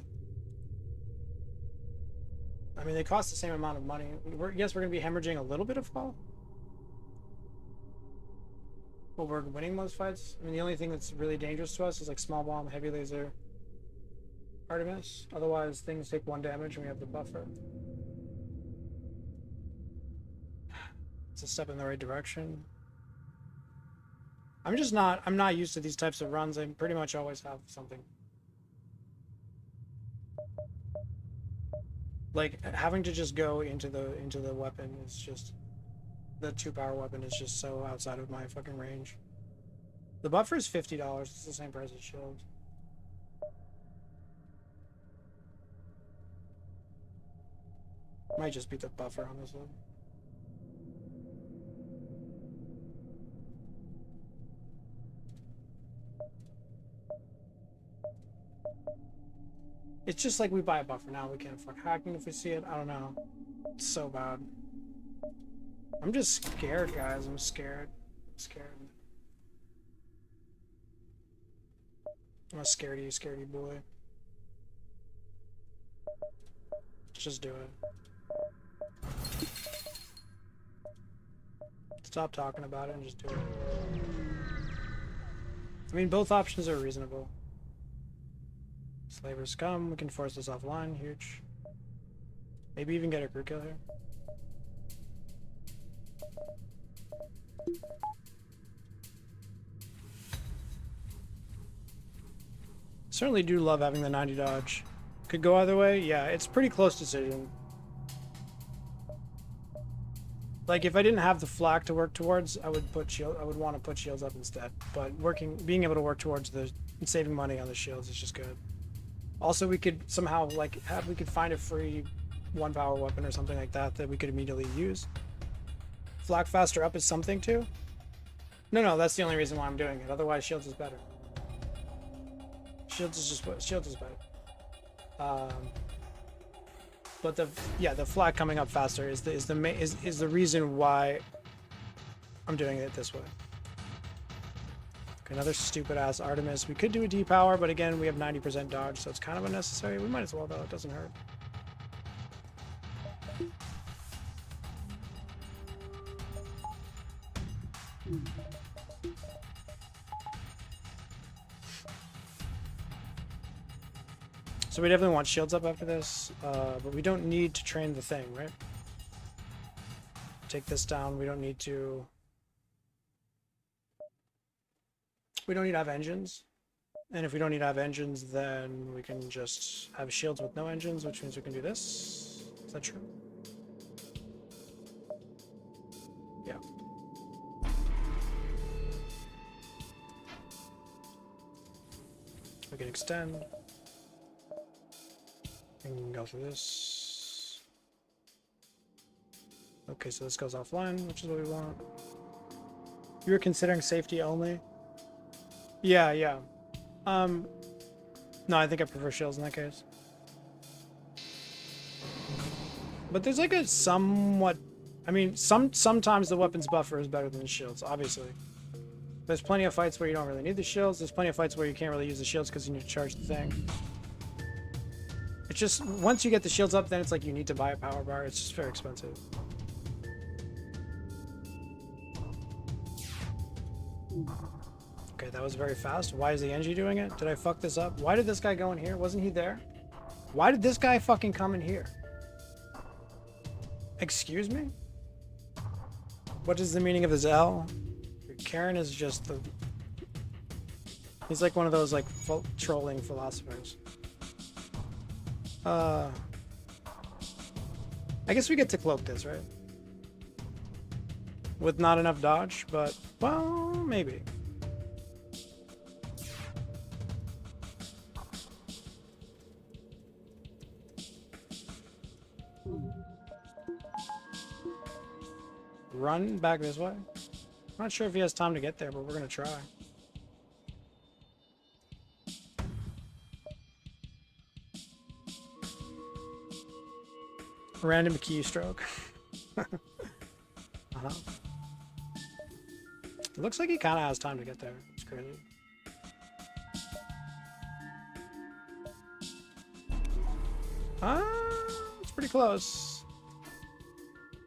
I mean, they cost the same amount of money. Yes, we're going to be hemorrhaging a little bit of fall. But we're winning most fights. I mean, the only thing that's really dangerous to us is like small bomb, heavy laser, Artemis. Otherwise, things take 1 damage and we have the buffer. It's a step in the right direction. I'm not used to these types of runs. I pretty much always have something. Like having to just go into the weapon is just the 2-power weapon is just so outside of my fucking range. The buffer is $50. It's the same price as shield. Might just be the buffer on this one. It's just like we buy a buffer now. We can't fuck hacking if we see it. I don't know. It's so bad. I'm just scared, guys. I'm scared. I'm scared. I'm a scaredy boy. Let's just do it. Stop talking about it and just do it. I mean, both options are reasonable. Slavers come, we can force this offline, huge. Maybe even get a crew kill here. Certainly do love having the 90 dodge. Could go either way. Yeah, it's pretty close decision. Like if I didn't have the flak to work towards, I would want to put shields up instead. But being able to work towards saving money on the shields is just good. Also, we could somehow we could find a free 1-power weapon or something like that we could immediately use. Flak faster up is something too. No, that's the only reason why I'm doing it. Otherwise, shields is better. Shields is better. But the flak coming up faster is the reason why I'm doing it this way. Okay, another stupid ass Artemis. We could do a depower, but again, we have 90% dodge, so it's kind of unnecessary. We might as well though, it doesn't hurt. So we definitely want shields up after this, but we don't need to train the thing, right? Take this down. We don't need to have engines. And if we don't need to have engines, then we can just have shields with no engines, which means we can do this. Is that true? Yeah. We can extend. We can go through this. Okay, so this goes offline, which is what we want. You were considering safety only? Yeah. No, I think I prefer shields in that case. But there's like a somewhat... I mean, sometimes the weapons buffer is better than the shields, obviously. There's plenty of fights where you don't really need the shields. There's plenty of fights where you can't really use the shields because you need to charge the thing. It's just, once you get the shields up, then it's like you need to buy a power bar. It's just very expensive. Okay, that was very fast. Why is the NG doing it? Did I fuck this up? Why did this guy go in here? Wasn't he there? Why did this guy fucking come in here? Excuse me? What is the meaning of this L? Karen is just the... He's like one of those like trolling philosophers. I guess we get to cloak this, right? With not enough dodge, but, well, maybe. Run back this way. I'm not sure if he has time to get there, but we're gonna try. Random keystroke. Uh-huh. It looks like he kind of has time to get there. It's crazy. It's pretty close.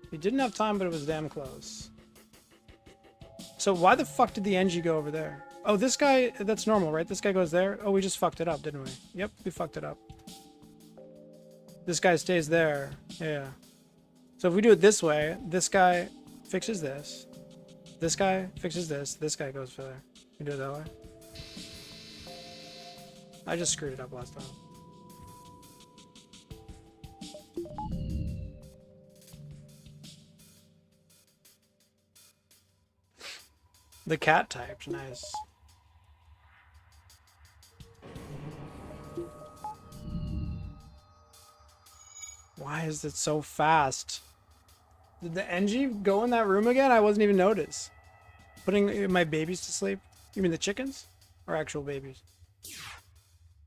He didn't have time, but it was damn close. So why the fuck did the NG go over there? Oh, this guy, that's normal, right? This guy goes there. Oh, we just fucked it up, didn't we? Yep, we fucked it up. This guy stays there. Yeah. So if we do it this way, this guy fixes this. This guy fixes this. This guy goes for there. We do it that way. I just screwed it up last time. The cat typed, nice. Why is it so fast? Did the NG go in that room again? I wasn't even noticed. Putting my babies to sleep? You mean the chickens? Or actual babies?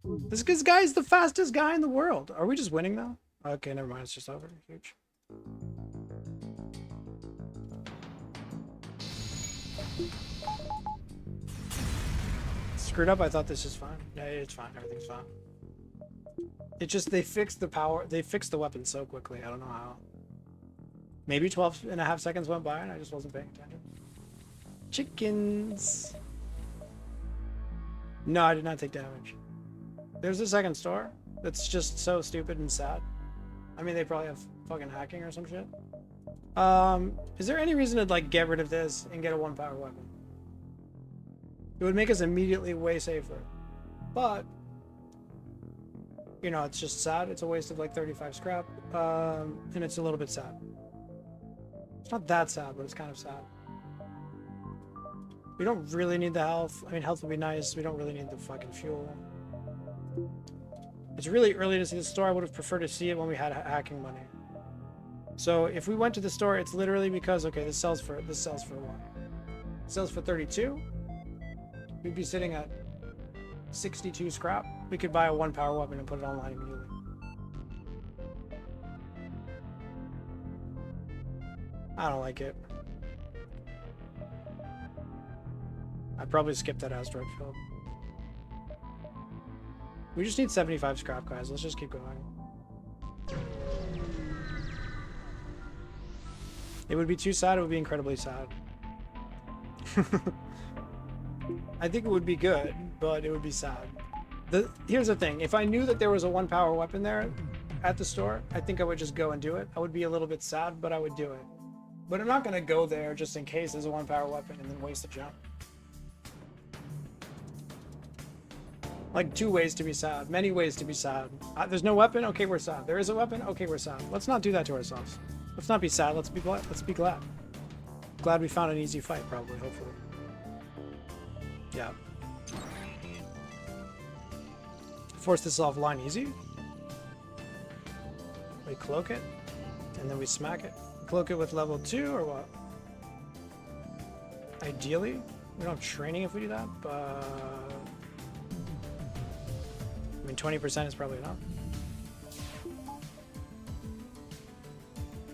This guy is the fastest guy in the world. Are we just winning now? Okay, never mind. It's just over. Huge. Screwed up. I thought this is fine. Yeah, it's fine. Everything's fine. It just, they fixed the power. They fixed the weapon so quickly. I don't know how. Maybe 12.5 seconds went by and I just wasn't paying attention. Chickens. No, I did not take damage. There's a second store that's just so stupid and sad. I mean, they probably have fucking hacking or some shit. Is there any reason to like get rid of this and get a 1 power weapon? It would make us immediately way safer. But, you know, it's just sad. It's a waste of like 35 scrap. And it's a little bit sad. It's not that sad, but it's kind of sad. We don't really need the health. I mean, health would be nice. We don't really need the fucking fuel. It's really early to see the store. I would have preferred to see it when we had hacking money. So if we went to the store, it's literally because, okay, this sells for what? It sells for 32. We'd be sitting at 62 scrap. We could buy a 1 power weapon and put it online immediately. I don't like it. I'd probably skip that asteroid field. We just need 75 scrap, guys. Let's just keep going. It would be too sad. It would be incredibly sad. I think it would be good, but it would be sad. Here's the thing. If I knew that there was a 1 power weapon there at the store, I think I would just go and do it. I would be a little bit sad, but I would do it. But I'm not going to go there just in case there's a 1 power weapon and then waste a jump. Like 2 ways to be sad. Many ways to be sad. There's no weapon? Okay, we're sad. There is a weapon? Okay, we're sad. Let's not do that to ourselves. Let's not be sad. Let's be glad. Let's be glad. Glad we found an easy fight, probably, hopefully. Yeah. Force this offline easy. We cloak it. And then we smack it. Cloak it with level 2 or what? Ideally. We don't have training if we do that, but... I mean, 20% is probably enough.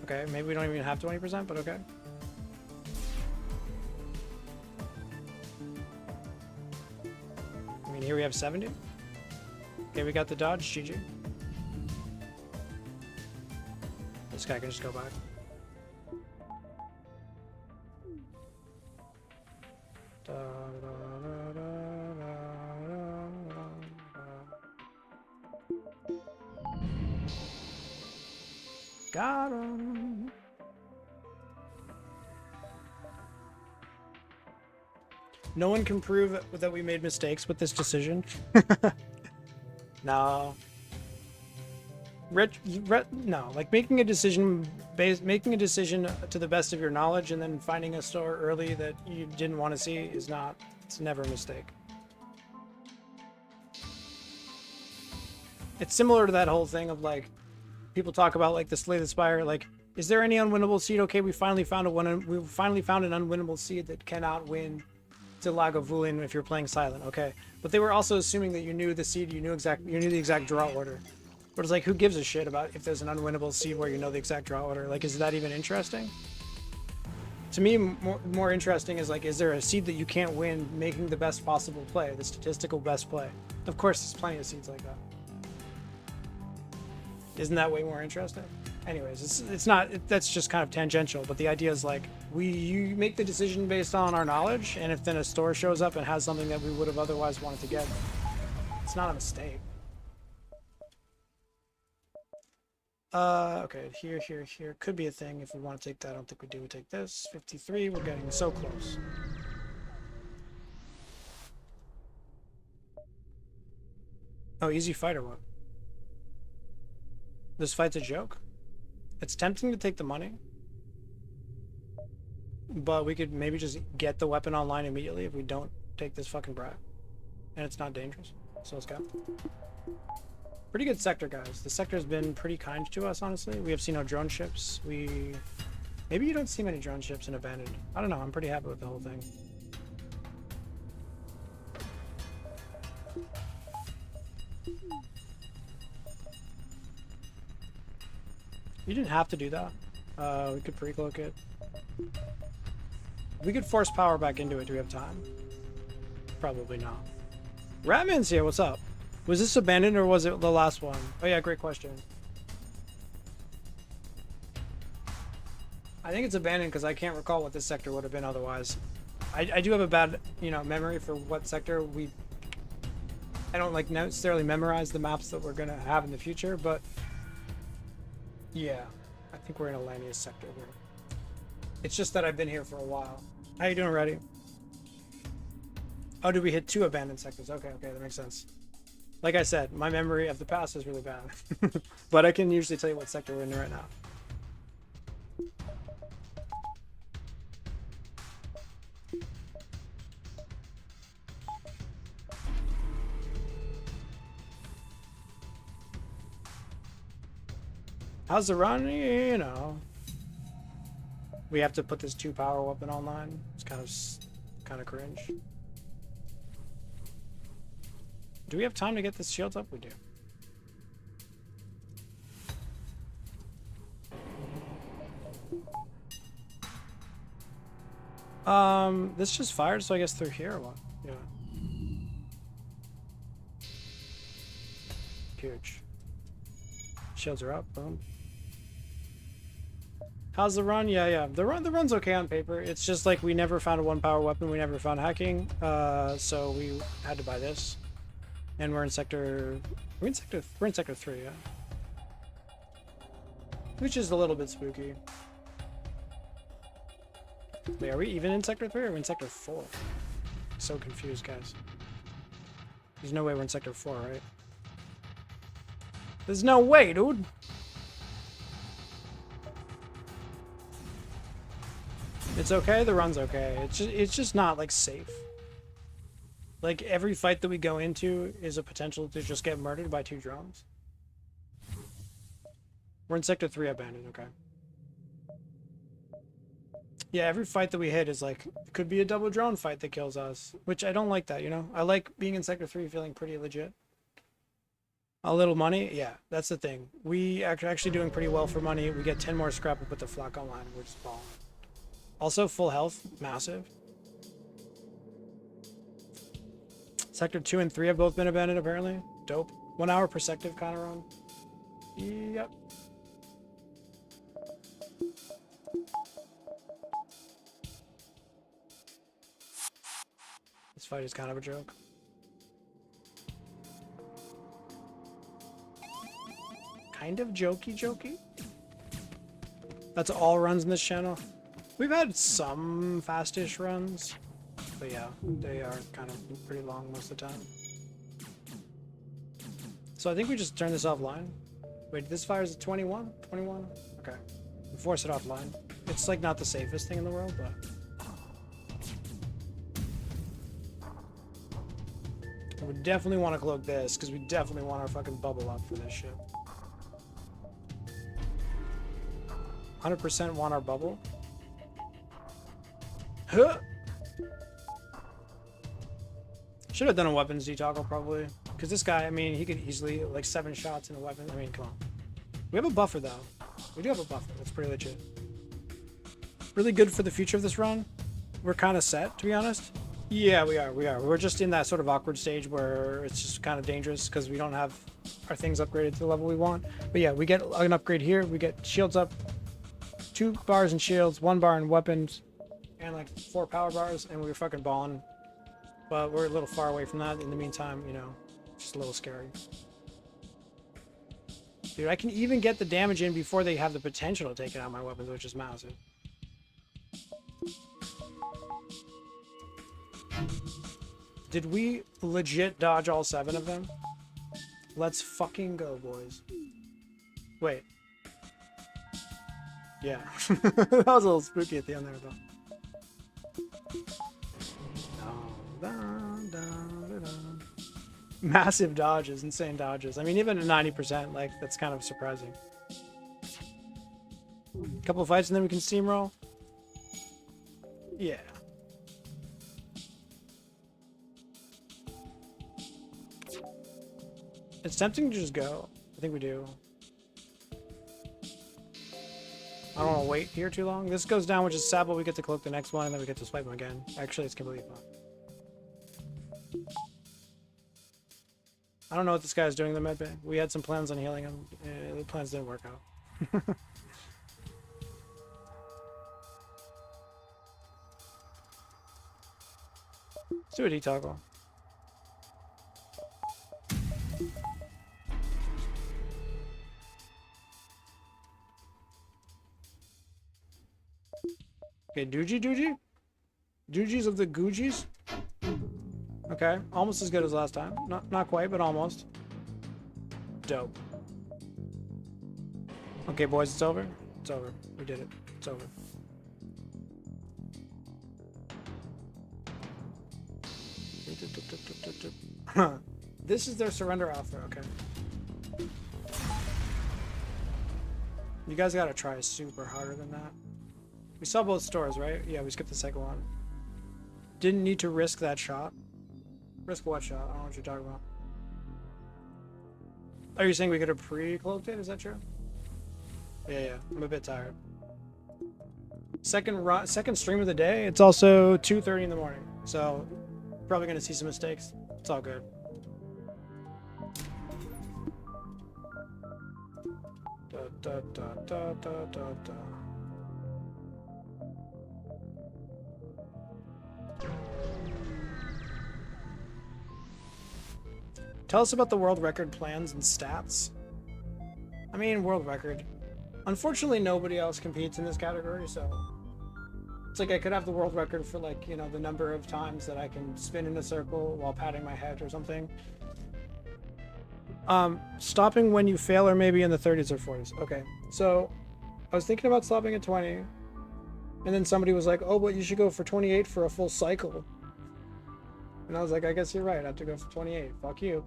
Okay, maybe we don't even have 20%, but okay. I mean, here we have 70. Okay, we got the dodge, GG. This guy can just go back. Got him. No one can prove that we made mistakes with this decision. No. No, like making a decision to the best of your knowledge and then finding a store early that you didn't want to see is not, it's never a mistake. It's similar to that whole thing of like, people talk about like the Slay the Spire, like, is there any unwinnable seed? Okay, we finally found an unwinnable seed that cannot win to Lagavulin if you're playing silent. Okay, but they were also assuming that you knew the seed, you knew the exact draw order. But it's like, who gives a shit about if there's an unwinnable seed where you know the exact draw order? Like, is that even interesting? To me, more interesting is like, is there a seed that you can't win making the best possible play, the statistical best play? Of course, there's plenty of seeds like that. Isn't that way more interesting? Anyways, it's not, that's just kind of tangential, but the idea is like, you make the decision based on our knowledge, and if then a store shows up and has something that we would have otherwise wanted to get, it's not a mistake. Okay, here. Could be a thing if we want to take that. I don't think we do. We take this. 53, we're getting so close. Oh, easy fight or what? This fight's a joke? It's tempting to take the money. but we could maybe just get the weapon online immediately if we don't take this fucking brat. And it's not dangerous. So let's go. Pretty good sector, guys. The sector has been pretty kind to us, honestly. We have seen no drone ships. Maybe you don't see many drone ships in Abandoned. I don't know. I'm pretty happy with the whole thing. You didn't have to do that. We could pre-cloak it. We could force power back into it. Do we have time? Probably not. Ratman's here. What's up? Was this Abandoned or was it the last one? Oh yeah, great question. I think it's Abandoned because I can't recall what this sector would have been otherwise. I do have a bad, memory for what sector I don't like necessarily memorize the maps that we're gonna have in the future, but yeah, I think we're in Alania's sector here. It's just that I've been here for a while. How you doing, Reddy? Oh, did we hit 2 abandoned sectors? Okay, that makes sense. Like I said, my memory of the past is really bad. But I can usually tell you what sector we're in right now. How's the run? We have to put this 2 power weapon online. It's kind of cringe. Do we have time to get this shield up? We do. This just fired, so I guess through here or what? Yeah. Huge. Shields are up, boom. How's the run? Yeah. The run's okay on paper. It's just like we never found a 1 power weapon, we never found hacking, so we had to buy this. And we're in sector 3, yeah. Which is a little bit spooky. Wait, are we even in sector 3 or are we in sector 4? I'm so confused, guys. There's no way we're in sector 4, right? There's no way, dude. It's okay, the run's okay. It's just not like safe. Like every fight that we go into is a potential to just get murdered by 2 drones. We're in sector 3 abandoned, okay. Yeah, every fight that we hit is like, it could be a double drone fight that kills us, which I don't like that, I like being in sector 3 feeling pretty legit. A little money, yeah, that's the thing. We are actually doing pretty well for money. We get 10 more scrap and put the flak online, we're just balling. Also, full health, massive. Sector 2 and 3 have both been abandoned, apparently. Dope. 1 hour per sective kind of run. Yep. This fight is kind of a joke. Kind of jokey. That's all runs in this channel. We've had some fastish runs, but yeah, they are kind of pretty long most of the time. So I think we just turn this offline. Wait, this fires at 21? 21? Okay. We force it offline. It's like not the safest thing in the world, but... we definitely want to cloak this, because we definitely want our fucking bubble up for this shit. 100% want our bubble. Huh! Should have done a weapons detoggle probably. Because this guy, I mean, he could easily, like 7 shots in a weapon. I mean, come on. We have a buffer though. We do have a buffer. That's pretty legit. Really good for the future of this run. We're kind of set, to be honest. Yeah, we are. We're just in that sort of awkward stage where it's just kind of dangerous because we don't have our things upgraded to the level we want. But yeah, we get an upgrade here. We get shields up. 2 bars in shields, 1 bar in weapons, and like 4 power bars, and we were fucking balling. But we're a little far away from that in the meantime, just a little scary. Dude, I can even get the damage in before they have the potential to take it out my weapons, which is massive. Did we legit dodge all 7 of them? Let's fucking go, boys. Wait. Yeah. That was a little spooky at the end there, though. Dun, dun, dun. Massive dodges, insane dodges. I mean, even at 90%, like, that's kind of surprising. Couple of fights and then we can steamroll. Yeah. It's tempting to just go. I think we do. I don't want to wait here too long. This goes down, which is sad, but we get to cloak the next one, and then we get to swipe them again. Actually, it's completely fine. I don't know what this guy's doing in the medbay. We had some plans on healing him. The plans didn't work out. Let's do a D-toggle. Okay, Doogie? Doogies of the Googies? Okay, almost as good as last time. Not quite, but almost. Dope. Okay, boys, it's over. It's over. We did it. It's over. This is their surrender offer. Okay. You guys gotta try super harder than that. We saw both stores, right? Yeah, we skipped the second one. Didn't need to risk that shot. Risk what shot? I don't know what you're talking about. Are you saying we could have pre-cloaked it? Is that true? Yeah. I'm a bit tired. Second stream of the day. It's also 2:30 in the morning, so probably gonna see some mistakes. It's all good. Da. Tell us about the world record plans and stats. I mean, world record. Unfortunately, nobody else competes in this category, so it's like I could have the world record for, like, you know, the number of times that I can spin in a circle while patting my head or something. Stopping when you fail, or maybe in the 30s or 40s. Okay, so I was thinking about stopping at 20, and then somebody was like, oh, but you should go for 28 for a full cycle. And I was like, I guess you're right. I have to go for 28. Fuck you.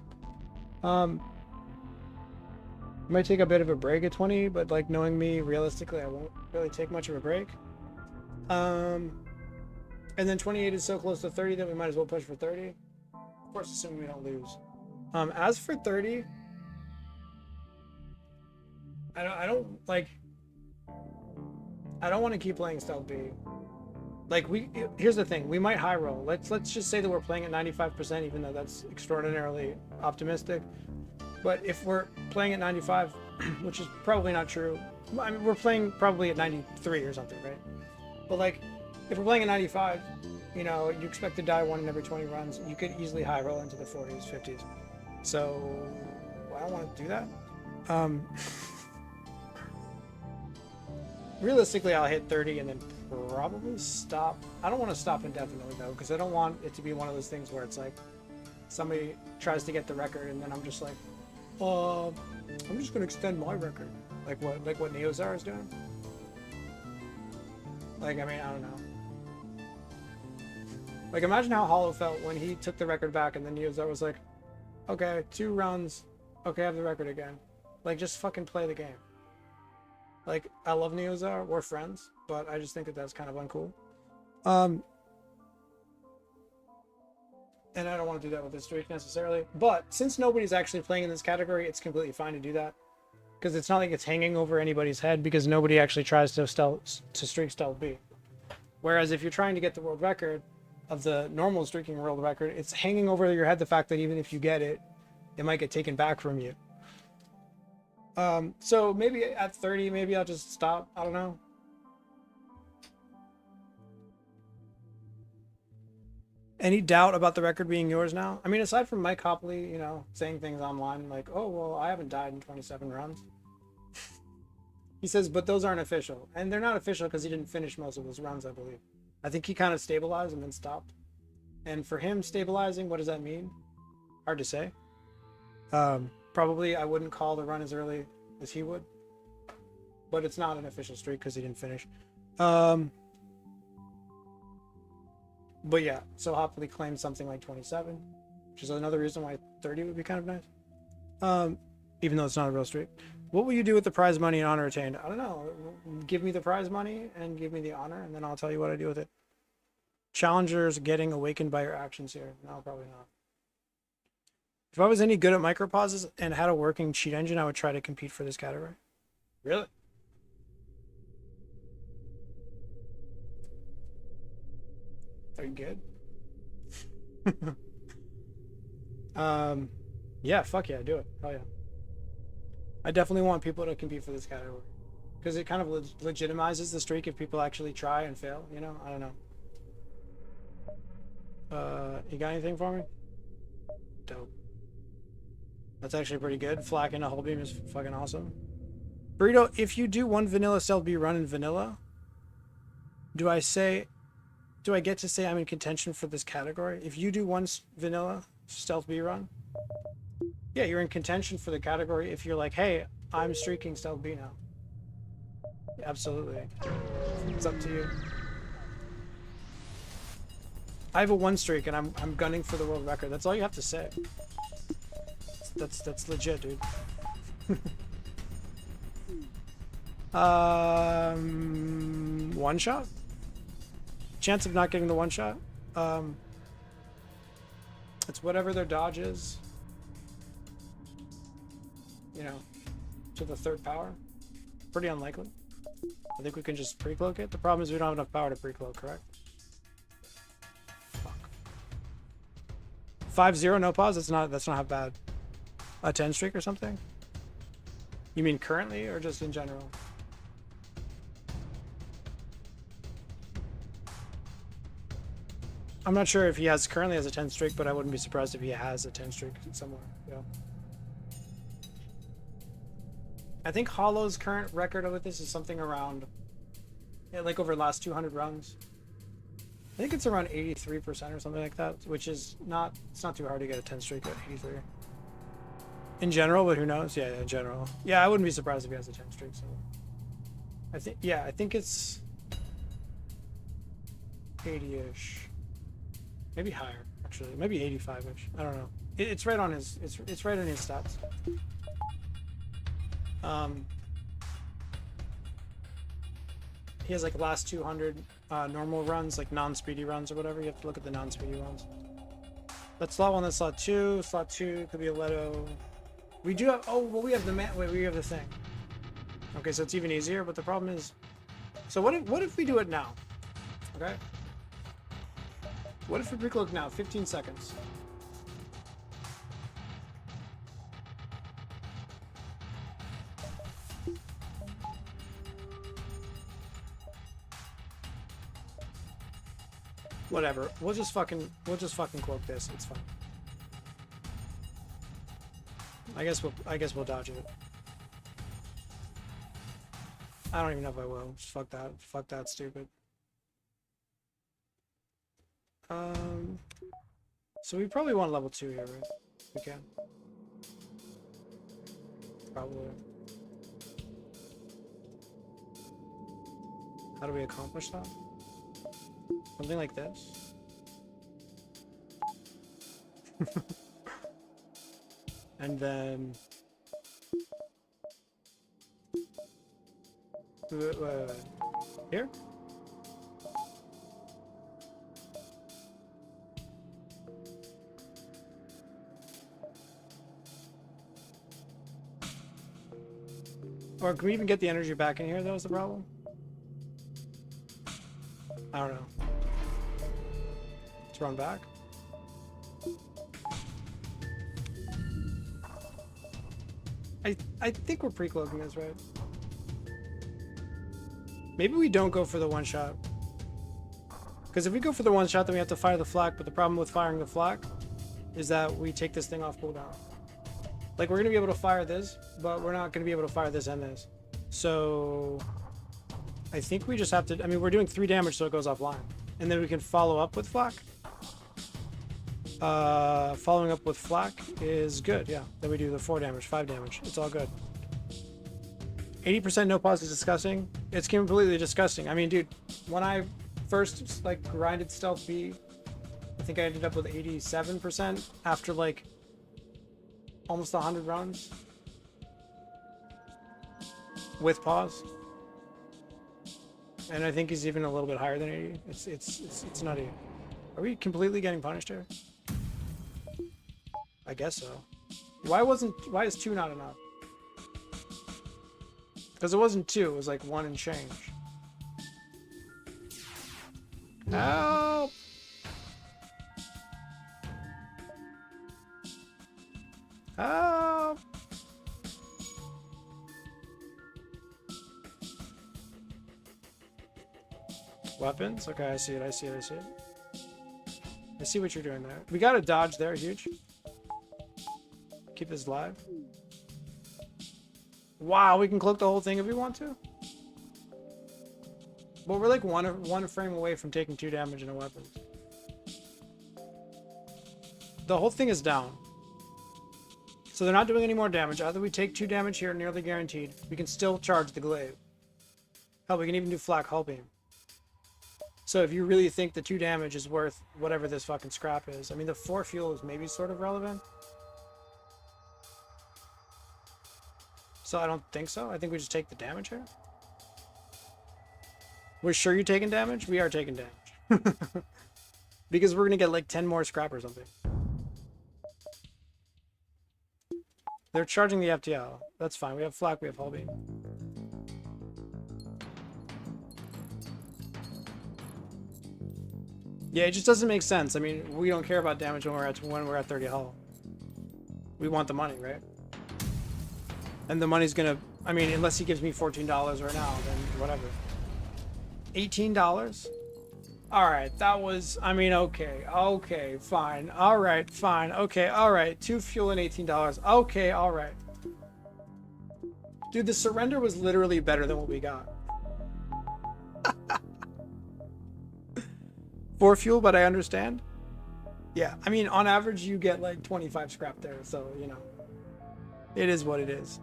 Might take a bit of a break at 20, but, like, knowing me, realistically, I won't really take much of a break. And then 28 is so close to 30 that we might as well push for 30. Of course, assuming we don't lose. As for 30, I don't want to keep playing stealth B. Like, here's the thing, we might high roll. Let's just say that we're playing at 95%, even though that's extraordinarily optimistic. But if we're playing at 95, which is probably not true, I mean, we're playing probably at 93 or something, right? But, like, if we're playing at 95, you know, you expect to die 1 in every 20 runs, you could easily high roll into the 40s, 50s. So I don't want to do that. Realistically, I'll hit 30 and then probably stop. I don't want to stop indefinitely, though, because I don't want it to be one of those things where it's like somebody tries to get the record and then I'm just like, I'm just going to extend my record. Like what Neozar is doing. Like, I mean, I don't know. Like, imagine how Hollow felt when he took the record back and then Neozar was like, okay, 2 runs. Okay, I have the record again. Like, just fucking play the game. Like, I love Neozar, we're friends, but I just think that that's kind of uncool. And I don't want to do that with this streak necessarily. But since nobody's actually playing in this category, it's completely fine to do that. Because it's not like it's hanging over anybody's head, because nobody actually tries to streak stealth B. Whereas if you're trying to get the world record of the normal streaking world record, it's hanging over your head the fact that even if you get it, it might get taken back from you. So maybe at 30, maybe I'll just stop. I don't know. Any doubt about the record being yours now? I mean, aside from Mike Copley, you know, saying things online like, oh, well, I haven't died in 27 runs. He says, but those aren't official. And they're not official because he didn't finish most of those runs, I believe. I think he kind of stabilized and then stopped. And for him stabilizing, what does that mean? Hard to say. Probably I wouldn't call the run as early as he would. But it's not an official streak because he didn't finish. But yeah, so happily claimed something like 27, which is another reason why 30 would be kind of nice. Even though it's not a real streak. What will you do with the prize money and honor attained? I don't know. Give me the prize money and give me the honor, and then I'll tell you what I do with it. Challengers getting awakened by your actions here. No, probably not. If I was any good at micropauses and had a working cheat engine, I would try to compete for this category. Really? Are you good? Yeah, fuck yeah, do it. Hell yeah. I definitely want people to compete for this category because it kind of legitimizes the streak if people actually try and fail, you know? I don't know. You got anything for me? Dope. That's actually pretty good. Flak and a whole beam is fucking awesome. Burrito, if you do one vanilla stealth B run in vanilla, do I get to say I'm in contention for this category? If you do one vanilla stealth B run, yeah, you're in contention for the category if you're like, hey, I'm streaking stealth B now. Absolutely. It's up to you. I have a 1 streak and I'm gunning for the world record. That's all you have to say. That's legit, dude. One shot? Chance of not getting the one shot? It's whatever their dodge is. You know, to the 3rd power. Pretty unlikely. I think we can just pre-cloak it. The problem is we don't have enough power to pre-cloak, correct? Fuck. 5-0, no pause? That's not half bad. A 10 streak or something? You mean currently or just in general? I'm not sure if he currently has a 10 streak, but I wouldn't be surprised if he has a 10 streak somewhere. Yeah. I think Hollow's current record with this is something around, yeah, like over the last 200 runs. I think it's around 83% or something like that, which is not, it's not too hard to get a 10 streak at 83. In general, but who knows? Yeah, in general. Yeah, I wouldn't be surprised if he has a 10 streak, so. I think it's 80-ish. Maybe higher, actually. Maybe 85-ish. I don't know. It's right on his, it's right in his stats. He has like last 200 normal runs, like non-speedy runs or whatever. You have to look at the non-speedy runs. That's slot 1, that's slot 2. Slot 2 could be a Leto. We do have, oh, well, we have the we have the thing. Okay, so it's even easier, but the problem is, so what if we do it now? Okay? What if we pre-cloak now? 15 seconds. Whatever. We'll just fucking cloak this. It's fine. I guess we'll dodge it. I don't even know if I will. Just fuck that. Fuck that, stupid. So we probably want level 2 here, right? We can. Probably. How do we accomplish that? Something like this. And then here. Or can we even get the energy back in here? That was the problem. I don't know. Let's run back. I think we're pre-cloaking this, right? Maybe we don't go for the one shot. Because if we go for the one shot, then we have to fire the flak. But the problem with firing the flak is that we take this thing off cooldown. Like, we're going to be able to fire this, but we're not going to be able to fire this and this. So I think we just have to, I mean, we're doing 3 damage, so it goes offline. And then we can follow up with flak. Following up with flak is good, yeah. Then we do the 4 damage, 5 damage. It's all good. 80% no pause is disgusting. It's completely disgusting. I mean, dude, when I first like grinded stealth B I think I ended up with 87% after like almost 100 runs with pause. And I think he's even a little bit higher than 80. It's nutty. Are we completely getting punished here? I guess so. Why is 2 not enough? Because it wasn't 2, it was like 1 and change. Help! Help! Weapons? Okay, I see it, I see it, I see it. I see what you're doing there. We got a dodge there, huge. Keep this live. Wow, we can cloak the whole thing if we want to. But we're like one frame away from taking 2 damage in a weapon. The whole thing is down. So they're not doing any more damage. Either we take 2 damage here, nearly guaranteed. We can still charge the glaive. Hell, we can even do flak hull beam. So if you really think the 2 damage is worth whatever this fucking scrap is. I mean, the 4 fuel is maybe sort of relevant. So I don't think so. I think we just take the damage here. We're sure you're taking damage? We are taking damage. Because we're going to get like 10 more scrap or something. They're charging the FTL. That's fine. We have flak, we have hull beam. Yeah, it just doesn't make sense. I mean, we don't care about damage when we're at 30 hull. We want the money, right? And the money's gonna, I mean, unless he gives me $14 right now, then whatever. $18? Alright, that was, I mean, okay, fine. Alright, fine, okay, alright. 2 fuel and $18. Okay, alright. Dude, the surrender was literally better than what we got. 4 fuel, but I understand. Yeah, I mean, on average, you get like 25 scrap there, so, you know. It is what it is.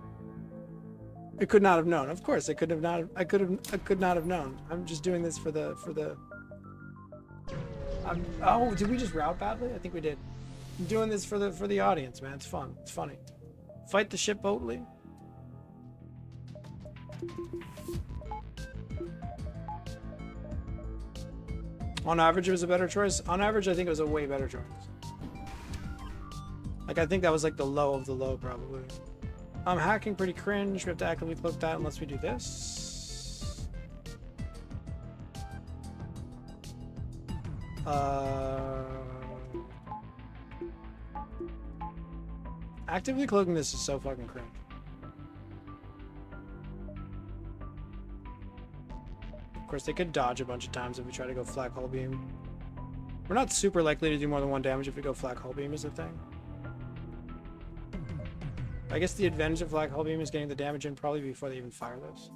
I could not have known. Of course, I could not have known. I'm just doing this for the. Oh, did we just route badly? I think we did. I'm doing this for the audience, man. It's fun. It's funny. Fight the ship boatly. On average, it was a better choice. On average, I think it was a way better choice. Like, I think that was like the low of the low, probably. Hacking pretty cringe. We have to actively cloak that unless we do this. Actively cloaking this is so fucking cringe. Of course, they could dodge a bunch of times if we try to go flak hull beam. We're not super likely to do more than 1 damage if we go flak hull beam is the thing. I guess the advantage of flak hull beam is getting the damage in probably before they even fire this.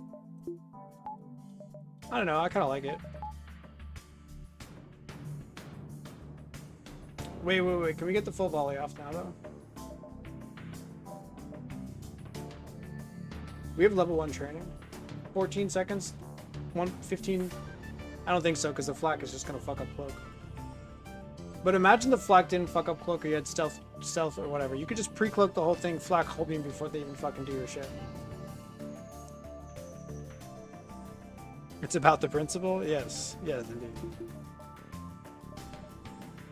I don't know, I kind of like it. Wait, can we get the full volley off now though? We have level 1 training. 14 seconds. 1:15. I don't think so, because the flak is just gonna fuck up cloak. But imagine the flak didn't fuck up cloak, or you had stealth or whatever. You could just pre-cloak the whole thing, flak hull beam before they even fucking do your shit. It's about the principle? Yes, indeed.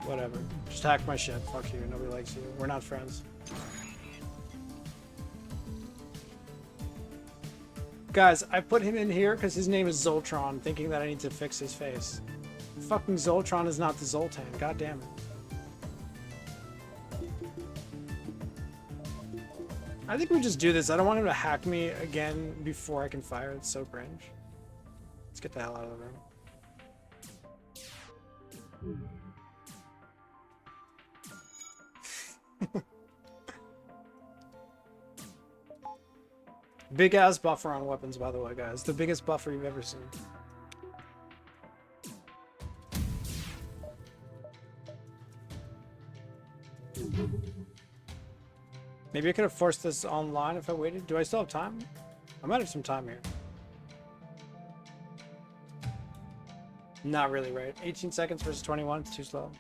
Whatever. Just hack my shit. Fuck you. Nobody likes you. We're not friends. Guys, I put him in here because his name is Zoltron, thinking that I need to fix his face. Fucking Zoltron is not the Zoltan. God damn it. I think we just do this. I don't want him to hack me again before I can fire. It's so cringe. Let's get the hell out of the room. Big ass buffer on weapons, by the way, guys. The biggest buffer you've ever seen. Maybe I could have forced this online if I waited. Do I still have time? I might have some time here. Not really, right? 18 seconds versus 21. It's too slow.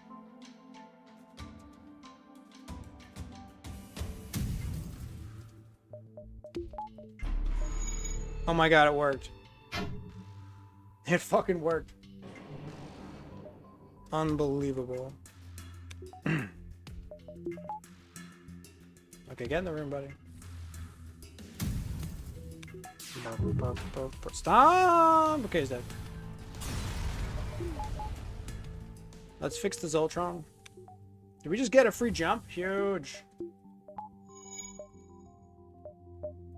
Oh my god, it worked. It fucking worked. Unbelievable. Okay, get in the room, buddy. Stop! Okay, he's dead. Let's fix the Zoltron. Did we just get a free jump? Huge.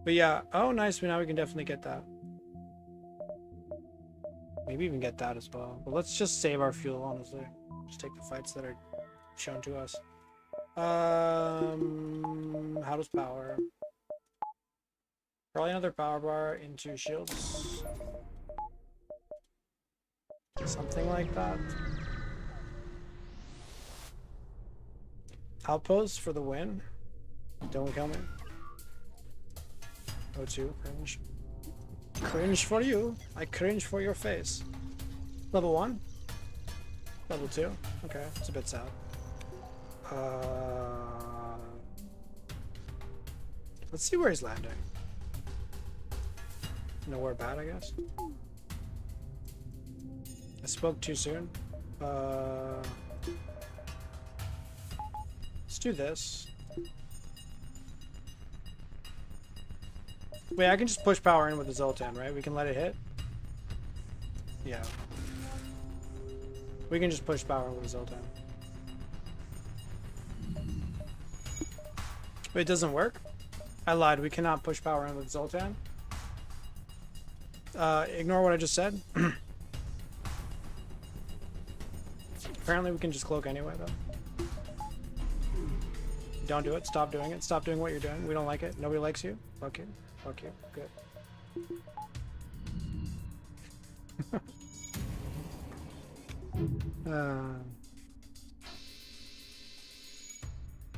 But yeah, oh nice, now we can definitely get that. Maybe even get that as well. But let's just save our fuel, honestly. Just take the fights that are shown to us. How does power? Probably another power bar into shields. Something like that. Outpost for the win. Don't kill me. O2, cringe. Cringe for you. I cringe for your face. Level 1. Level 2. Okay, it's a bit sad. Let's see where he's landing. Nowhere bad, I guess. I spoke too soon. Let's do this. Wait, I can just push power in with the Zoltan, right? We can let it hit? Yeah. We can just push power in with the Zoltan. Wait, it doesn't work? I lied, we cannot push power in with Zoltan. Ignore what I just said. Apparently we can just cloak anyway, though. Don't do it. Stop doing it. Stop doing what you're doing. We don't like it. Nobody likes you. Fuck you. Fuck you. Good.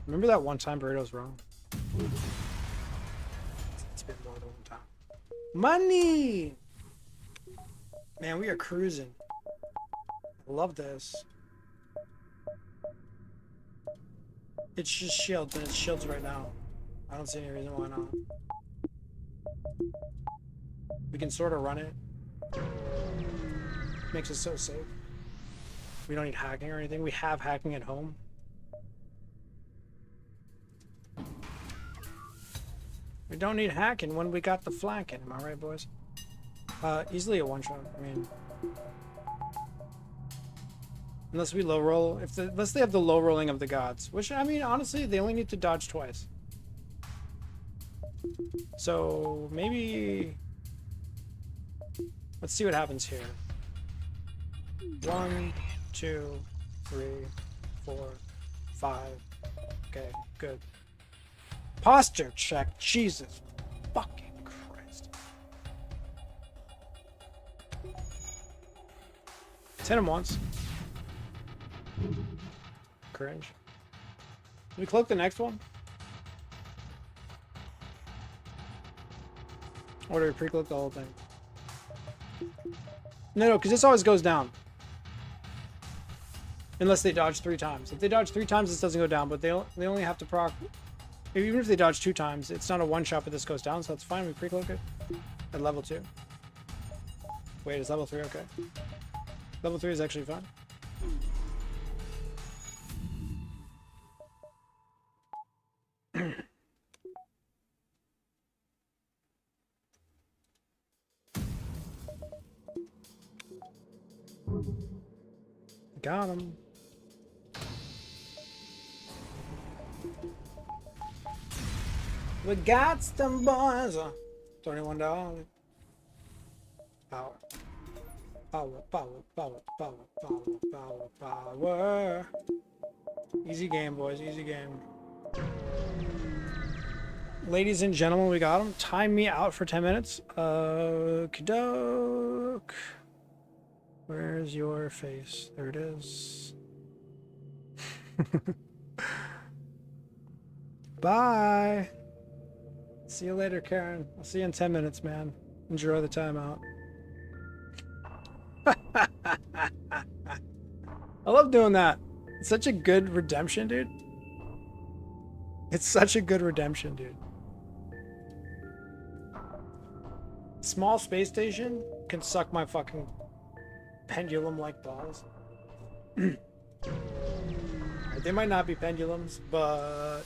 Remember that one time Burrito's wrong? It's been more than one time. Money! Man, we are cruising. I love this. It's just shields, and it's shields right now. I don't see any reason why not. We can sort of run it. Makes us so safe. We don't need hacking or anything. We have hacking at home. We don't need hacking when we got the flanking. Am I right, boys? Easily a one-shot. I mean, unless we low roll, unless they have the low rolling of the gods, which I mean, honestly, they only need to dodge twice. So maybe let's see what happens here. 1, 2, 3, 4, 5. Okay, good. Posture check. Jesus fucking Christ. Let's hit him once. Cringe. Did we cloak the next one? Or do we pre-cloak the whole thing? No, because this always goes down. Unless they dodge 3 times. If they dodge 3 times, this doesn't go down, but they only have to proc. Even if they dodge 2 times, it's not a one-shot, but this goes down, so that's fine. We pre-cloak it at level 2. Wait, is level 3 okay? Level 3 is actually fine. Got him. We got some boys. $21. Power. Power, power, power, power, power, power, power. Easy game, boys. Easy game. Ladies and gentlemen, we got him. Time me out for 10 minutes. Okey-doke. Where's your face? There it is. Bye. See you later, Karen. I'll see you in 10 minutes, man. Enjoy the timeout. I love doing that. It's such a good redemption, dude. It's such a good redemption, dude. Small space station can suck my fucking pendulum-like balls. They might not be pendulums, but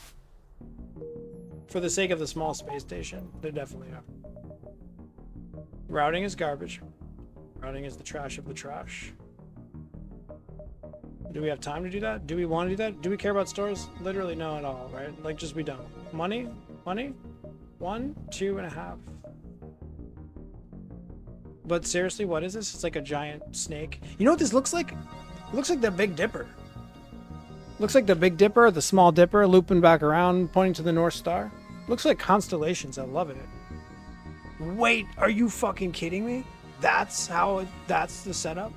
for the sake of the small space station, they definitely are. Routing is garbage. Routing is the trash of the trash. Do we have time to do that? Do we want to do that? Do we care about stores? Literally no at all, right? Like, just we don't. Money? Money? 1, 2.5. But seriously, what is this? It's like a giant snake. You know what this looks like? It looks like the Big Dipper. Looks like the Big Dipper, the Small Dipper, looping back around, pointing to the North Star. Looks like constellations. I love it. Wait, are you fucking kidding me? That's the setup?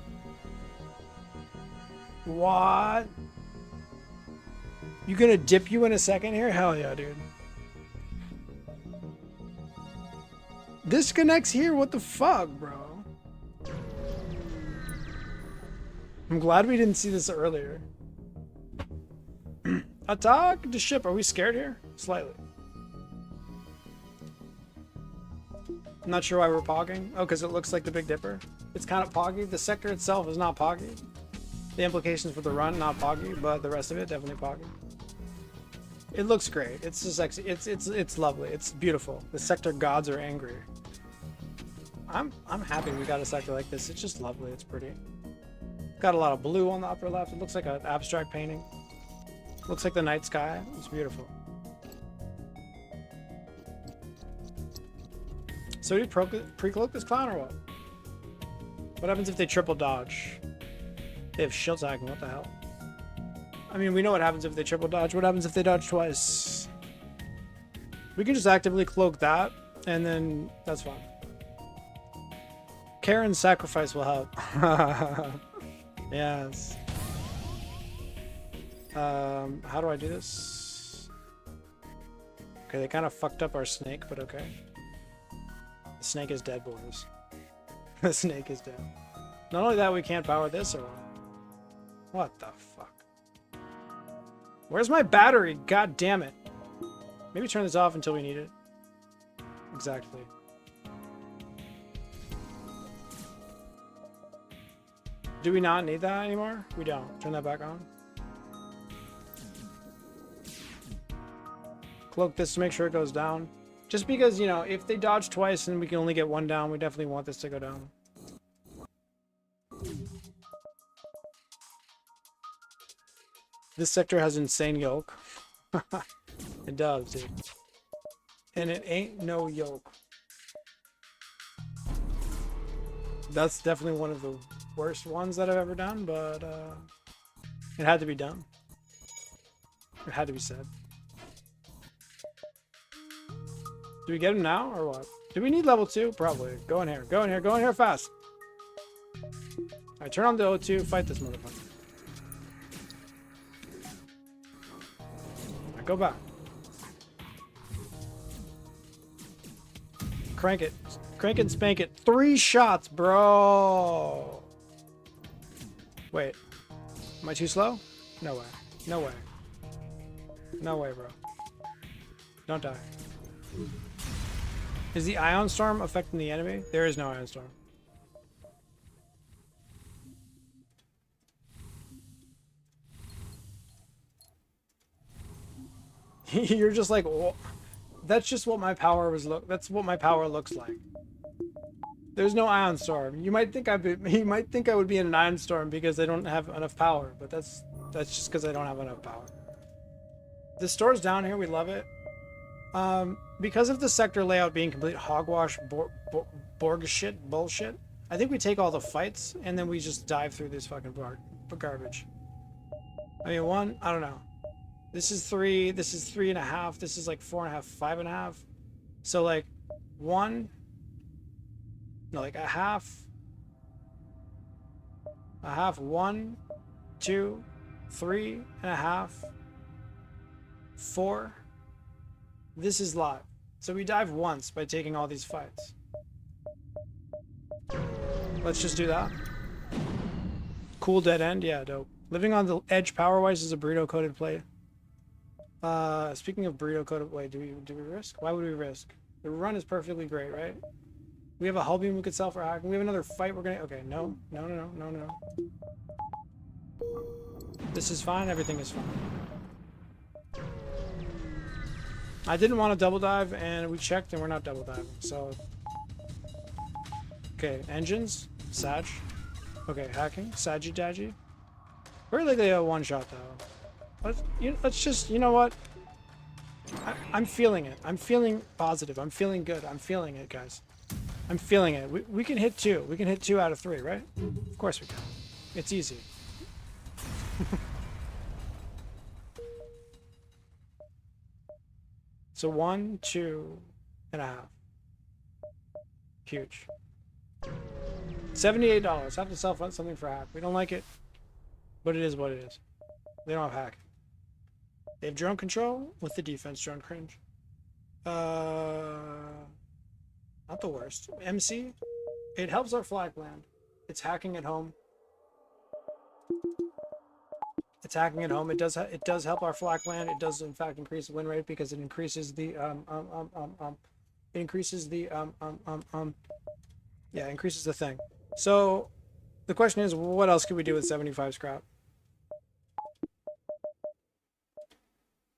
What? You gonna dip you in a second here? Hell yeah, dude. This connects here? What the fuck, bro? I'm glad we didn't see this earlier. Attack the ship. Are we scared here? Slightly. I'm not sure why we're pogging. Oh, because it looks like the Big Dipper. It's kind of poggy. The sector itself is not poggy. The implications for the run, not poggy, but the rest of it, definitely poggy. It looks great. It's just sexy. It's lovely. It's beautiful. The sector gods are angry. I'm happy we got a sector like this. It's just lovely. It's pretty. Got a lot of blue on the upper left. It looks like an abstract painting. Looks like the night sky. It's beautiful. So do you pre-cloak this clown or what? What happens if they triple dodge? They have shield tagging. What the hell? I mean, we know what happens if they triple dodge. What happens if they dodge twice? We can just actively cloak that, and then that's fine. Karen's sacrifice will help. Yes. How do I do this? Okay, they kind of fucked up our snake, but okay. The snake is dead, boys. The snake is dead. Not only that, we can't power this or what? What the fuck? Where's my battery? God damn it. Maybe turn this off until we need it. Exactly. Do we not need that anymore? We don't. Turn that back on. Cloak this to make sure it goes down. Just because, you know, if they dodge twice and we can only get one down, we definitely want this to go down. This sector has insane yoke. It does, dude. And it ain't no yoke. That's definitely one of the worst ones that I've ever done, but it had to be done. It had to be said. Do we get him now or what? Do we need level 2? Probably. Go in here. Go in here. Go in here fast. Alright, turn on the O2. Fight this motherfucker. Alright, go back. Crank it. Crank it and spank it. 3 shots, bro. Wait. Am I too slow? No way. No way. No way, bro. Don't die. Is the Ion Storm affecting the enemy? There is no Ion Storm. You're just like, oh, that's just what my power was that's what my power looks like. There's no Ion Storm. You might think I would be in an Ion Storm because I don't have enough power, but that's just because I don't have enough power. The store's down here. We love it. Because of the sector layout being complete hogwash, Borg shit, bullshit, I think we take all the fights and then we just dive through this fucking garbage. I mean, I don't know. This is 3, this is 3.5, this is like 4.5, 5.5. So like 1, no, like a half, 1, 2, 3.5, 4. This is lot. So we dive once by taking all these fights. Let's just do that. Cool dead end. Yeah, dope. Living on the edge power-wise is a burrito-coated play. Speaking of burrito-coated play, do we risk? Why would we risk? The run is perfectly great, right? We have a hull beam we could sell for hacking. We have another fight we're gonna... Okay, no. No, no, no, no, no. This is fine. Everything is fine. I didn't want to double dive, and we checked, and we're not double diving, so... Okay, engines. Sag. Okay, hacking. Saggy-daggy. We're likely a one-shot, though. Let's just... You know what? I'm feeling it. I'm feeling positive. I'm feeling good. I'm feeling it, guys. I'm feeling it. We can hit 2. We can hit 2 out of 3, right? Of course we can. It's easy. So 1, 2.5. Huge. $78. Have to sell something for hack. We don't like it, but it is what it is. They don't have hack. They have drone control with the defense drone cringe. Not the worst. MC. It helps our flag land. It's hacking at home. It's hacking at home. It does help our flak land. It does in fact increase the win rate because it increases the increases the thing. So the question is, what else could we do with 75 scrap?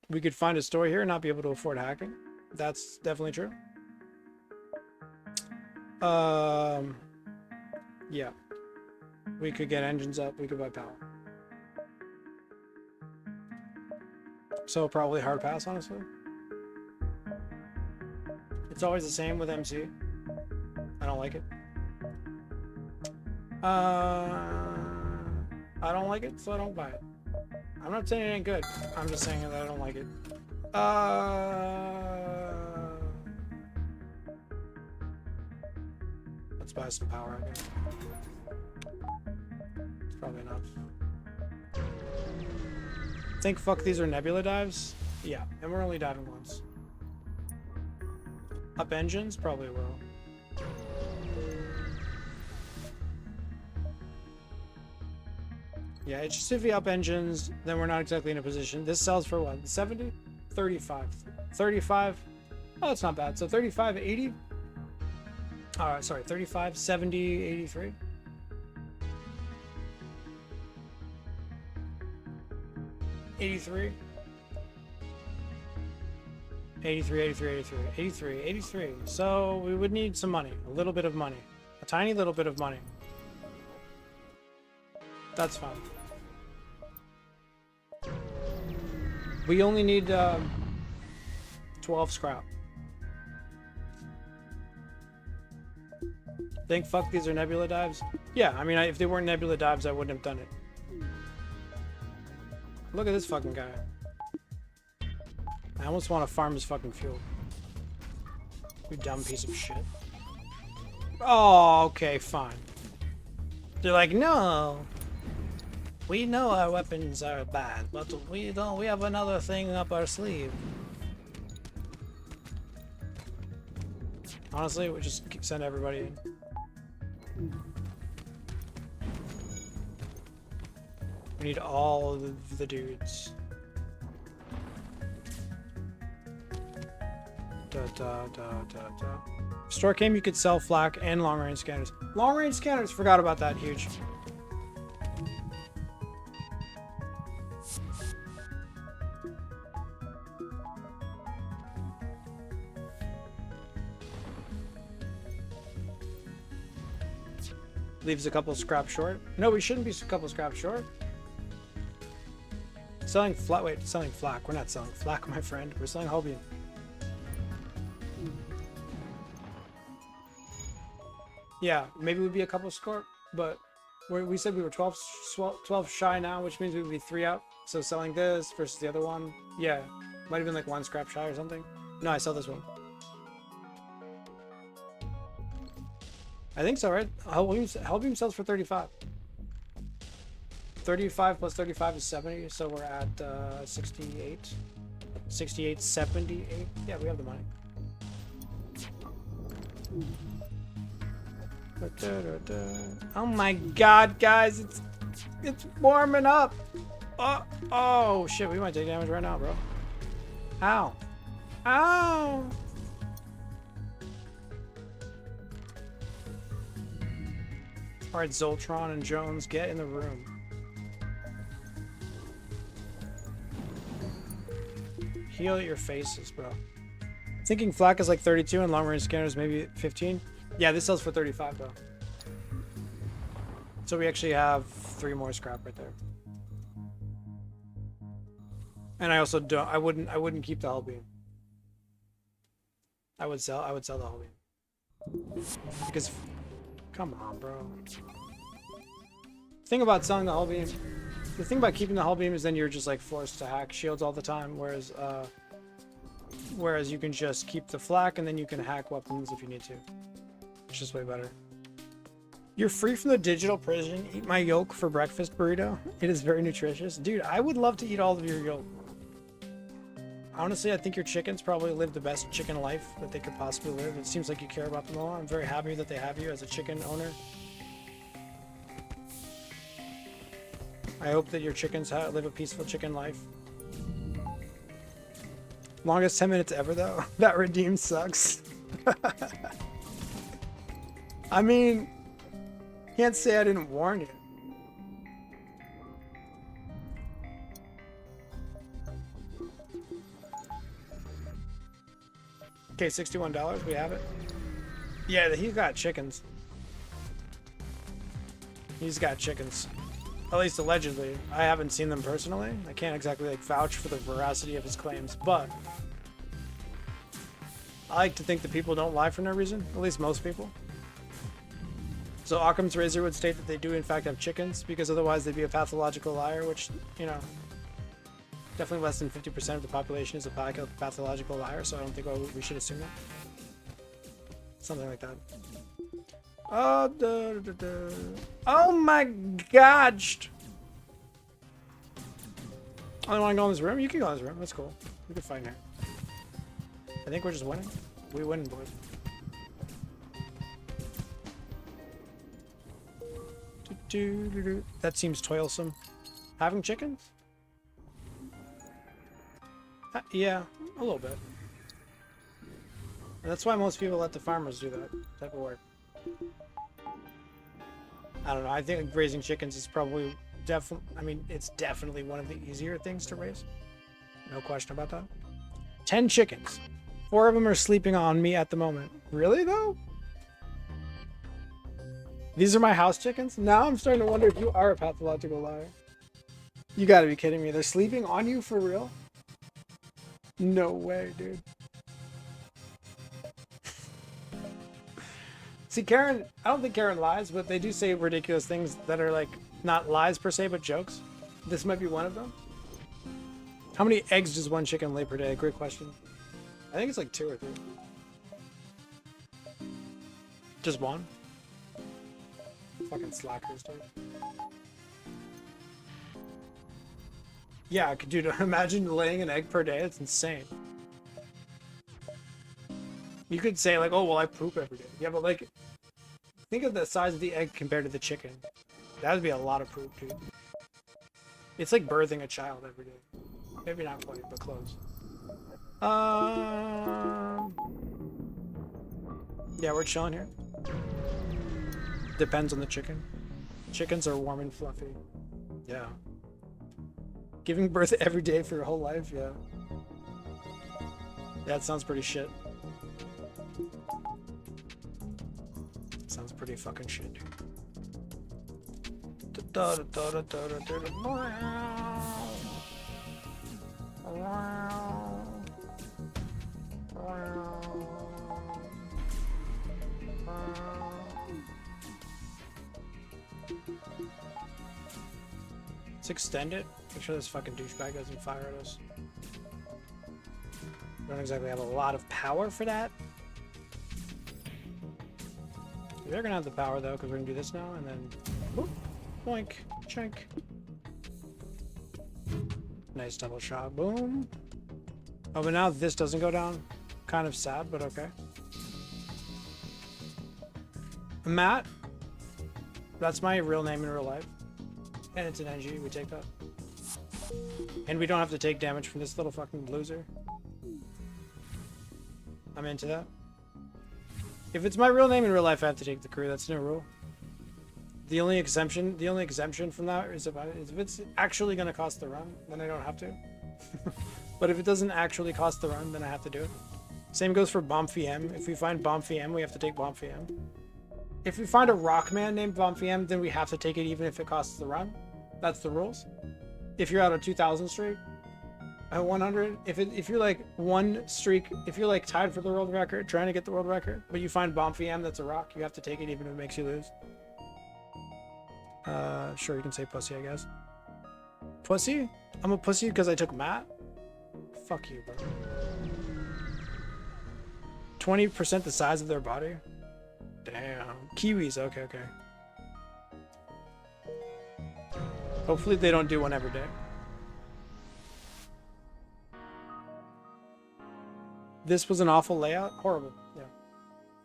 We could find a store here and not be able to afford hacking. That's definitely true. Yeah. We could get engines up. We could buy power. So probably hard pass, honestly. It's always the same with MC. I don't like it. I don't like it, so I don't buy it. I'm not saying it ain't good. I'm just saying that I don't like it. Let's buy some power, I guess. It's probably enough. Think fuck these are nebula dives? Yeah, and we're only diving once. Up engines? Probably will. Yeah, it's just if we up engines, then we're not exactly in a position. This sells for what? 70? 35. 35? Oh, it's not bad. So 35, 80? Alright, sorry, 35, 70, 83? $83. 83. So we would need some money. A little bit of money. A tiny little bit of money. That's fine. We only need 12 scrap. Think fuck these are nebula dives? Yeah, I mean, if they weren't nebula dives, I wouldn't have done it. Look at this fucking guy. I almost want to farm his fucking fuel. You dumb piece of shit. Oh, okay, fine. They're like, no. We know our weapons are bad, but we don't. We have another thing up our sleeve. Honestly, we just send everybody in. We need all of the dudes. Store came, you could sell flak and long range scanners. Long range scanners, forgot about that. Huge. Leaves a couple scrap short. No, we shouldn't be a couple scrap short. Selling flat. Wait, selling flak. We're not selling flak, my friend. We're selling Hobian. Yeah, maybe we'd be a couple score, but we said we were 12 shy now, which means we would be 3 up. So selling this versus the other one. Yeah, might have been like 1 scrap shy or something. No, I sell this one. I think so, right? Hellbeam sells for 35. 35 plus 35 is 70, so we're at 68. 68, 78. Yeah, we have the money. Oh my god, guys, it's warming up. Oh shit, we might take damage right now, bro. Ow. Ow. Alright, Zoltron and Jones, get in the room. Heal your faces, bro. Thinking flak is like 32 and long range scanners maybe 15. Yeah, this sells for 35 though. So we actually have 3 more scrap right there. And I also don't. I wouldn't keep the hull beam. I would sell the hull beam. Because, come on, bro. The thing about selling the hull beam, the thing about keeping the hull beam is then you're just like forced to hack shields all the time. Whereas you can just keep the flak and then you can hack weapons if you need to. It's just way better. You're free from the digital prison. Eat my yolk for breakfast burrito. It is very nutritious. Dude, I would love to eat all of your yolk. Honestly, I think your chickens probably live the best chicken life that they could possibly live. It seems like you care about them a lot. I'm very happy that they have you as a chicken owner. I hope that your chickens live a peaceful chicken life. Longest 10 minutes ever, though. That redeem sucks. I mean, can't say I didn't warn you. Okay, $61. We have it. Yeah, he's got chickens. He's got chickens. At least allegedly. I haven't seen them personally. I can't exactly like vouch for the veracity of his claims, but I like to think that people don't lie for no reason. At least most people. So Occam's razor would state that they do in fact have chickens, because otherwise they'd be a pathological liar, which, you know, definitely less than 50% of the population is a pathological liar, so I don't think we should assume that. Something like that. Oh my gosh! I don't want to go in this room? You can go in this room, that's cool. We can fight here. I think we're just winning. We win, boys. That seems toilsome. Having chickens? Yeah, a little bit. And that's why most people let the farmers do that type of work. I don't know. I think raising chickens is probably I mean, it's definitely one of the easier things to raise. No question about that. 10 chickens. 4 of them are sleeping on me at the moment. Really, though? These are my house chickens? Now I'm starting to wonder if you are a pathological liar. You gotta be kidding me. They're sleeping on you for real? No way, dude. See, Karen, I don't think Karen lies, but they do say ridiculous things that are like not lies per se, but jokes. This might be one of them. How many eggs does one chicken lay per day? Great question. I think it's like 2 or 3. Just one? Fucking slackers, dude. Yeah, dude, imagine laying an egg per day. It's insane. You could say like, oh, well, I poop every day. Yeah, but like, think of the size of the egg compared to the chicken. That would be a lot of poop, dude. It's like birthing a child every day. Maybe not quite, but close. Yeah, we're chilling here. Depends on the chicken. Chickens are warm and fluffy. Yeah. Giving birth every day for your whole life, yeah. That sounds pretty shit. Sounds pretty fucking shit, dude. Let's extend it. Make sure this fucking douchebag doesn't fire at us. We don't exactly have a lot of power for that. They're gonna have the power though, because we're gonna do this now, and then boop, boink, chink. Nice double shot, boom. Oh, but now this doesn't go down. Kind of sad, but okay. Matt, that's my real name in real life, and it's an NG. We take that, and we don't have to take damage from this little fucking loser. I'm into that. If it's my real name in real life, I have to take the crew. That's no rule. The only exemption from that is if it's actually going to cost the run, then I don't have to. But if it doesn't actually cost the run, then I have to do it. Same goes for Bomphiam. If we find Bomphiam, we have to take Bomphiam. If we find a Rockman named Bomphiam, then we have to take it even if it costs the run. That's the rules. If you're out a 2,000 streak, at 100, if you're like one streak, if you're like tied for the world record, trying to get the world record, but you find Bomphiam that's a rock, you have to take it even if it makes you lose. Sure, you can say pussy, I guess. Pussy? I'm a pussy because I took Matt? Fuck you, bro. 20% the size of their body? Damn. Kiwis, okay. Hopefully they don't do one every day. This was an awful layout? Horrible, yeah.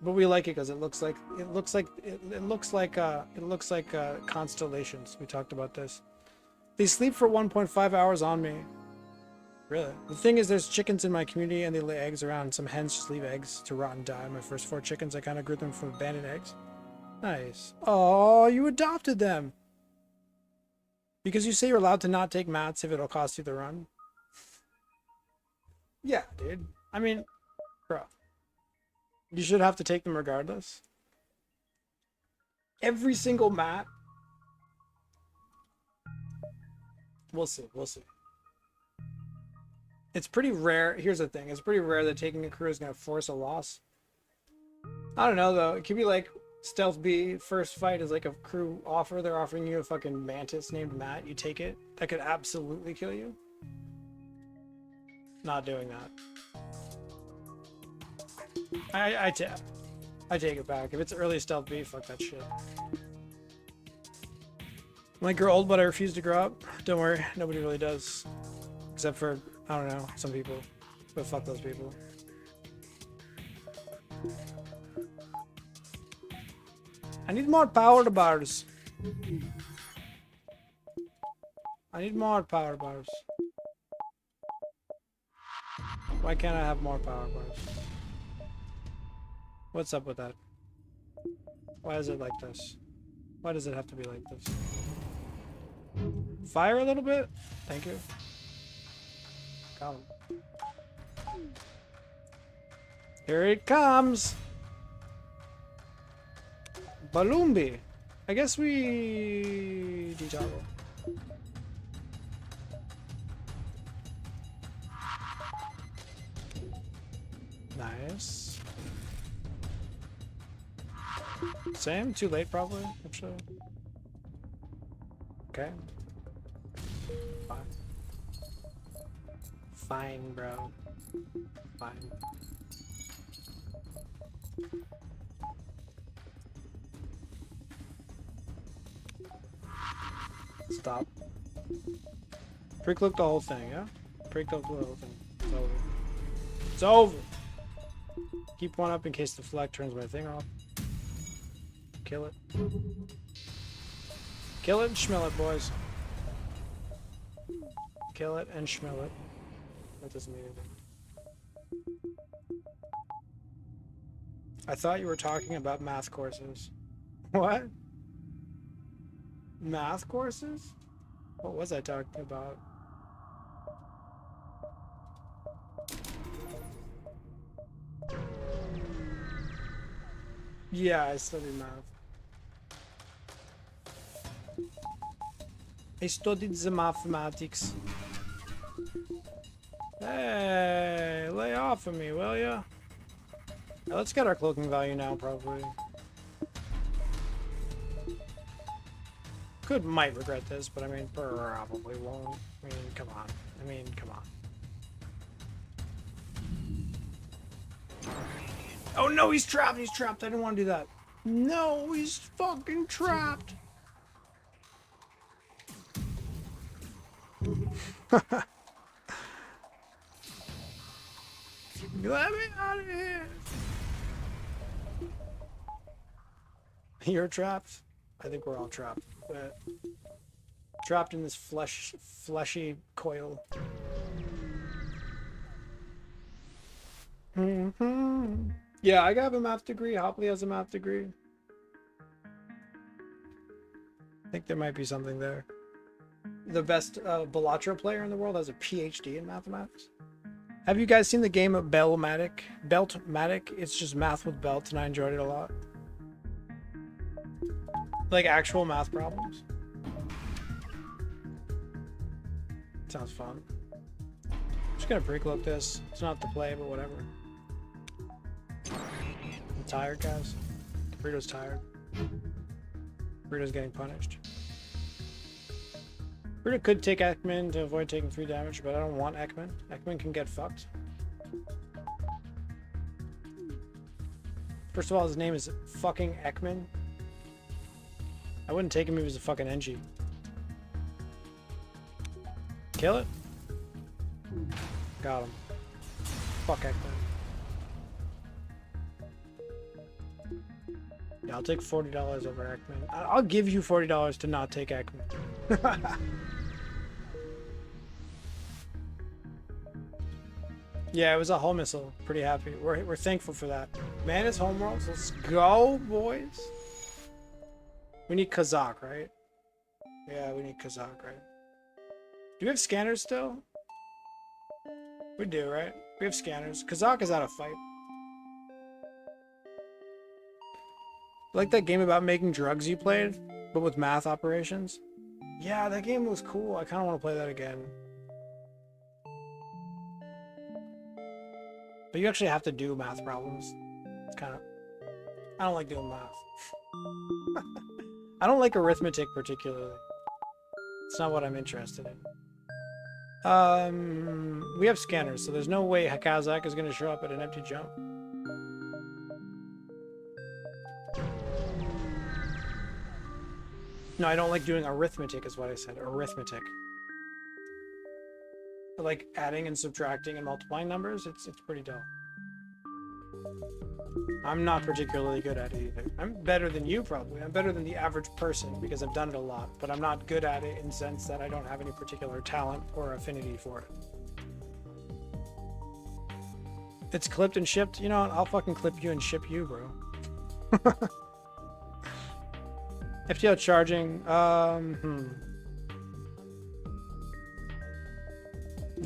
But we like it because it looks like constellations. We talked about this. They sleep for 1.5 hours on me. Really? The thing is, there's chickens in my community and they lay eggs around. Some hens just leave eggs to rot and die. My first 4 chickens, I kind of grew them from abandoned eggs. Nice. Oh, you adopted them. Because you say you're allowed to not take mats if it'll cost you the run. Yeah, dude. I mean, bro. You should have to take them regardless. Every single mat. We'll see. It's pretty rare. Here's the thing. It's pretty rare that taking a crew is going to force a loss. I don't know, though. It could be like Stealth B, first fight is like a crew offer. They're offering you a fucking mantis named Matt. You take it. That could absolutely kill you. Not doing that. I take it back. If it's early Stealth B, fuck that shit. I might grow old, but I refuse to grow up. Don't worry. Nobody really does. Except for, I don't know, some people. But fuck those people. I need more power bars. I need more power bars. Why can't I have more power bars? What's up with that? Why is it like this? Why does it have to be like this? Fire a little bit? Thank you. Got him. Here it comes! Balloombi! I guess we... detoggle. Nice. Same? Too late, probably, actually. Okay. Fine. Fine, bro. Fine. Stop. Pre-click the whole thing, yeah? Pre-click the whole thing. It's over. It's over! Keep one up in case the flag turns my thing off. Kill it. Kill it and schmill it, boys. Kill it and schmill it. That doesn't mean anything. I thought you were talking about math courses. What? Math courses? What was I talking about? Yeah, I studied math. I studied the mathematics. Hey, lay off of me, will ya? Let's get our cloaking value now, probably. Might regret this, but I mean, probably won't. I mean, come on. Oh no, he's trapped! He's trapped! I didn't want to do that. No, he's fucking trapped! Let me out of here! You're trapped? I think we're all trapped. But trapped in this fleshy coil. Yeah, I have a math degree. Hopley has a math degree. I think there might be something there. The best Balatro player in the world has a PhD in mathematics. Have you guys seen the game of Beltmatic? It's just math with belts, and I enjoyed it a lot. Like actual math problems. Sounds fun. I'm just gonna pre-clip this. It's not the play, but whatever. I'm tired, guys. Burrito's tired. Burrito's getting punished. Burrito could take Ekman to avoid taking 3 damage, but I don't want Ekman. Ekman can get fucked. First of all, his name is fucking Ekman. I wouldn't take him if he was a fucking NG. Kill it. Got him. Fuck Ekman. Yeah, I'll take $40 over Ekman. I'll give you $40 to not take Ekman. Yeah, it was a hull missile. Pretty happy. We're thankful for that. Man, it's homeworlds. Let's go, boys. We need Kazakh, right? Yeah, we need Kazakh, right? Do we have scanners still? We do, right? We have scanners. Kazakh is out of fight. Like that game about making drugs you played, but with math operations? Yeah, that game was cool. I kind of want to play that again. But you actually have to do math problems. It's kind of... I don't like doing math. I don't like arithmetic particularly. It's not what I'm interested in. We have scanners, so there's no way Kazakh is going to show up at an empty jump. No, I don't like doing arithmetic is what I said. Arithmetic. But like adding and subtracting and multiplying numbers, it's pretty dull. I'm not particularly good at it either. I'm better than you probably. I'm better than the average person because I've done it a lot, but I'm not good at it in the sense that I don't have any particular talent or affinity for it. It's clipped and shipped. You know what? I'll fucking clip you and ship you, bro. FTL charging.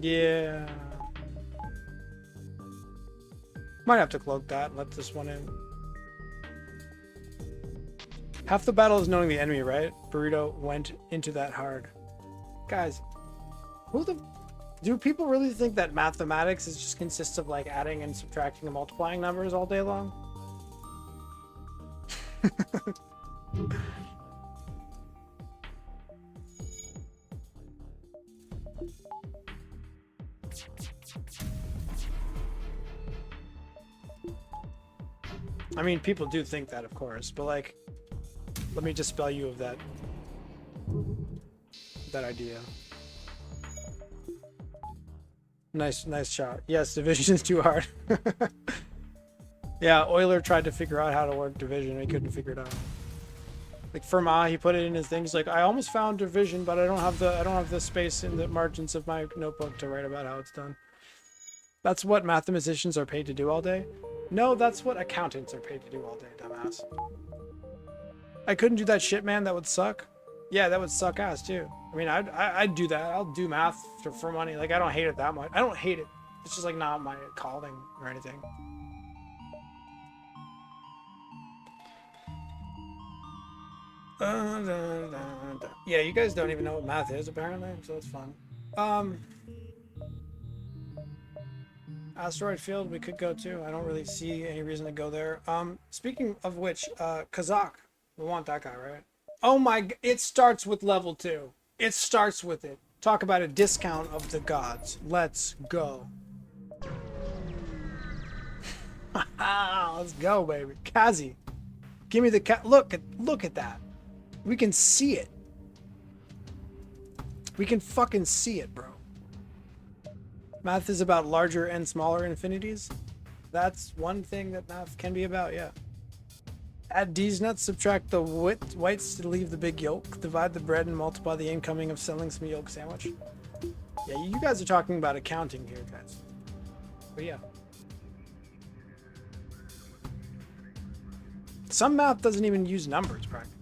Yeah. Might have to cloak that and let this one in. Half the battle is knowing the enemy, right? Burrito went into that hard. Guys, do people really think that mathematics is just consists of like adding and subtracting and multiplying numbers all day long? I mean, people do think that, of course, but like, let me dispel you of that idea. Nice shot. Yes, division is too hard. Yeah, Euler tried to figure out how to work division, and he couldn't figure it out. Like Fermat, he put it in his things like, I almost found division, but I don't have the space in the margins of my notebook to write about how it's done. That's what mathematicians are paid to do all day. No, that's what accountants are paid to do all day, dumbass. I couldn't do that shit, man. That would suck. Yeah, that would suck ass too. I mean, I'd do that. I'll do math for money. Like, I don't hate it that much. I don't hate it. It's just like not my calling or anything. Yeah, you guys don't even know what math is apparently, so it's fun. Asteroid field we could go to. I don't really see any reason to go there. Speaking of which, Kazakh, we want that guy, right? Oh my, it starts with level 2. It starts with it. Talk about a discount of the gods. Let's go. Let's go, baby. Kazi, give me the look at that. We can see it. We can fucking see it, bro. Math is about larger and smaller infinities. That's one thing that math can be about, yeah. Add D's nuts, subtract the whites to leave the big yolk, divide the bread and multiply the incoming of selling some yolk sandwich. Yeah, you guys are talking about accounting here, guys. But yeah. Some math doesn't even use numbers, practically.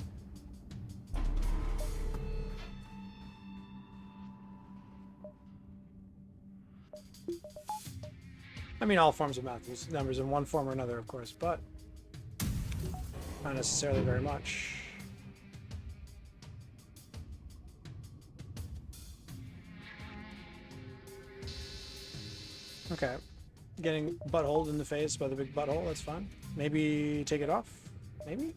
I mean, all forms of math use numbers in one form or another, of course, but not necessarily very much. Okay. Getting buttholed in the face by the big butthole, that's fine. Maybe take it off? Maybe?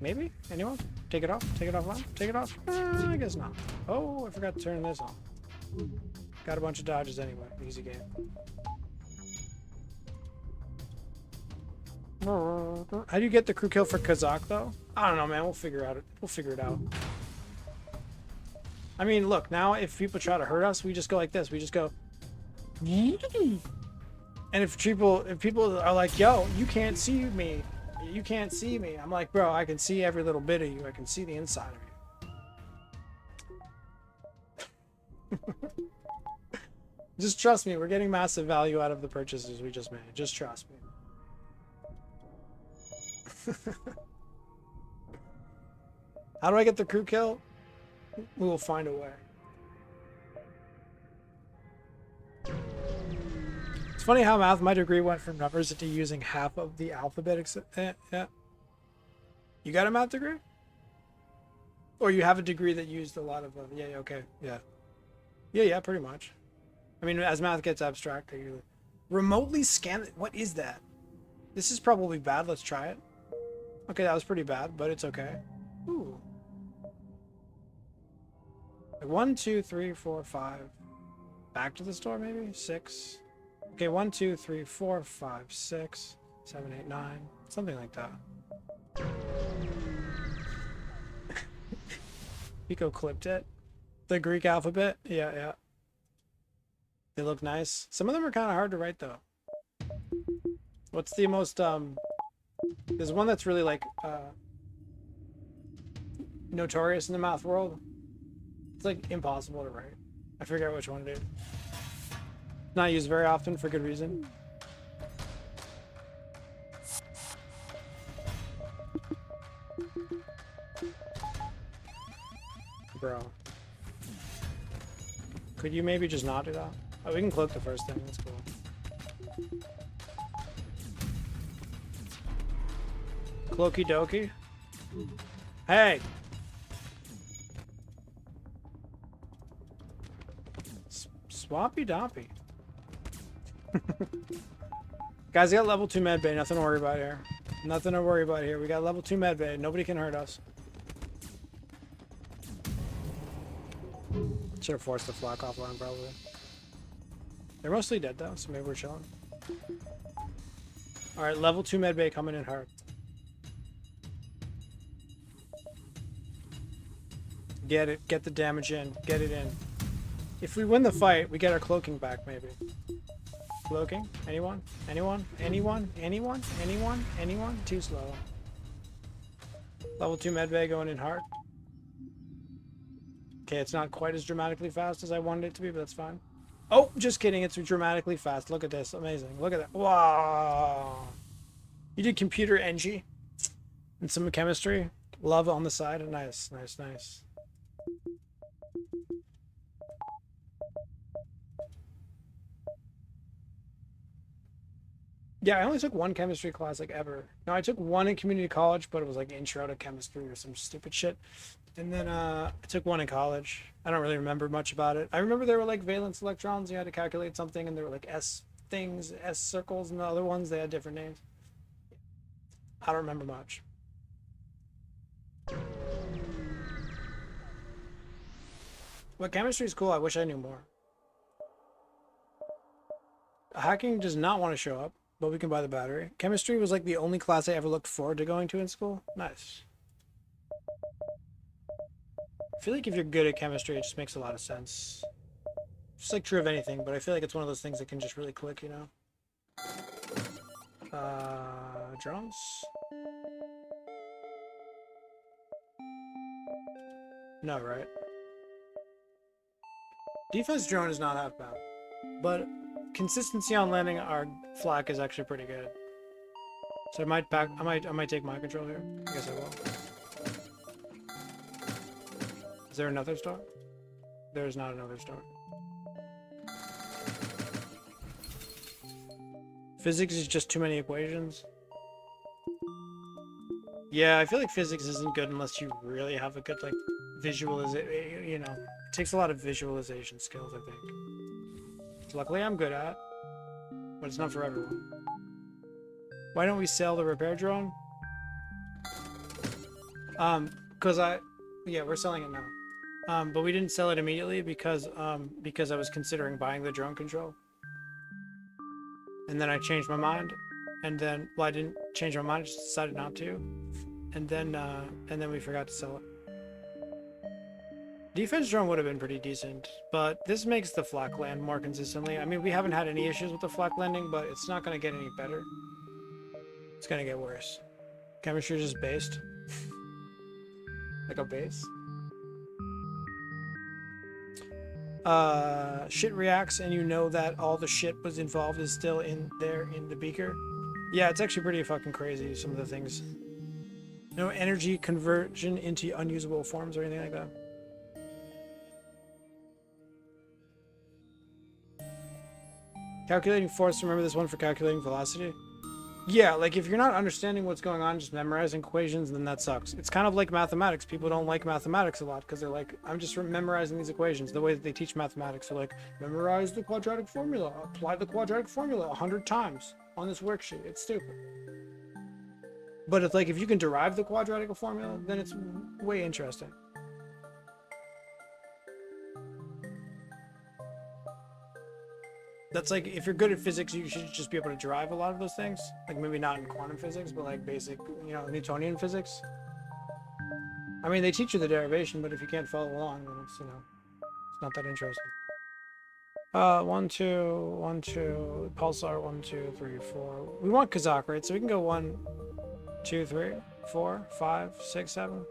Maybe? Anyone? Take it off? Take it offline? Take it off? I guess not. Oh, I forgot to turn this on. Got a bunch of dodges anyway. Easy game. How do you get the crew kill for Kazakh though? I don't know, man. We'll figure out it. We'll figure it out. I mean, look, now if people try to hurt us, we just go like this. We just go. And if people are like, yo, you can't see me. You can't see me. I'm like, bro, I can see every little bit of you. I can see the inside of you. Just trust me. We're getting massive value out of the purchases we just made. Just trust me. How do I get the crew kill? We will find a way. It's funny how math, my degree went from numbers into using half of the alphabet. Yeah. You got a math degree? Or you have a degree that used a lot of... yeah, okay. Yeah. Yeah, pretty much. I mean, as math gets abstract, you remotely scan... What is that? This is probably bad. Let's try it. Okay, that was pretty bad, but it's okay. Ooh. 1, 2, 3, 4, 5. Back to the store, maybe? 6. Okay, 1, 2, 3, 4, 5, 6, 7, 8, 9. Something like that. Pico clipped it. The Greek alphabet? Yeah. They look nice. Some of them are kind of hard to write, though. What's the most, there's one that's really, like, notorious in the math world. It's, like, impossible to write. I forget which one it is. Not used very often for good reason. Bro. Could you maybe just not do that? Oh, we can cloak the first thing. That's cool. Cloaky dokie. Hey! Swampy doppy. Guys, I got level 2 medbay. Nothing to worry about here. Nothing to worry about here. We got level 2 medbay. Nobody can hurt us. Should have forced the flock offline, probably. They're mostly dead, though, so maybe we're chilling. Alright, level 2 medbay coming in hard. Get it. Get the damage in. Get it in. If we win the fight, we get our cloaking back, maybe. Cloaking? Anyone? Anyone? Anyone? Anyone? Anyone? Anyone? Too slow. Level 2 medbay going in hard. Okay, it's not quite as dramatically fast as I wanted it to be, but that's fine. Oh, just kidding. It's dramatically fast. Look at this. Amazing. Look at that. Wow. You did computer NG and some chemistry. Love on the side. Nice, nice, nice. Yeah, I only took one chemistry class like ever. No, I took one in community college, but it was like intro to chemistry or some stupid shit. And then I took one in college. I don't really remember much about it. I remember there were like valence electrons. You had to calculate something, and there were like S things, S circles, and the other ones, they had different names. I don't remember much. But chemistry is cool. I wish I knew more. Hacking does not want to show up, but we can buy the battery. Chemistry was like the only class I ever looked forward to going to in school. Nice. I feel like if you're good at chemistry, it just makes a lot of sense. Just like true of anything, but I feel like it's one of those things that can just really click, you know? Drones? No, right? Defense drone is not half bad, but consistency on landing our flak is actually pretty good. So I might take my control here. I guess I will. Is there another store? There's not another store. Physics is just too many equations. Yeah, I feel like physics isn't good unless you really have a good, like, visualization, you know. It takes a lot of visualization skills, I think. Which luckily I'm good at. But it's not for everyone. Why don't we sell the repair drone? Yeah, we're selling it now. But we didn't sell it immediately because I was considering buying the drone control. And then I changed my mind. And then, well, I didn't change my mind, I just decided not to. And then we forgot to sell it. Defense drone would have been pretty decent, but this makes the flak land more consistently. I mean, we haven't had any issues with the flak landing, but it's not going to get any better. It's going to get worse. Chemistry is just based. Like a base. Shit reacts and you know that all the shit was involved is still in there in the beaker. Yeah, it's actually pretty fucking crazy, some of the things. No energy conversion into unusable forms or anything like that. Calculating force, remember this one for calculating velocity? Yeah, like if you're not understanding what's going on, just memorizing equations, then that sucks. It's kind of like mathematics. People don't like mathematics a lot because they're like, I'm just memorizing these equations. The way that they teach mathematics, they're like, memorize the quadratic formula, apply the quadratic formula 100 times on this worksheet. It's stupid. But it's like if you can derive the quadratic formula, then it's way interesting. That's like, if you're good at physics, you should just be able to derive a lot of those things. Like, maybe not in quantum physics, but like basic, you know, Newtonian physics. I mean, they teach you the derivation, but if you can't follow along, then it's, you know, it's not that interesting. 1, 2, 1, 2, pulsar, 1, 2, 3, 4. We want Kazakh, right? So we can go 1, 2, 3, 4, 5, 6, 7.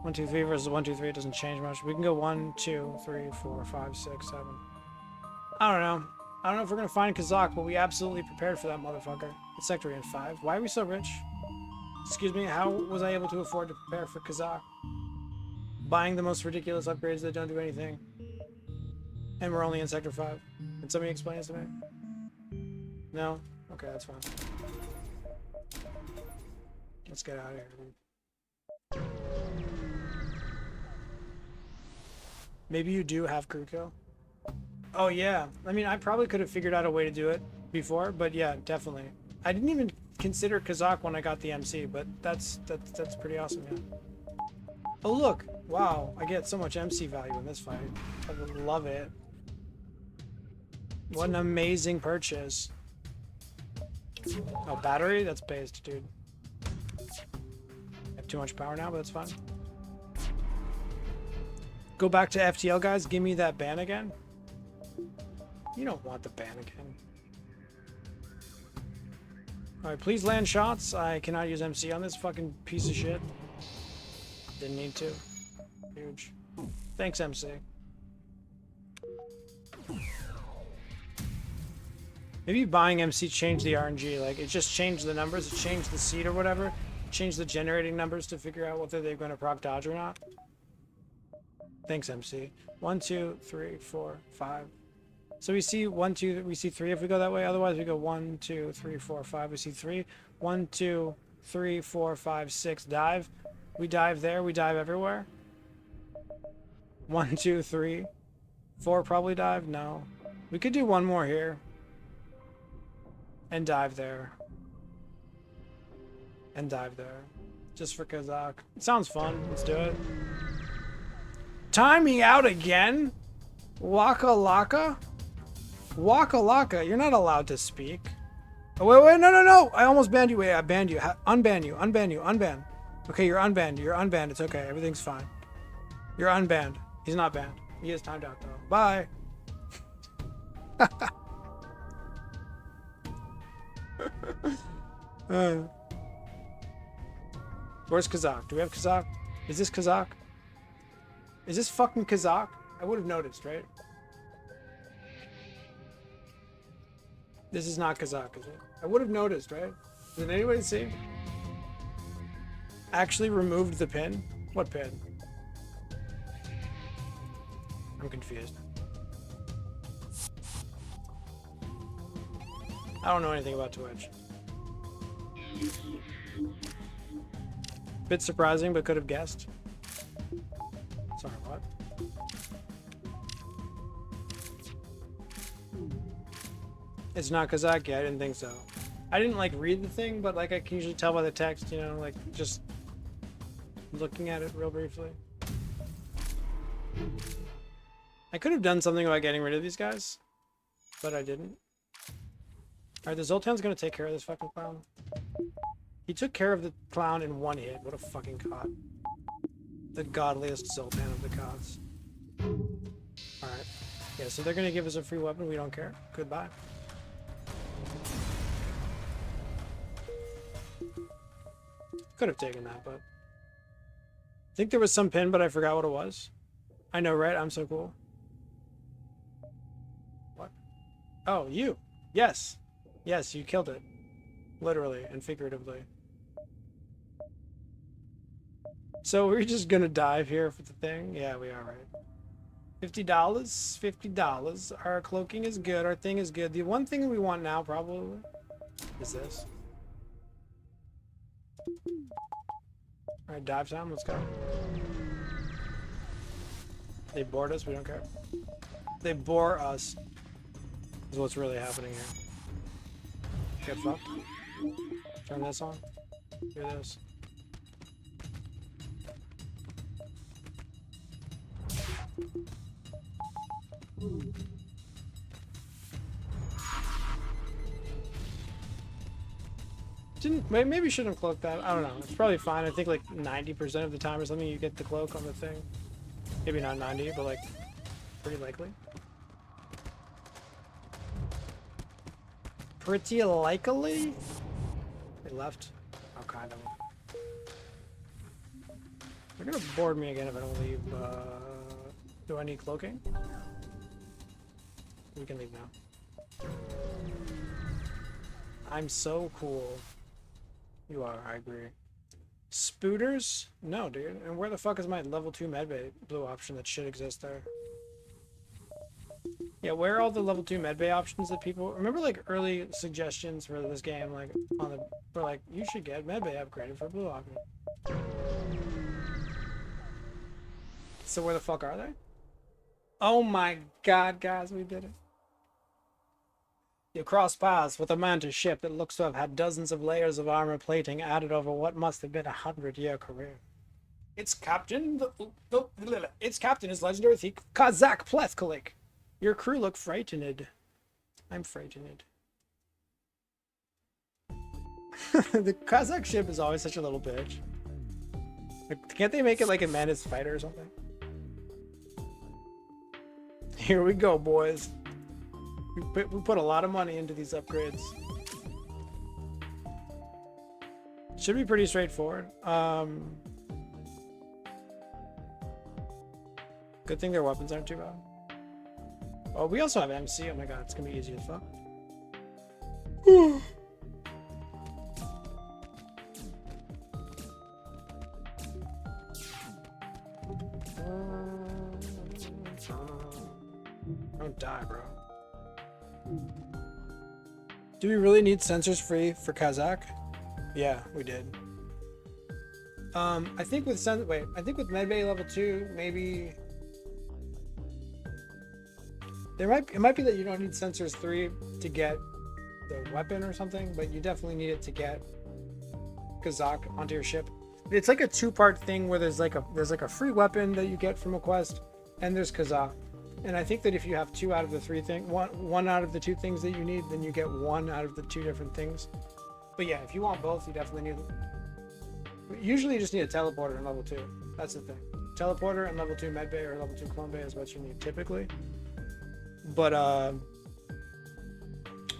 1, 2, 3 versus 1, 2, 3. It doesn't change much. We can go 1, 2, 3, 4, 5, 6, 7. I don't know. I don't know if we're gonna find Kazakh, but we absolutely prepared for that motherfucker. It's Sector in 5. Why are we so rich? Excuse me, how was I able to afford to prepare for Kazakh? Buying the most ridiculous upgrades that don't do anything. And we're only in Sector 5. Can somebody explain this to me? No? Okay, that's fine. Let's get out of here. Maybe you do have crew kill? Oh yeah, I mean, I probably could have figured out a way to do it before, but yeah, definitely. I didn't even consider Kazakh when I got the MC, but that's pretty awesome, yeah. Oh look, wow, I get so much MC value in this fight. I would love it. What an amazing purchase. Oh, battery? That's based, dude. I have too much power now, but that's fine. Go back to FTL, guys. Give me that ban again. You don't want the ban again. Alright, please land shots. I cannot use MC on this fucking piece of shit. Didn't need to. Huge. Thanks, MC. Maybe buying MC changed the RNG. Like, it just changed the numbers. It changed the seed or whatever. It changed the generating numbers to figure out whether they're going to proc dodge or not. Thanks, MC. 1, 2, 3, 4, 5. So we see 1, 2, we see 3 if we go that way. Otherwise, we go 1, 2, 3, 4, 5. We see 3. 1, 2, 3, 4, 5, 6. Dive. We dive there. We dive everywhere. 1, 2, 3, 4. Probably dive. No. We could do one more here. And dive there. And dive there. Just for Kazakh. It sounds fun. Let's do it. Timing out again? Waka Laka? Waka Laka, you're not allowed to speak. Oh, wait, no. I almost banned you. Wait, I banned you. Unban you. Unban. Okay, you're unbanned. You're unbanned. It's okay. Everything's fine. You're unbanned. He's not banned. He is timed out, though. Bye. Where's Kazakh? Do we have Kazakh? Is this Kazakh? Is this fucking Kazakh? I would have noticed, right? This is not Kazakh, is it? I would have noticed, right? Did anybody see? Actually removed the pin? What pin? I'm confused. I don't know anything about Twitch. Bit surprising, but could have guessed. Sorry, what? It's not Kazaki, I didn't think so. I didn't like read the thing, but like I can usually tell by the text, you know, like just looking at it real briefly. I could have done something about getting rid of these guys, but I didn't. Alright, the Zoltan's gonna take care of this fucking clown. He took care of the clown in one hit. What a fucking cod. The godliest Zoltan of the gods. Alright. Yeah, so they're gonna give us a free weapon. We don't care. Goodbye. Could have taken that, but... I think there was some pin, but I forgot what it was. I know, right? I'm so cool. What? Oh, you. Yes. Yes, you killed it. Literally and figuratively. So we're just gonna dive here for the thing? Yeah, we are, right. $50? $50. Our cloaking is good. Our thing is good. The one thing we want now, probably, is this. Alright, dive time. Let's go. They bored us. We don't care. They bore us. Is what's really happening here. Get fucked. Turn this on. Do this. Maybe shouldn't have cloaked that. I don't know. It's probably fine. I think like 90% of the time or something you get the cloak on the thing. Maybe not 90, but like pretty likely. Pretty likely? They left. Oh, kind of. They're gonna board me again if I don't leave. Do I need cloaking? We can leave now. I'm so cool. You are, I agree. Spooters? No, dude. And where the fuck is my level 2 medbay blue option that should exist there? Yeah, where are all the level 2 medbay options that people... Remember, like, early suggestions for this game, like, on the... For, like, you should get medbay upgraded for blue option. So where the fuck are they? Oh my god, guys, we did it. You cross paths with a mantis ship that looks to have had dozens of layers of armor plating added over what must have been a 100-year career. Its captain, its captain is legendary thief Kazak Plethkolik. Your crew look frightened. I'm frightened. The Kazak ship is always such a little bitch. Like, can't they make it like a mantis fighter or something? Here we go, boys. We put a lot of money into these upgrades. Should be pretty straightforward. Good thing their weapons aren't too bad. Oh, we also have MC. Oh my god, it's gonna be easy as fuck. Don't die, bro. Do we really need sensors free for Kazak? Yeah, we did. I think with I think with medbay level 2, maybe it might be that you don't need sensors 3 to get the weapon or something, but you definitely need it to get Kazak onto your ship. It's like a 2-part thing where there's like a free weapon that you get from a quest, and there's Kazak. And I think that if you have 2 out of the 3 things, one out of the 2 things that you need, then you get 1 out of the 2 different things. But yeah, if you want both, you definitely need. Usually, you just need a teleporter in level 2. That's the thing. Teleporter and level 2 medbay or level 2 clone bay is what you need typically. But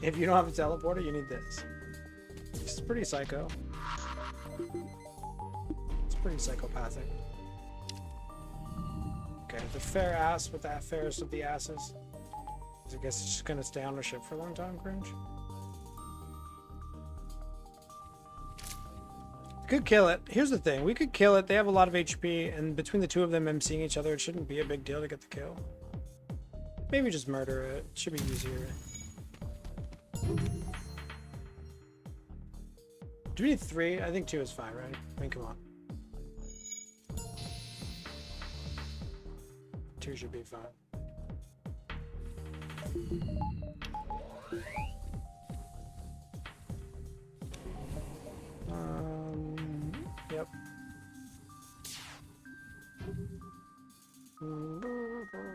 if you don't have a teleporter, you need this. It's pretty psycho. It's pretty psychopathic. Okay, the fair ass with that fairest of the asses. I guess it's just gonna stay on the ship for a long time, cringe. Could kill it. Here's the thing, we could kill it. They have a lot of HP, and between the 2 of them MCing each other, it shouldn't be a big deal to get the kill. Maybe just murder it. Should be easier. Do we need 3? I think 2 is fine, right? I mean, come on. 2 should be fine. Yep.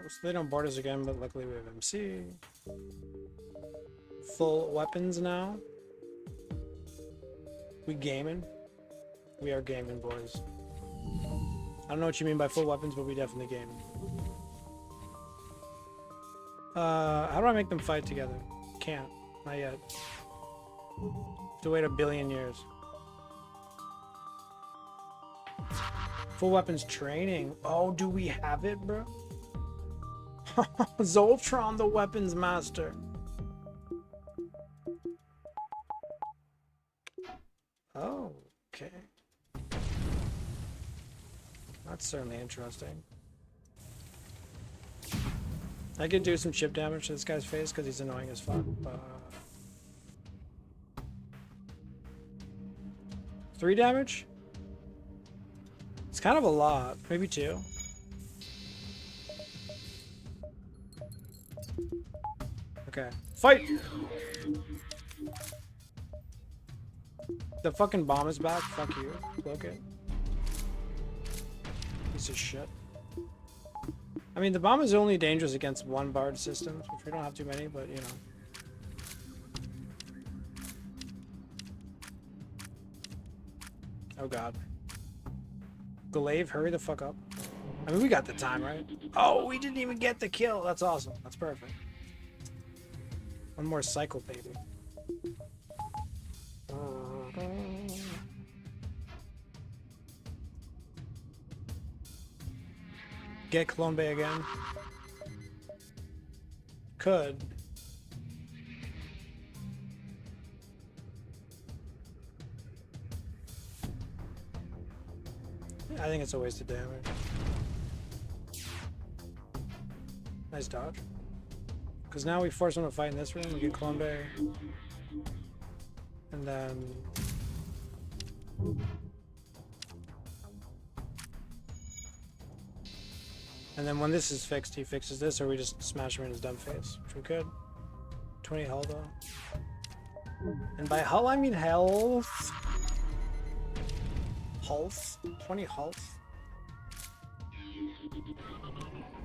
So they don't board us again, but luckily we have MC. Full weapons now. We gaming. We are gaming, boys. I don't know what you mean by full weapons, but we definitely gaming. How do I make them fight together? Can't. Not yet. Have to wait a billion years. Full weapons training. Oh, do we have it, bro? Zoltron, the weapons master. Oh, okay. That's certainly interesting. I could do some chip damage to this guy's face because he's annoying as fuck. 3 damage? It's kind of a lot. Maybe 2. Okay. Fight! The fucking bomb is back. Fuck you. Okay. Piece of shit. I mean, the bomb is only dangerous against 1 bard system, which we don't have too many, but you know. Oh god. Glaive, hurry the fuck up. I mean, we got the time, right? Oh, we didn't even get the kill. That's awesome. That's perfect. 1 more cycle, baby. Get Clone Bay again. Could. I think it's a waste of damage. Nice dodge. Because now we force him to fight in this room. We get Clone Bay. And then... And then when this is fixed, he fixes this, or we just smash him in his dumb face, which we could. 20 hull, though. And by hull, I mean health. Health? 20 health.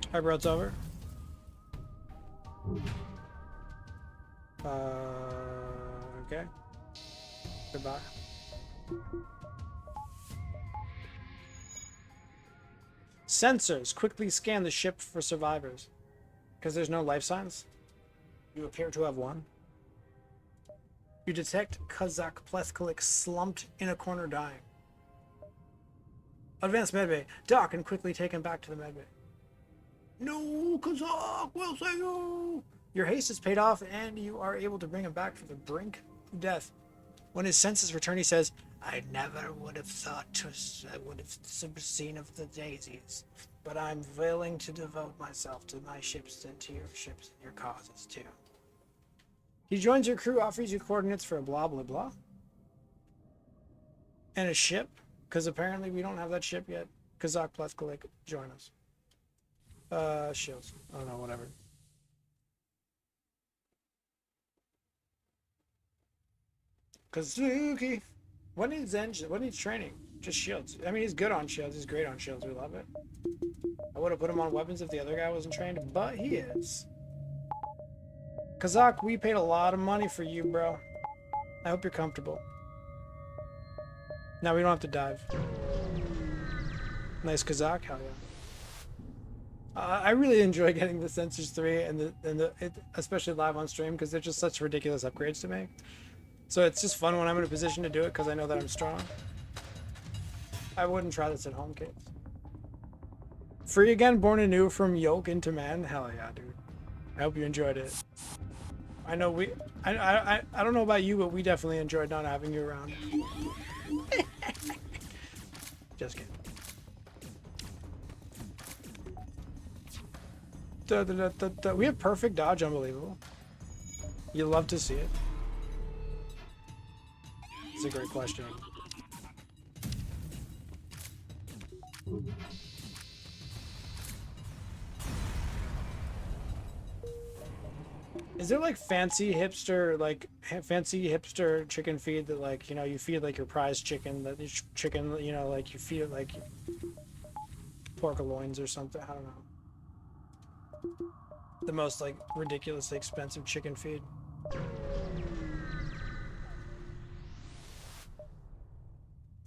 Alright, bro, it's over. Okay. Goodbye. Sensors quickly scan the ship for survivors. Because there's no life signs. You appear to have one. You detect Kazakh Plethkalik slumped in a corner dying. Advanced medbay. Dock and quickly taken back to the medbay. No, Kazakh, we'll save you! Your haste is paid off and you are able to bring him back from the brink of death. When his senses return, he says, I never would have thought I would have seen of the daisies, but I'm willing to devote myself to my ships and to your ships and your causes too. He joins your crew, offers you coordinates for a blah blah blah. And a ship, because apparently we don't have that ship yet. Kazakh Plethkalik, join us. Shields. I don't know, whatever. Kazuki! What needs engine? What needs training? Just shields. I mean, he's good on shields. He's great on shields. We love it. I would have put him on weapons if the other guy wasn't trained, but he is. Kazakh, we paid a lot of money for you, bro. I hope you're comfortable. Now we don't have to dive. Nice Kazakh, hell yeah. I really enjoy getting the Sensors 3 and especially live on stream because they're just such ridiculous upgrades to make. So it's just fun when I'm in a position to do it because I know that I'm strong. I wouldn't try this at home, kids. Free again, born anew from yolk into man. Hell yeah, dude. I hope you enjoyed it. I know I don't know about you, but we definitely enjoyed not having you around. Just kidding. We have perfect dodge, unbelievable. You love to see it. That's a great question. Is there like fancy hipster chicken feed that, like, you know, you feed like your prize chicken, that chicken, you know, like you feed it like pork loins or something? I don't know. The most like ridiculously expensive chicken feed.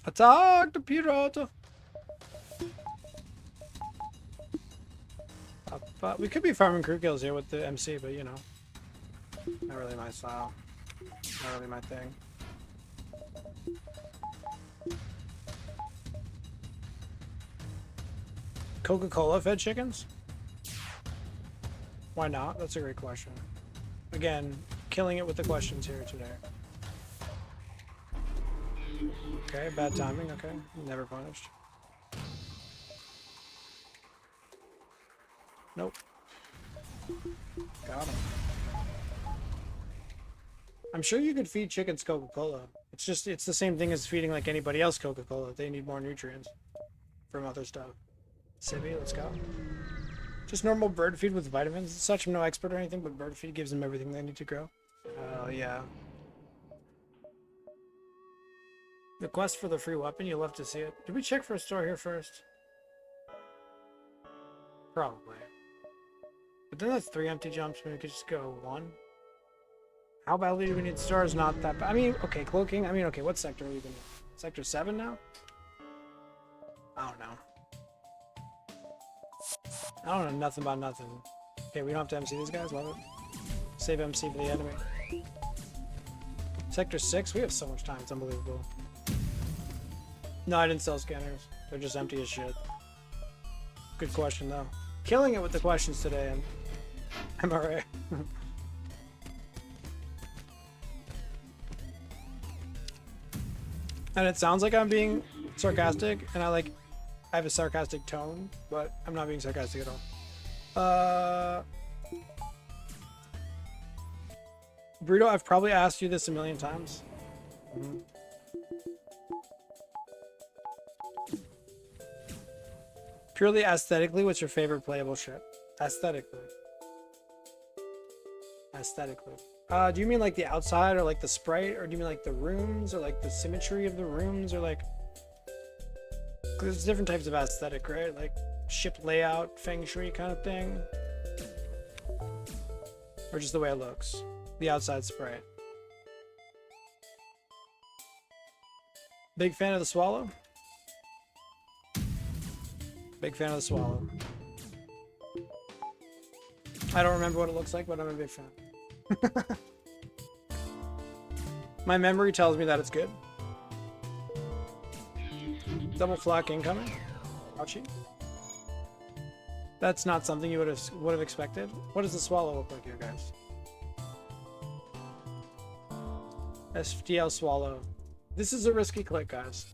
Attack the pirata! But we could be farming crew kills here with the MC, but you know, not really my style. Not really my thing. Coca-Cola fed chickens? Why not? That's a great question. Again, killing it with the questions here today. Okay, bad timing, okay. Never punished. Nope. Got him. I'm sure you could feed chickens Coca-Cola. It's the same thing as feeding like anybody else Coca-Cola. They need more nutrients from other stuff. Sibby, let's go. Just normal bird feed with vitamins and such. I'm no expert or anything, but bird feed gives them everything they need to grow. Oh, yeah. The quest for the free weapon, you'll love to see it. Did we check for a store here first? Probably. But then that's 3 empty jumps, maybe we could just go 1. How badly do we need stars? Not that bad. I mean, okay, cloaking. I mean, okay, what sector are we in? Sector 7 now? I don't know. I don't know nothing about nothing. Okay, we don't have to MC these guys. Love it. Save MC for the enemy. Sector 6? We have so much time. It's unbelievable. No, I didn't sell scanners. They're just empty as shit. Good question, though. Killing it with the questions today, and I'm alright. And it sounds like I'm being sarcastic, and I have a sarcastic tone, but I'm not being sarcastic at all. Burrito, I've probably asked you this a million times. Purely aesthetically, what's your favorite playable ship? Aesthetically. Aesthetically. Do you mean like the outside, or like the sprite, or do you mean like the rooms, or like the symmetry of the rooms, or like... There's different types of aesthetic, right? Like ship layout, feng shui kind of thing. Or just the way it looks. The outside sprite. Big fan of the swallow? Big fan of the swallow. I don't remember what it looks like, but I'm a big fan. My memory tells me that it's good. Double flak incoming. Ouchie. That's not something you would have expected. What does the swallow look like here, guys? SDL swallow. This is a risky click, guys.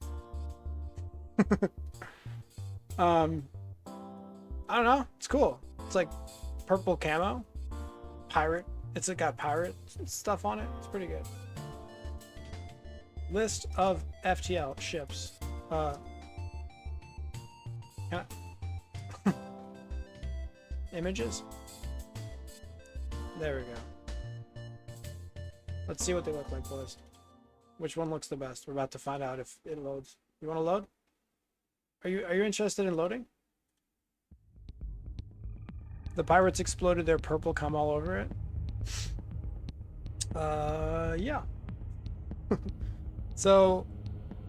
I don't know. It's cool. It's like purple camo. Pirate. It's got pirate stuff on it. It's pretty good. List of FTL ships. Images. There we go. Let's see what they look like, boys. Which one looks the best? We're about to find out if it loads. You want to load? Are you interested in loading? The pirates exploded their purple cum all over it. Yeah. So,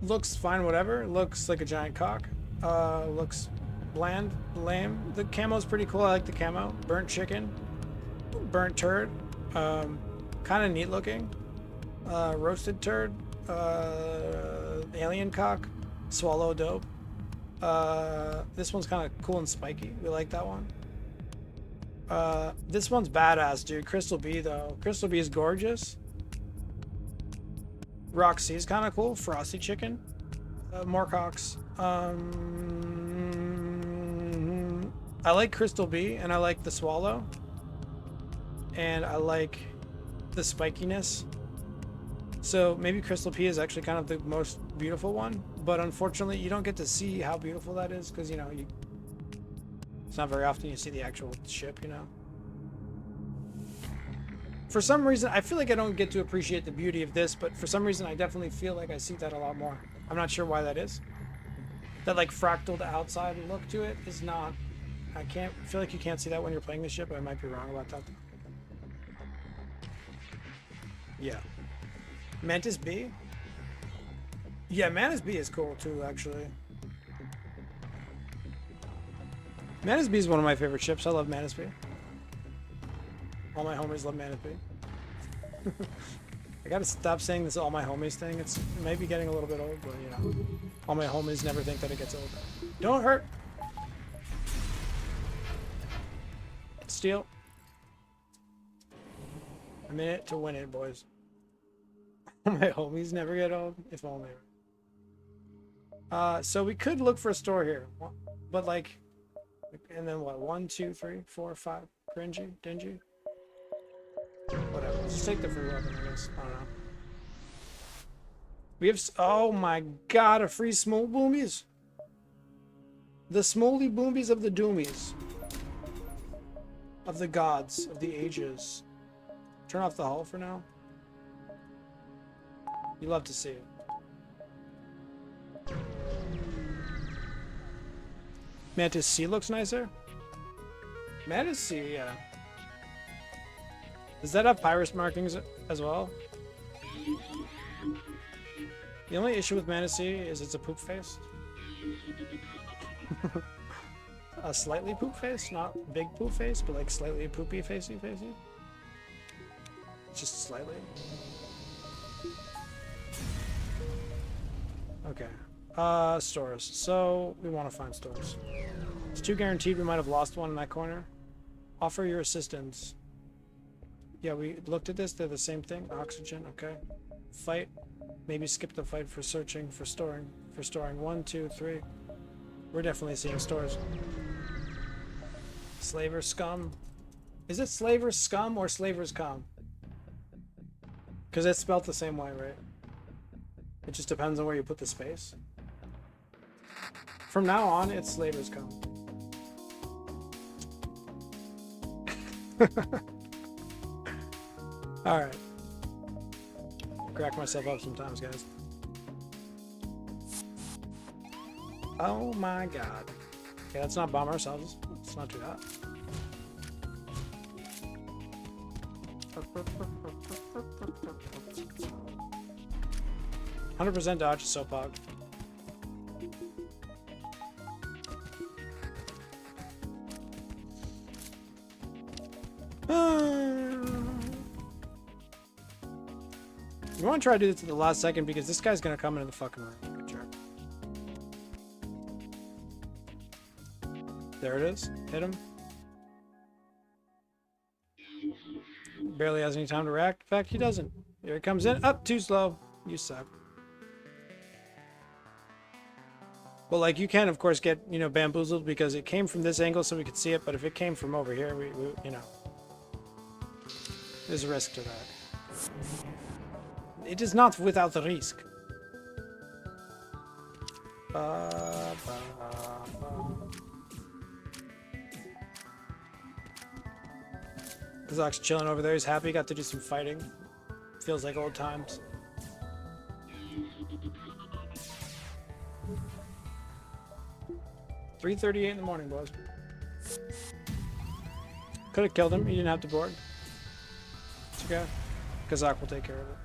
looks fine, whatever. Looks like a giant cock. Looks bland, lame. The camo's pretty cool. I like the camo. Burnt chicken. Burnt turd. Kind of neat looking. Roasted turd. Alien cock. Swallow dope. This one's kind of cool and spiky. We like that one. This one's badass, dude. Crystal Bee, though. Crystal Bee is gorgeous. Roxy is kind of cool. Frosty chicken. More cocks. I like Crystal Bee, and I like the swallow. And I like the spikiness. So maybe Crystal P is actually kind of the most beautiful one, but unfortunately you don't get to see how beautiful that is because, you know, it's not very often you see the actual ship, you know. For some reason, I feel like I don't get to appreciate the beauty of this, but for some reason I definitely feel like I see that a lot more. I'm not sure why that is. That like fractaled outside look to it is not, I feel like you can't see that when you're playing the ship. I might be wrong about that. Yeah. Mantis B? Yeah, Mantis B is cool too, actually. Mantis B is one of my favorite ships. I love Mantis B. All my homies love Mantis B. I gotta stop saying this all my homies thing. It may be getting a little bit old, but you know. All my homies never think that it gets old. Don't hurt! Steal. A minute to win it, boys. My homies never get old, if only. So we could look for a store here, but like, and then what? 1, 2, 3, 4, 5. Cringy, dingy. Whatever. Just take the free weapon, I guess. I don't know. We have. Oh my god! A free small boomies. The smoly boomies of the doomies. Of the gods of the ages. Turn off the hull for now. You love to see it. Mantis C looks nicer. Mantis C, yeah. Does that have Pyrus markings as well? The only issue with Mantis C is it's a poop face. A slightly poop face, not big poop face, but like slightly poopy facey. Just slightly. Okay. Stores. So we want to find stores. It's 2 guaranteed. We might have lost one in that corner. Offer your assistance. Yeah, we looked at this. They're the same thing. Oxygen. Okay. Fight. Maybe skip the fight for searching for storing. For storing 1, 2, 3. We're definitely seeing stores. Slaver scum. Is it slaver scum or slaver's cum? Because it's spelled the same way, right? It just depends on where you put the space. From now on, it's slaver's cum. Alright. Crack myself up sometimes, guys. Oh my god. Okay, let's not bomb ourselves. Let's not do that. 100% dodge is so pog. You want to try to do this at the last second because this guy's gonna come into the fucking room. Good job. There it is. Hit him. Barely has any time to react. In fact, he doesn't. Here he comes in. Up, too slow. You suck. Well, like, you can, of course, get, you know, bamboozled because it came from this angle so we could see it, but if it came from over here, we you know, there's a risk to that. It is not without the risk. Kazak's chilling over there. He's happy. Got to do some fighting. Feels like old times. $3:38 in the morning, boys. Could have killed him. He didn't have to board. It's okay. Kazak will take care of it.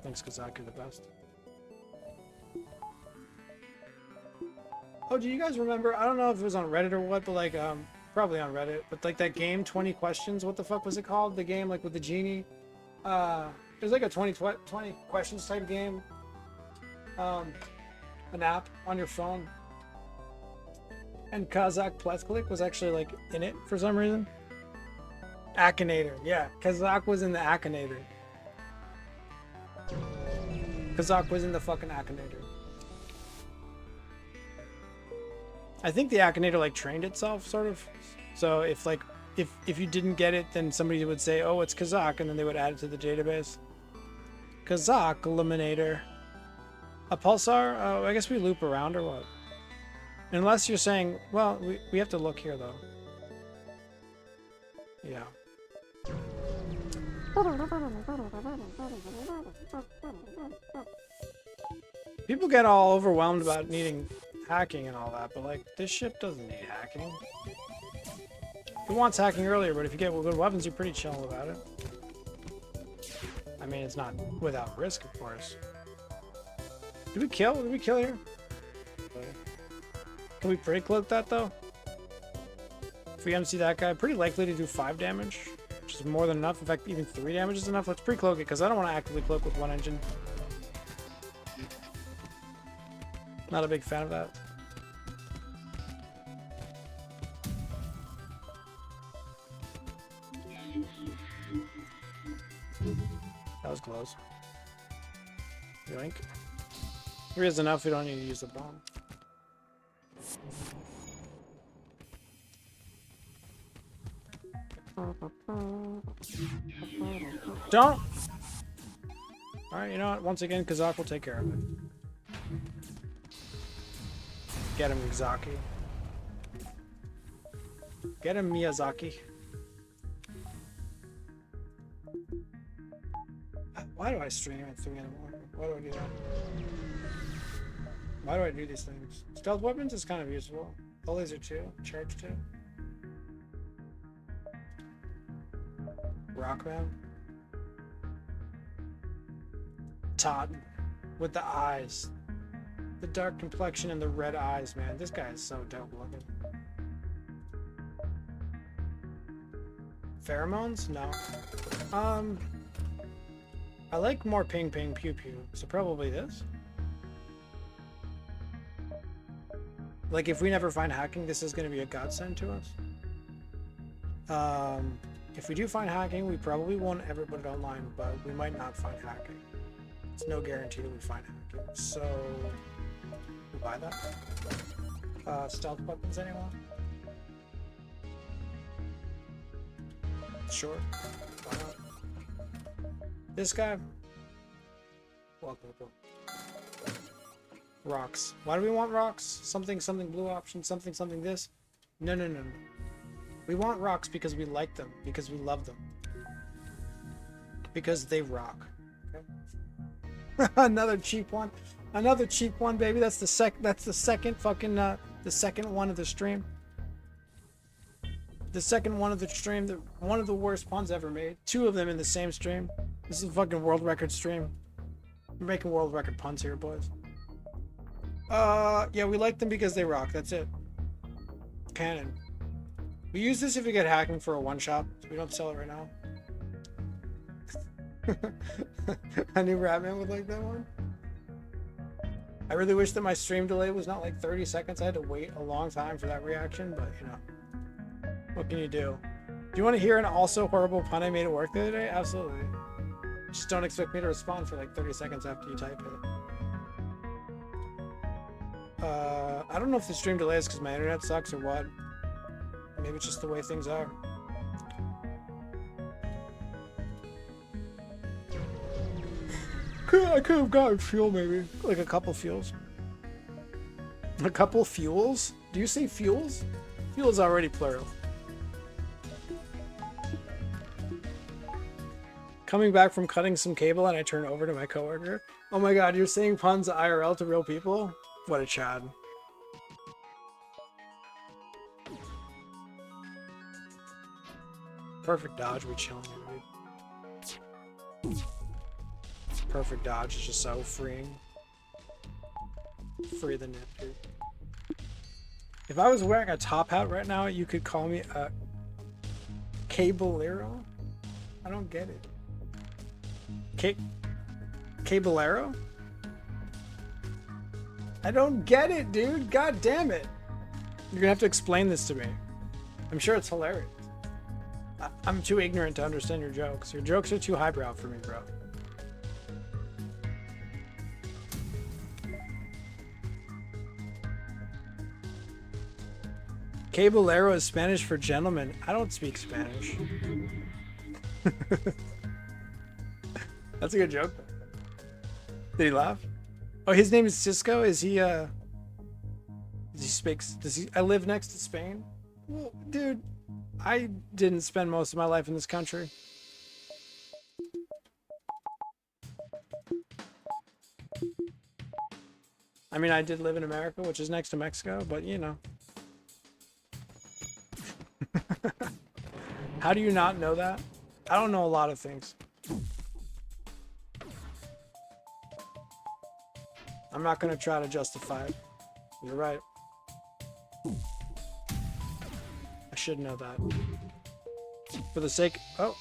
Thanks, Kazak. You're the best. Oh, do you guys remember? I don't know if it was on Reddit or what, but like, probably on Reddit. But like that game, 20 Questions. What the fuck was it called? The game like with the genie. It was like a 20 questions type game. An app on your phone. And Kazak Plethklik was actually like in it for some reason. Akinator, yeah. Kazak was in the Akinator. Kazak was in the fucking Akinator. I think the Akinator like trained itself, sort of. So if like if you didn't get it, then somebody would say, "Oh, it's Kazak," and then they would add it to the database. Kazakh eliminator. A pulsar? Oh, I guess we loop around or what? Unless you're saying, well, we have to look here though. Yeah. People get all overwhelmed about needing hacking and all that, but like, this ship doesn't need hacking. It wants hacking earlier, but if you get good weapons, you're pretty chill about it. I mean, it's not without risk, of course. Did we kill? Did we kill here? Can we pretty cloak that though? If we MC that guy, pretty likely to do 5 damage, which is more than enough. In fact, even 3 damage is enough. Let's pre-cloak it, because I don't want to actively cloak with 1 engine. Not a big fan of that. That was close. Yoink. 3 is enough, we don't need to use the bomb. Don't! Alright, you know what? Once again, Kazakh will take care of it. Get him, Miyazaki. Get him, Miyazaki. Why do I stream at 3 in the morning? Why do I do that? Why do I do these things? Stealth weapons is kind of useful. All these are 2. Charge 2. Rockman. Todd. With the eyes. The dark complexion and the red eyes, man. This guy is so dope looking. Pheromones? No. I like more ping ping pew pew, so probably this. Like if we never find hacking, this is going to be a godsend to us. If we do find hacking, we probably won't ever put it online, but we might not find hacking. It's no guarantee that we find hacking. So, we buy that. Stealth weapons, anyone? Sure. Why not? This guy? Welcome. Rocks. Why do we want rocks? Something blue option, something this? No. We want rocks because we like them, because we love them. Because they rock. Okay? Another cheap one. Another cheap one, baby. That's the second fucking the second one of the stream. The second one of the stream, one of the worst puns ever made. 2 of them in the same stream. This is a fucking world record stream. We're making world record puns here, boys. Yeah, we like them because they rock. That's it. Canon. We use this if we get hacking for a one-shot. We don't sell it right now. I knew Ratman would like that one. I really wish that my stream delay was not like 30 seconds. I had to wait a long time for that reaction, but you know. What can you do? Do you want to hear an also horrible pun I made at work the other day? Absolutely. Just don't expect me to respond for like 30 seconds after you type it. I don't know if the stream delay is because my internet sucks or what. Maybe it's just the way things are. I could have gotten fuel, maybe. Like a couple fuels. A couple fuels? Do you say fuels? Fuel is already plural. Coming back from cutting some cable and I turn over to my coworker. Oh my god, you're saying puns IRL to real people? What a chad. Perfect dodge, we chilling here, dude. Perfect dodge is just so freeing. Free the net, dude. If I was wearing a top hat right now, you could call me a cablero? I don't get it. Cablero? I don't get it, dude. God damn it. You're gonna have to explain this to me. I'm sure it's hilarious. I'm too ignorant to understand your jokes. Your jokes are too highbrow for me, bro. Cablero is Spanish for gentleman. I don't speak Spanish. That's a good joke. Did he laugh? Oh, his name is Cisco. Is he does he speaks does he I live next to Spain? Well, dude, I didn't spend most of my life in this country. I mean, I did live in America, which is next to Mexico, but you know. How do you not know that? I don't know a lot of things. I'm not going to try to justify it. You're right. I should know that. For the sake... Oh.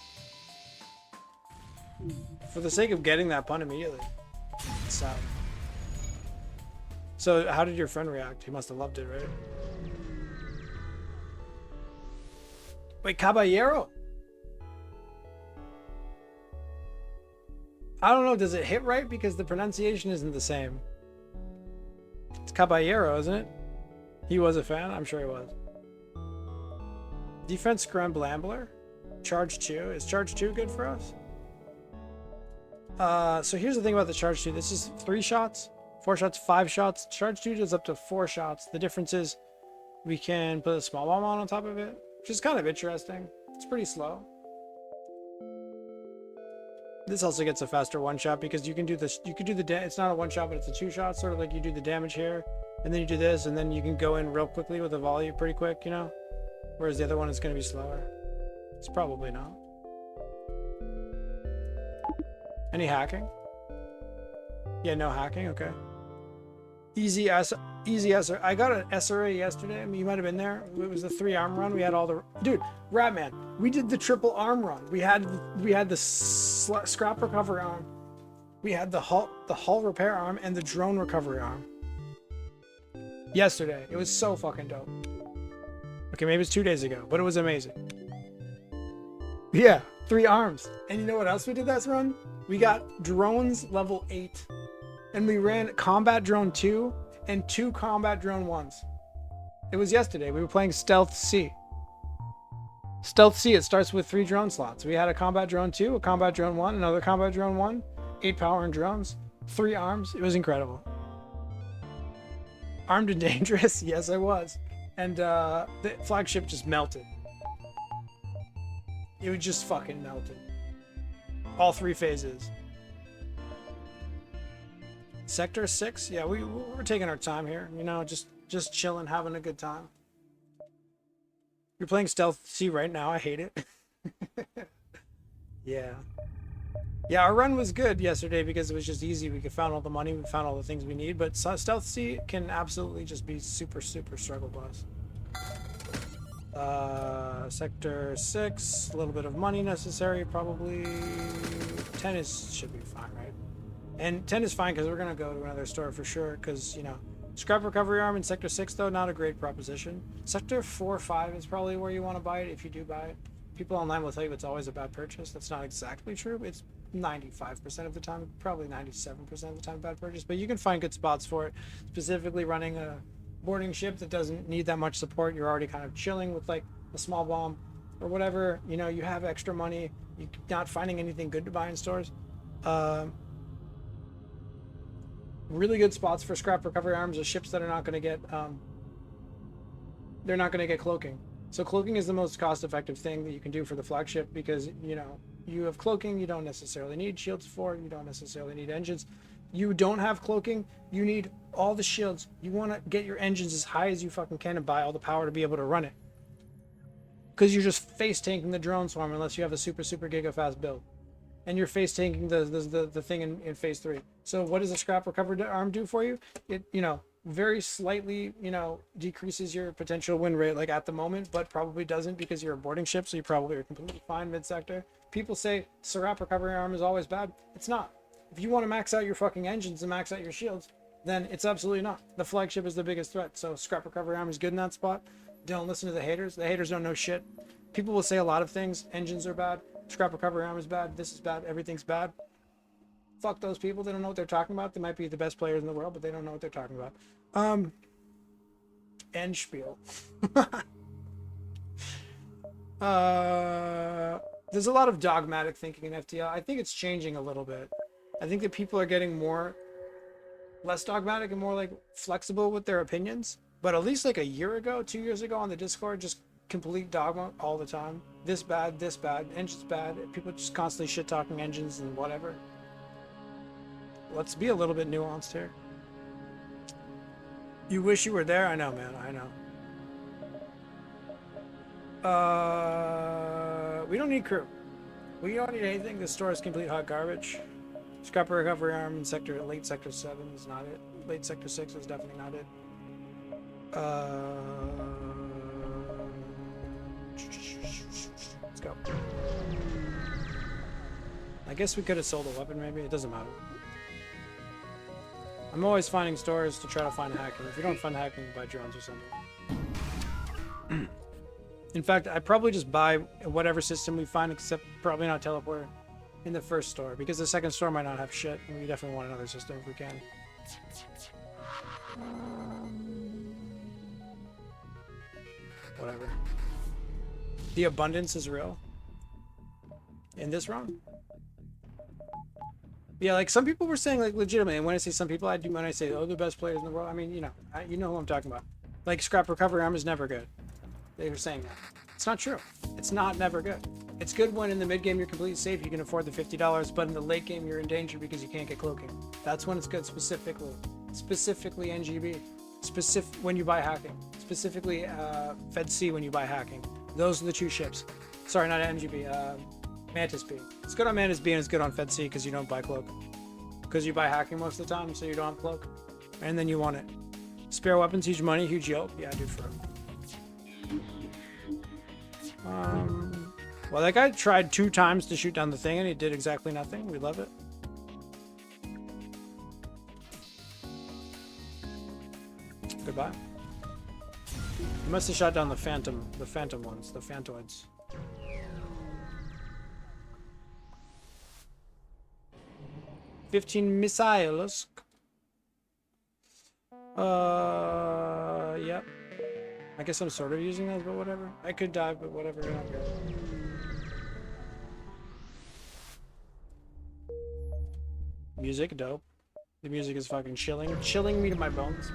For the sake of getting that pun immediately. It's sad. So, how did your friend react? He must have loved it, right? Wait, Caballero? I don't know, does it hit right? Because the pronunciation isn't the same. It's Caballero, isn't it? He was a fan? I'm sure he was. Defense Scramblambler? Charge 2? Is Charge 2 good for us? So here's the thing about the Charge 2. This is 3 shots, 4 shots, 5 shots. Charge 2 does up to 4 shots. The difference is we can put a small bomb on top of it, which is kind of interesting. It's pretty slow. This also gets a faster 1-shot because you can do this. You can do the it's not a 1-shot, but it's a 2-shot, sort of like you do the damage here, and then you do this, and then you can go in real quickly with a volley pretty quick, you know. Whereas the other one is going to be slower. It's probably not. Any hacking? Yeah, no hacking. Okay. Easy SR. I got an SRA yesterday. I mean, you might have been there. It was the 3-arm run. We had all the Ratman. We did the triple arm run. We had the scrap recovery arm. We had the hull repair arm and the drone recovery arm. Yesterday. It was so fucking dope. Okay, maybe it's 2 days ago, but it was amazing. Yeah, 3 arms. And you know what else we did that run? We got drones level 8. And we ran combat drone 2 and 2 combat drone 1s. It was yesterday. We were playing Stealth C. Stealth C, it starts with 3 drone slots. We had a combat drone 2, a combat drone 1, another combat drone 1, 8 power and drones, 3 arms. It was incredible. Armed and dangerous? Yes, I was. And the flagship just melted. It was just fucking melted. All 3 phases. Sector 6? Yeah, we're taking our time here. You know, just chilling, having a good time. You're playing Stealth C right now. I hate it. Yeah. Yeah, our run was good yesterday because it was just easy. We found all the money. We found all the things we need. But Stealth C can absolutely just be super, super struggle bus. Sector 6. A little bit of money necessary, probably. 10 should be fine, right? And 10 is fine because we're going to go to another store for sure because, you know, scrap recovery arm in Sector 6, though, not a great proposition. Sector 4 or 5 is probably where you want to buy it if you do buy it. People online will tell you it's always a bad purchase. That's not exactly true. It's 95% of the time, probably 97% of the time a bad purchase. But you can find good spots for it, specifically running a boarding ship that doesn't need that much support. You're already kind of chilling with like a small bomb or whatever. You know, you have extra money. You're not finding anything good to buy in stores. Really good spots for scrap recovery arms are ships that are not going to get they're not going to get cloaking. So cloaking is the most cost-effective thing that you can do for the flagship because, you know, you have cloaking, you don't necessarily need shields for, you don't necessarily need engines. You don't have cloaking, you need all the shields. You want to get your engines as high as you fucking can and buy all the power to be able to run it. Because you're just face tanking the drone swarm unless you have a super, super giga fast build. And you're face tanking the thing in phase 3. So what does a scrap recovery arm do for you? It, you know, very slightly, you know, decreases your potential win rate like at the moment, but probably doesn't because you're a boarding ship, so you probably are completely fine mid-sector. People say scrap recovery arm is always bad. It's not. If you want to max out your fucking engines and max out your shields, then it's absolutely not. The flagship is the biggest threat, so scrap recovery arm is good in that spot. Don't listen to the haters. The haters don't know shit. People will say a lot of things. Engines are bad. Scrap recovery arm is bad. This is bad. Everything's bad. Fuck those people. They don't know what they're talking about. They might be the best players in the world, but they don't know what they're talking about. End spiel. There's a lot of dogmatic thinking in FTL. I think it's changing a little bit. I think that people are getting more less dogmatic and more like flexible with their opinions. But at least like a year ago, 2 years ago on the Discord, just complete dogma all the time. This bad, engine's bad. People just constantly shit talking engines and whatever. Let's be a little bit nuanced here. You wish you were there? I know, man. I know. We don't need crew. We don't need anything. This store is complete hot garbage. Scrapper recovery arm in late sector 7 is not it. Late sector 6 is definitely not it. Let's go. I guess we could have sold a weapon maybe. It doesn't matter. I'm always finding stores to try to find hacking. If you don't find hacking, buy drones or something. In fact, I probably just buy whatever system we find, except probably not teleporter, in the first store, because the second store might not have shit, and we definitely want another system if we can. Whatever. The abundance is real. In this run? Yeah, like some people were saying, like legitimately, and when I say some people, I do when I say, oh, the best players in the world. I mean, you know who I'm talking about. Like scrap recovery arm is never good. They were saying that. It's not true. It's not never good. It's good when in the mid game you're completely safe, you can afford the $50, but in the late game you're in danger because you can't get cloaking. That's when it's good specifically. Specifically NGB. When you buy hacking. Specifically Fed C when you buy hacking. Those are the two ships. Sorry, not NGB. Mantis B. It's good on Mantis B and it's good on Fed C because you don't buy cloak. Because you buy hacking most of the time, so you don't have cloak. And then you want it. Spare weapons, huge money, huge yield. Yeah, dude, for well, that guy tried 2 times to shoot down the thing and he did exactly nothing. We love it. Goodbye. He must have shot down the phantom ones, the phantoids. $15 missiles. Yep. I guess I'm sort of using those, but whatever. I could die, but whatever. I don't care. Music, dope. The music is fucking chilling me to my bones.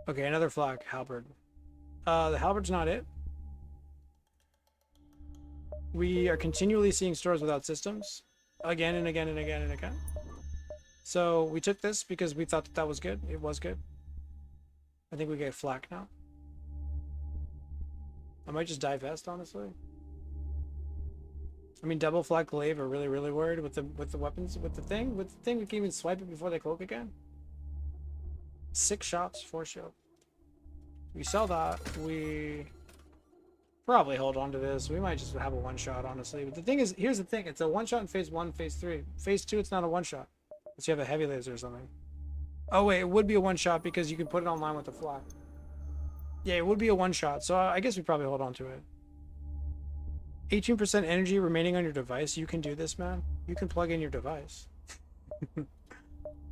Okay, another flak, halberd. The halberd's not it. We are continually seeing stores without systems. Again and again and again and again. So we took this because we thought that was good. It was good. I think we get flak now. I might just divest, honestly. I mean, double flak glaive are really worried with the weapons, with the thing we can even swipe it before they cloak again. 6 shots, 4 shield. We sell that. We probably hold on to this. We might just have a 1-shot, honestly. But the thing is, here's the thing: it's a 1-shot in phase 1, phase 3. Phase 2, it's not a 1-shot. Unless you have a heavy laser or something. Oh wait, it would be a 1-shot because you can put it online with the flak. Yeah, it would be a 1-shot. So I guess we probably hold on to it. 18% energy remaining on your device. You can do this, man. You can plug in your device.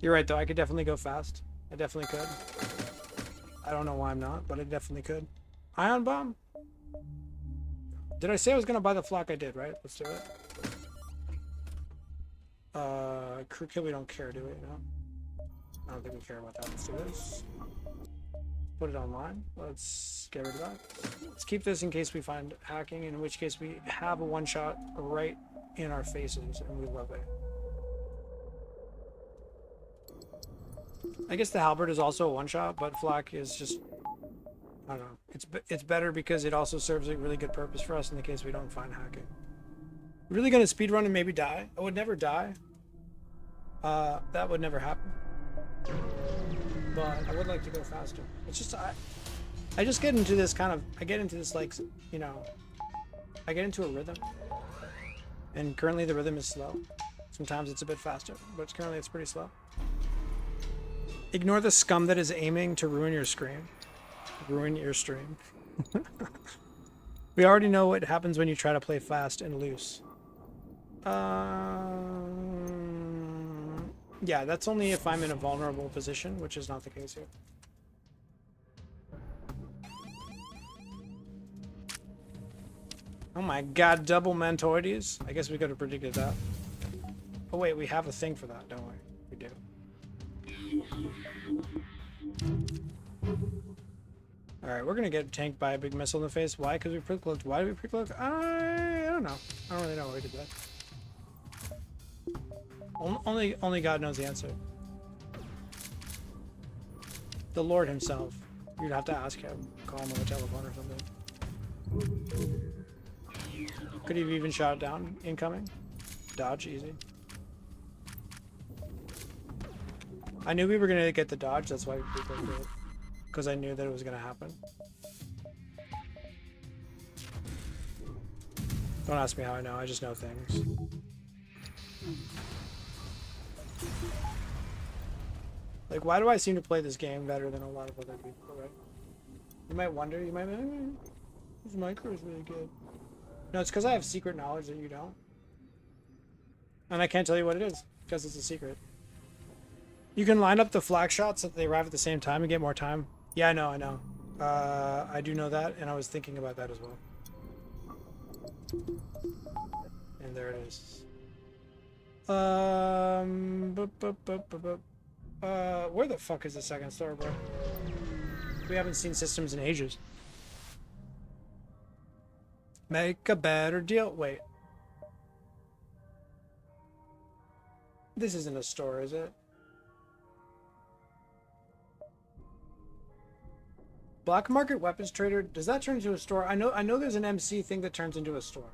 You're right, though. I could definitely go fast. I definitely could. I don't know why I'm not, but I definitely could. Ion bomb? Did I say I was going to buy the flak? I did, right? Let's do it. Crew kill, we don't care, do we? No? I don't think we care about that. Let's do this. Put it online. Let's get rid of that. Let's keep this in case we find hacking, in which case we have a 1-shot right in our faces, and we love it. I guess the halberd is also a 1-shot, but flak is just, I don't know. It's better because it also serves a really good purpose for us in the case we don't find hacking. Really gonna speedrun and maybe die? I would never die. That would never happen. But I would like to go faster. It's just I just get into this kind of, I get into this, like, you know, I get into a rhythm. And currently the rhythm is slow. Sometimes it's a bit faster, but currently it's pretty slow. Ignore the scum that is aiming to ruin your stream. Ruin your stream. We already know what happens when you try to play fast and loose. Yeah, that's only if I'm in a vulnerable position, which is not the case here. Oh my god, double Mantoides? I guess we could have predicted that. Oh wait, we have a thing for that, don't we? We do. Alright, we're gonna get tanked by a big missile in the face. Why? Because we pre-cloaked. Why did we pre-cloak? I don't know. I don't really know why we did that. Only God knows the answer. The Lord himself. You'd have to ask him. Call him on the telephone or something. Could he have even shot it down? Incoming? Dodge, easy. I knew we were gonna get the dodge, that's why we pre-cloaked it. Because I knew that it was gonna happen. Don't ask me how I know, I just know things. Like, why do I seem to play this game better than a lot of other people, right? You might wonder, you might be like, this micro is really good. No, it's because I have secret knowledge that you don't. And I can't tell you what it is, because it's a secret. You can line up the flag shots so that they arrive at the same time and get more time. Yeah, I know. I do know that, and I was thinking about that as well. And there it is. Where the fuck is the second store, bro? We haven't seen systems in ages. Make a better deal. Wait. This isn't a store, is it? Black market weapons trader, does that turn into a store? I know there's an MC thing that turns into a store.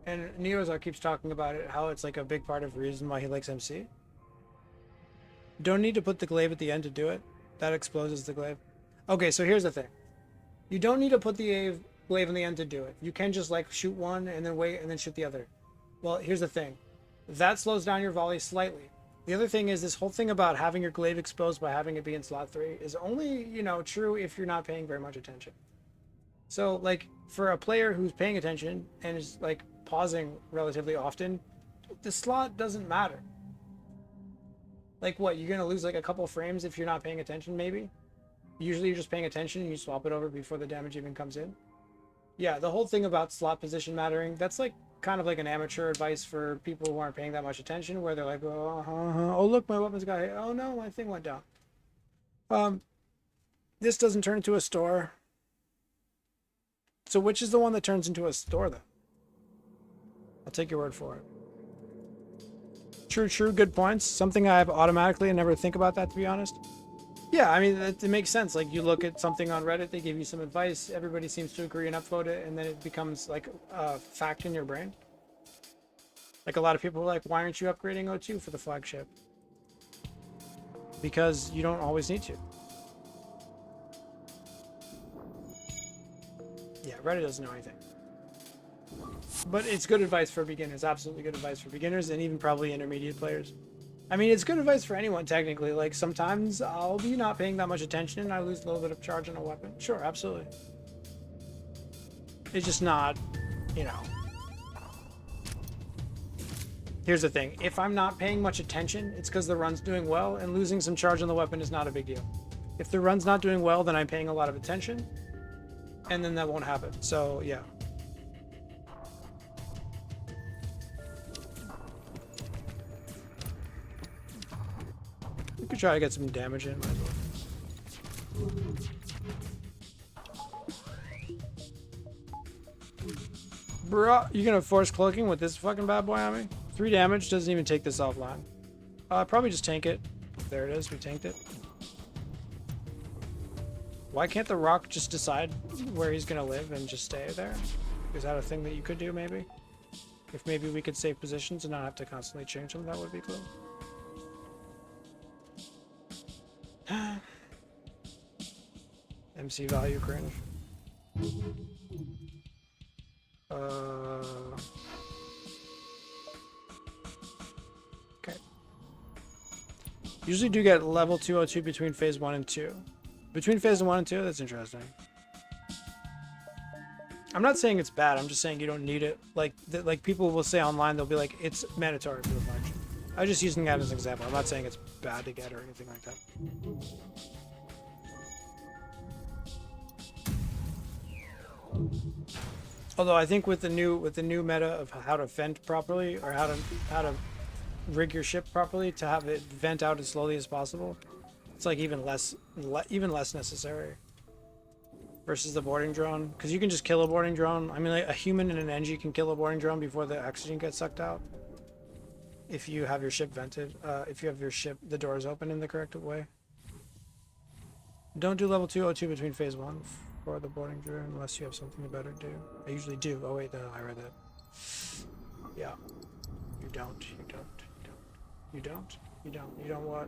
And Neozar keeps talking about it, how it's like a big part of the reason why he likes MC. Don't need to put the glaive at the end to do it. That exposes the glaive. Okay, so here's the thing. You don't need to put the glaive on the end to do it. You can just like shoot one and then wait and then shoot the other. Well, here's the thing. That slows down your volley slightly. The other thing is this whole thing about having your glaive exposed by having it be in slot 3 is only, you know, true if you're not paying very much attention. So, like, for a player who's paying attention and is, like, pausing relatively often, the slot doesn't matter. Like, what, you're going to lose, like, a couple frames if you're not paying attention, maybe? Usually you're just paying attention and you swap it over before the damage even comes in. Yeah, the whole thing about slot position mattering, that's, like, kind of like an amateur advice for people who aren't paying that much attention, where they're like, oh look, my weapons got hit. Oh no, my thing went down. This doesn't turn into a store. So which is the one that turns into a store, though? I'll take your word for it. True, good points. Something I have automatically and never think about that, to be honest. Yeah, I mean, it makes sense. Like, you look at something on Reddit, they give you some advice, everybody seems to agree and upvote it, and then it becomes, like, a fact in your brain. Like, a lot of people are like, why aren't you upgrading O2 for the flagship? Because you don't always need to. Yeah, Reddit doesn't know anything. But it's good advice for beginners, absolutely good advice for beginners, and even probably intermediate players. I mean, it's good advice for anyone, technically. Like, sometimes I'll be not paying that much attention and I lose a little bit of charge on a weapon. Sure, absolutely. It's just not, you know. Here's the thing. If I'm not paying much attention, it's because the run's doing well, and losing some charge on the weapon is not a big deal. If the run's not doing well, then I'm paying a lot of attention, and then that won't happen. So, yeah. We could try to get some damage in. Might as well. Bruh, you gonna force cloaking with this fucking bad boy on me? 3 damage, doesn't even take this offline. Probably just tank it. There it is, we tanked it. Why can't the rock just decide where he's gonna live and just stay there? Is that a thing that you could do, maybe? If maybe we could save positions and not have to constantly change them, that would be cool. MC value cringe. Okay. Usually do get level 202 between phase 1 and 2. Between phase 1 and 2, that's interesting. I'm not saying it's bad, I'm just saying you don't need it. Like people will say online, they'll be like, it's mandatory for the function. I'm just using that as an example. I'm not saying it's bad to get or anything like that. Although I think with the new meta of how to fend properly, or how to rig your ship properly to have it vent out as slowly as possible, it's like even less necessary versus the boarding drone, because you can just kill a boarding drone. I mean, like a human and an NG can kill a boarding drone before the oxygen gets sucked out if you have your ship vented, if you have your ship the doors open in the correct way. Don't do level 202 between phase 1 for the boarding drone unless you have something better to do. I usually do. Oh wait, no, I read that. Yeah. You don't. You don't what?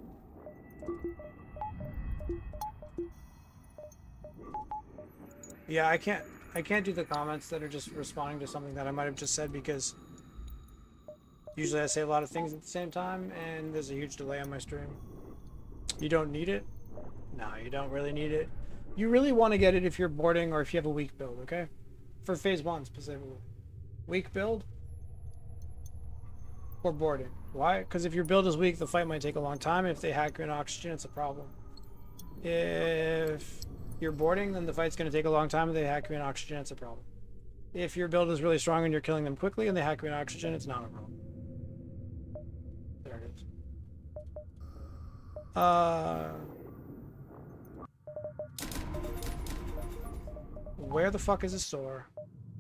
Yeah, I can't do the comments that are just responding to something that I might have just said, because usually I say a lot of things at the same time and there's a huge delay on my stream. You don't need it? No, you don't really need it. You really want to get it if you're boarding or if you have a weak build, okay? For phase 1 specifically. Weak build or boarding. Why? Because if your build is weak, the fight might take a long time. If they hack you in oxygen, it's a problem. If you're boarding, then the fight's going to take a long time and they hack you in oxygen, it's a problem. If your build is really strong and you're killing them quickly and they hack you in oxygen, it's not a problem. There it is. Where the fuck is the store?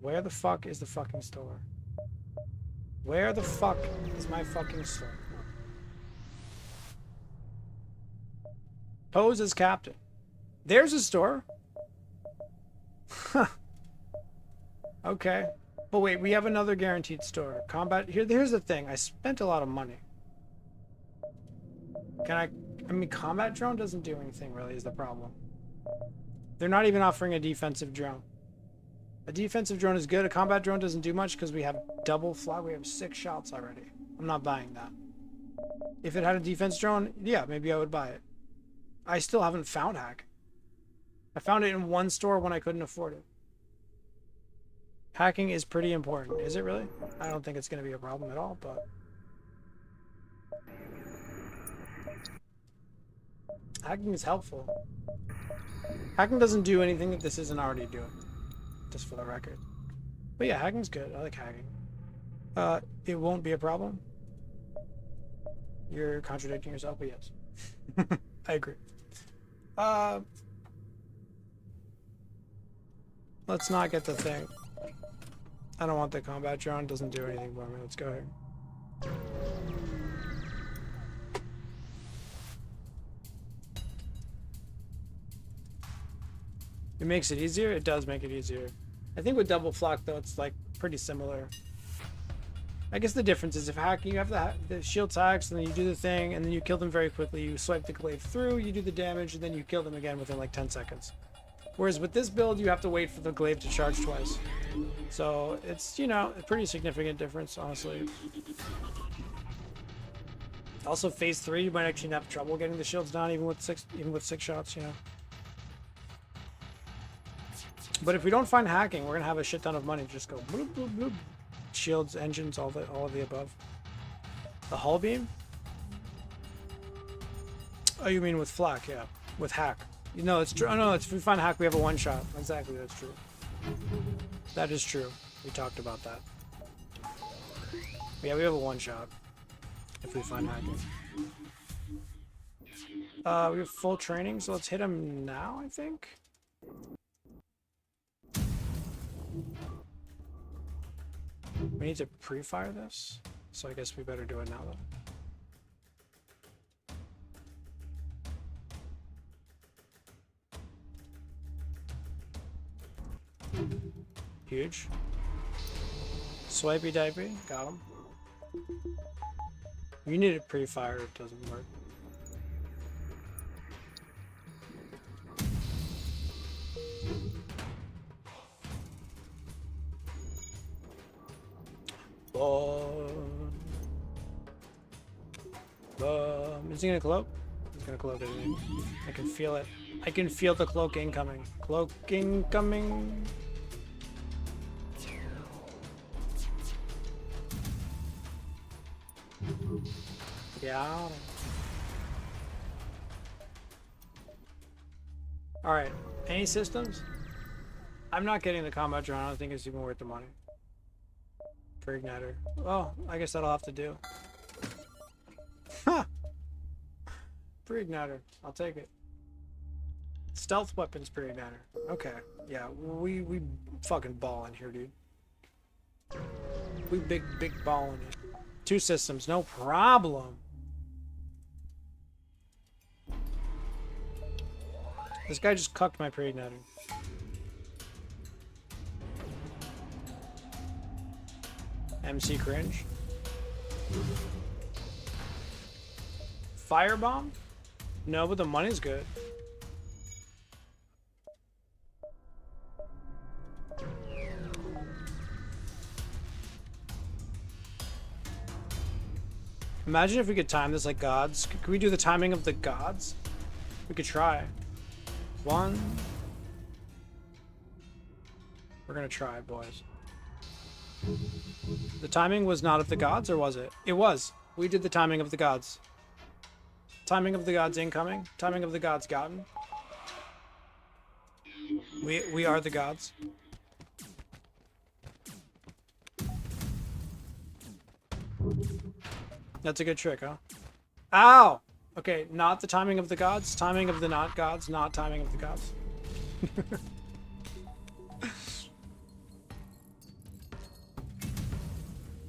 Where the fuck is the fucking store? Where the fuck is my fucking store? Pose as captain. There's a store. Huh. Okay. But wait, we have another guaranteed store. Combat. Here's the thing. I spent a lot of money. I mean, combat drone doesn't do anything really is the problem. They're not even offering a defensive drone. A defensive drone is good. A combat drone doesn't do much because we have double fly. We have 6 shots already. I'm not buying that. If it had a defense drone, yeah, maybe I would buy it. I still haven't found hack. I found it in one store when I couldn't afford it. Hacking is pretty important. Is it really? I don't think it's going to be a problem at all, but... hacking is helpful. Hacking doesn't do anything that this isn't already doing. Just for the record. But yeah, hacking's good. I like hacking. It won't be a problem. You're contradicting yourself, but yes. I agree. Let's not get the thing. I don't want the combat drone. It doesn't do anything for me. Let's go here. It makes it easier? It does make it easier. I think with double flock, though, it's like pretty similar. I guess the difference is if hacking, you have the shield tags, and then you do the thing, and then you kill them very quickly. You swipe the glaive through, you do the damage, and then you kill them again within like 10 seconds. Whereas with this build, you have to wait for the glaive to charge twice. So it's, you know, a pretty significant difference, honestly. Also, phase 3, you might actually have trouble getting the shields down, even with six shots, you know. But if we don't find hacking, we're gonna have a shit ton of money to just go bloop bloop bloop. Shields, engines, all of the above. The hull beam? Oh, you mean with flak? Yeah, with hack. You know, it's true. Oh no, if we find hack, we have a one shot. Exactly, that's true. That is true. We talked about that. Yeah, we have a one shot if we find hacking. We have full training, so let's hit him now, I think. We need to pre-fire this, so I guess we better do it now, though. Huge. Swipey dipey, got him. You need it pre-fire, it doesn't work. Is he gonna cloak? He's gonna cloak, isn't he? I can feel it. I can feel the cloak incoming. Cloak incoming. Yeah. Alright. Any systems? I'm not getting the combat drone. I don't think it's even worth the money. For igniter. Well, I guess that'll have to do. Pre-igniter. I'll take it. Stealth weapons pre-igniter. Okay. Yeah, we fucking ball in here, dude. We big ball in it. 2 systems, no problem. This guy just cucked my pre-igniter. MC cringe. Firebomb? No, but the money's good. Imagine if we could time this like gods. Could we do the timing of the gods? We could try. 1. We're gonna try, boys. The timing was not of the gods, or was it? It was. We did the timing of the gods. Timing of the gods incoming. Timing of the gods gotten. We are the gods. That's a good trick, huh? Ow! Okay, not the timing of the gods. Timing of the not gods. Not timing of the gods.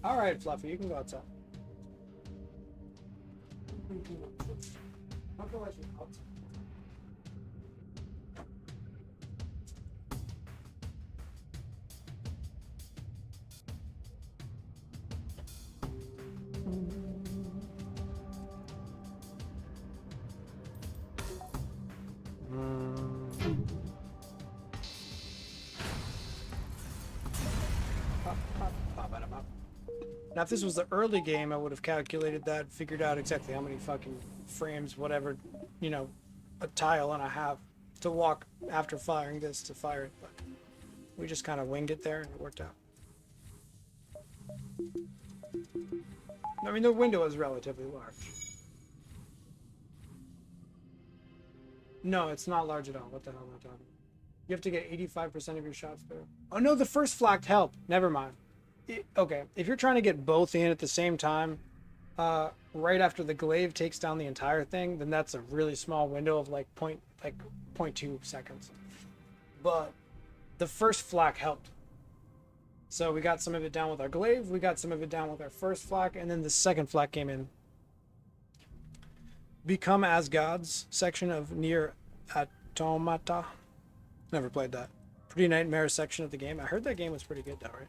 Alright, Fluffy, you can go outside. I'll go let you outside. Now, if this was the early game, I would have calculated that, figured out exactly how many fucking frames, whatever, you know, a tile and a half to walk after firing this to fire it. But we just kind of winged it there and it worked out. I mean, the window is relatively large. No, it's not large at all. What the hell am I talking? You have to get 85% of your shots there. Oh no, the first flak helped. Never mind. Okay, if you're trying to get both in at the same time, right after the glaive takes down the entire thing, then that's a really small window of like 0.2 seconds. But the first flak helped. So we got some of it down with our glaive, we got some of it down with our first flak, and then the second flak came in. Become as Gods section of Nier Automata. Never played that. Pretty nightmare section of the game. I heard that game was pretty good though, right?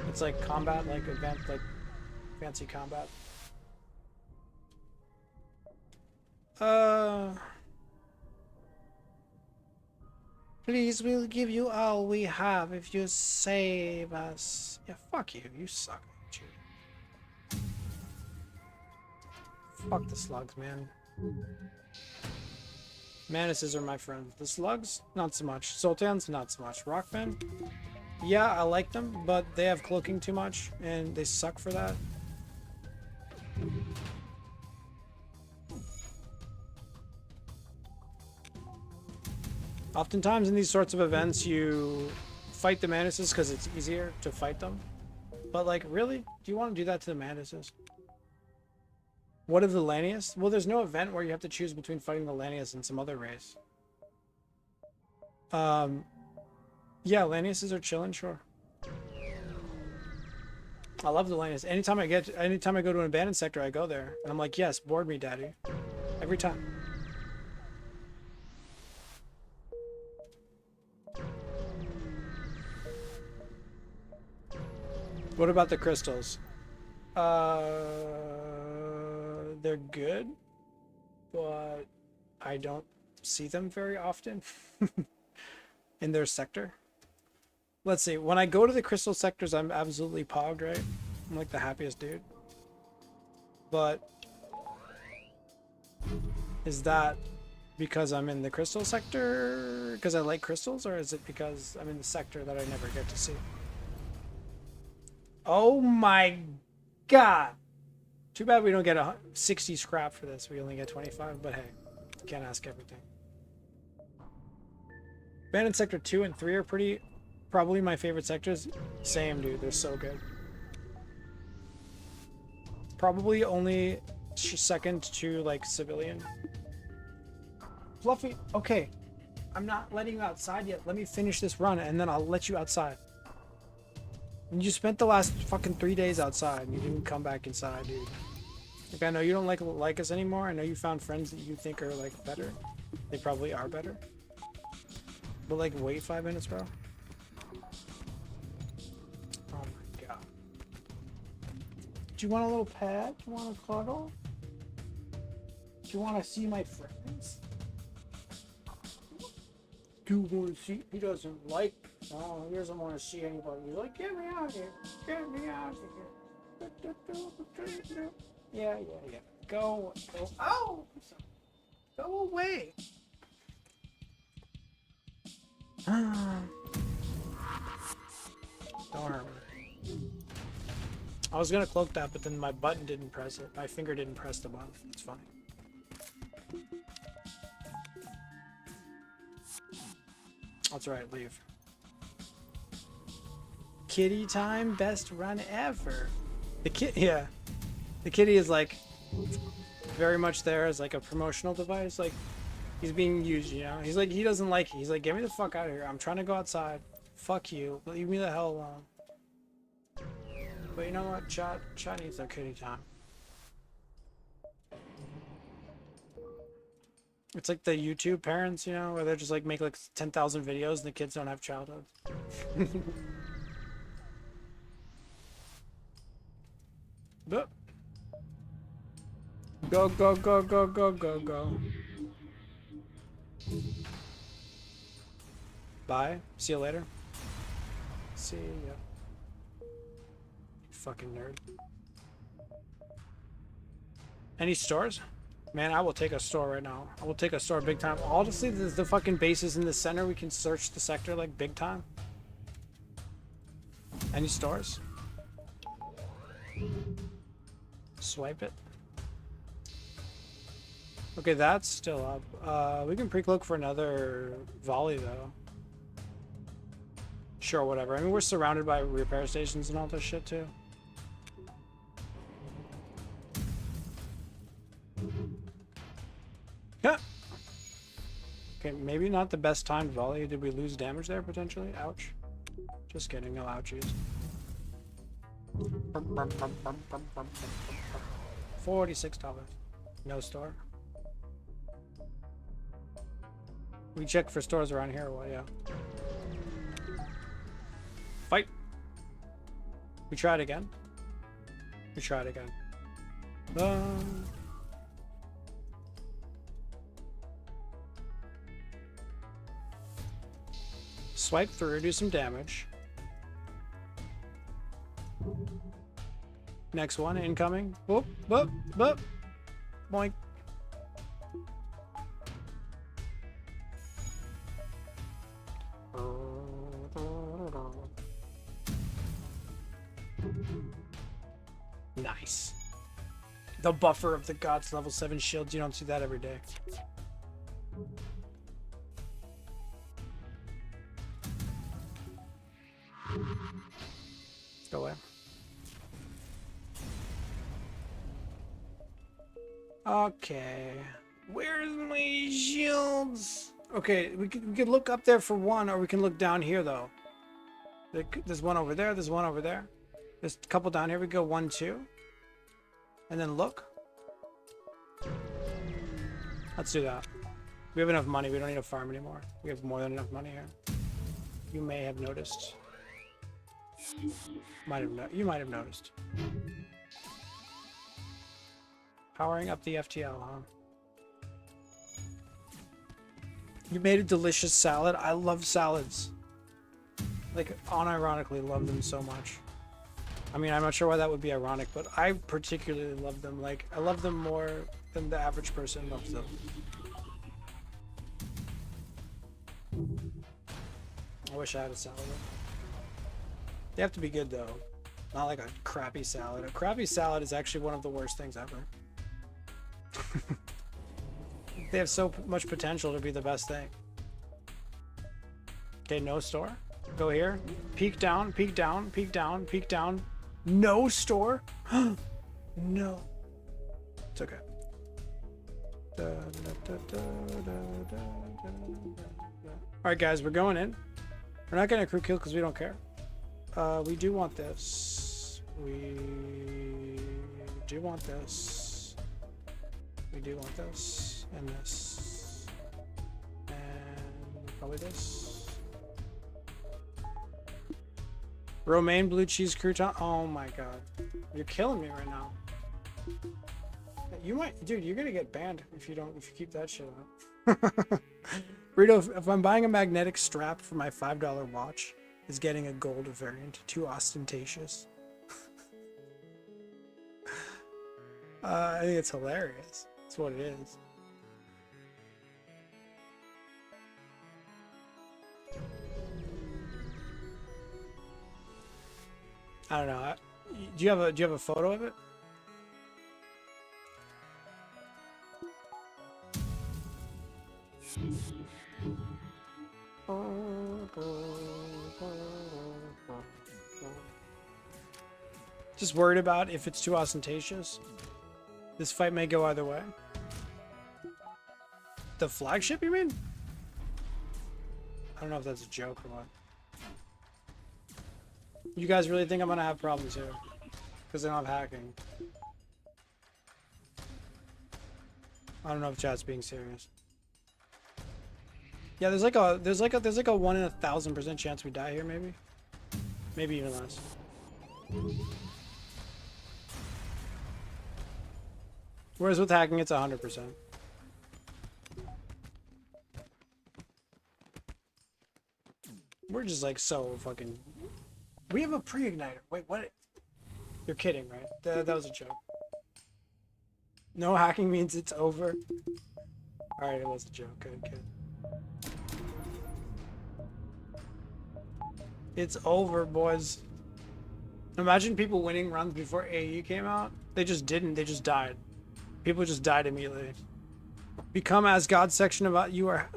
It's like combat, like event, like fancy combat. Please, we'll give you all we have if you save us. Yeah, fuck you. You suck. Fuck the slugs, man. Manuses are my friends. The slugs, not so much. Sultans, not so much. Rockmen, yeah, I like them, but they have cloaking too much, and they suck for that. Oftentimes in these sorts of events, you fight the Manuses because it's easier to fight them. But, like, really? Do you want to do that to the Manuses? What of the Lanius? Well, there's no event where you have to choose between fighting the Lanius and some other race. Yeah, Laniuses are chilling, sure. I love the Lanius. Anytime I go to an abandoned sector, I go there. And I'm like, yes, board me, daddy. Every time. What about the crystals? They're good, but I don't see them very often in their sector. Let's see. When I go to the crystal sectors, I'm absolutely pogged, right? I'm like the happiest dude. But is that because I'm in the crystal sector because I like crystals, or is it because I'm in the sector that I never get to see? Oh my god! Too bad we don't get 60 scrap for this. We only get 25, but hey, can't ask everything. Abandoned Sector 2 and 3 are probably my favorite sectors. Same, dude. They're so good. Probably only second to like civilian. Fluffy, okay. I'm not letting you outside yet. Let me finish this run and then I'll let you outside. And you spent the last fucking 3 days outside and you didn't come back inside, dude. Like, I know you don't like us anymore. I know you found friends that you think are like better. They probably are better. But like, wait 5 minutes, bro. Oh my god. Do you want a little pet? Do you want a cuddle? Do you want to see my friends? Do you want to see? He doesn't like. Oh, he doesn't want to see anybody. He's like, get me out of here. Get me out of here. Yeah. Go. Oh! Go away. Don't hurt me. I was gonna cloak that, but then my button didn't press it. My finger didn't press the button. It's funny. That's right, leave. Kitty time, best run ever. The kitty is like very much there as like a promotional device. Like he's being used, you know. He's like, he doesn't like it. He's like, get me the fuck out of here. I'm trying to go outside. Fuck you. Leave me the hell alone. But you know what? Chat needs their kitty time. It's like the YouTube parents, you know, where they're just like make like 10,000 videos and the kids don't have childhood. But go. Bye. See you later. See ya. Fucking nerd. Any stores? Man, I will take a store right now. I will take a store big time. Honestly, the fucking bases in the center. We can search the sector like big time. Any stores? Swipe it. Okay, that's still up. We can pre-cloak for another volley though. Sure, whatever. I mean, we're surrounded by repair stations and all this shit too. Yeah. Okay, maybe not the best timed volley. Did we lose damage there potentially? Ouch. Just kidding, no ouchies. $46. No store. We check for stores around here. Well, yeah. Fight. We try it again. We try it again. Swipe through, do some damage. Next one, incoming. Whoop, whoop, whoop. Boink. Nice. The buffer of the gods level 7 shields. You don't see that every day. Go away. Okay. Where's my shields? Okay, we could look up there for one, or we can look down here though. There's one over there. There's one over there. There's a couple down here. We go 1, 2, and then look. Let's do that. We have enough money. We don't need to farm anymore. We have more than enough money here. You may have noticed. You might have noticed. Powering up the FTL, huh? You made a delicious salad. I love salads. Like, unironically love them so much. I mean, I'm not sure why that would be ironic, but I particularly love them. Like, I love them more than the average person loves them. I wish I had a salad. They have to be good though. Not like a crappy salad. A crappy salad is actually one of the worst things ever. They have so much potential to be the best thing. Okay, no store. Go here. Peek down, peek down, peek down, peek down. No store. No. It's okay. Alright guys, we're going in. We're not getting a crew kill because we don't care. We do want this. We do want this. We do want this. And this. And probably this. Romaine blue cheese crouton. Oh my god. You're killing me right now. You might, dude, you're gonna get banned if you keep that shit up. Burrito, if I'm buying a magnetic strap for my $5 watch, is getting a gold variant too ostentatious? I think it's hilarious. That's what it is. I don't know. Do you have a photo of it? Just worried about if it's too ostentatious. This fight may go either way. The flagship, you mean? I don't know if that's a joke or what. You guys really think I'm gonna have problems here? Because I'm hacking. I don't know if chat's being serious. Yeah, there's like a 1 in 1,000% chance we die here, maybe. Maybe even less. Whereas with hacking, it's 100%. We're just like so fucking. We have a pre-igniter. Wait, what? You're kidding, right? That was a joke. No hacking means it's over. All right, it was a joke. Good. It's over, boys. Imagine people winning runs before AE came out. They just didn't. They just died. People just died immediately. Become as God section about you are.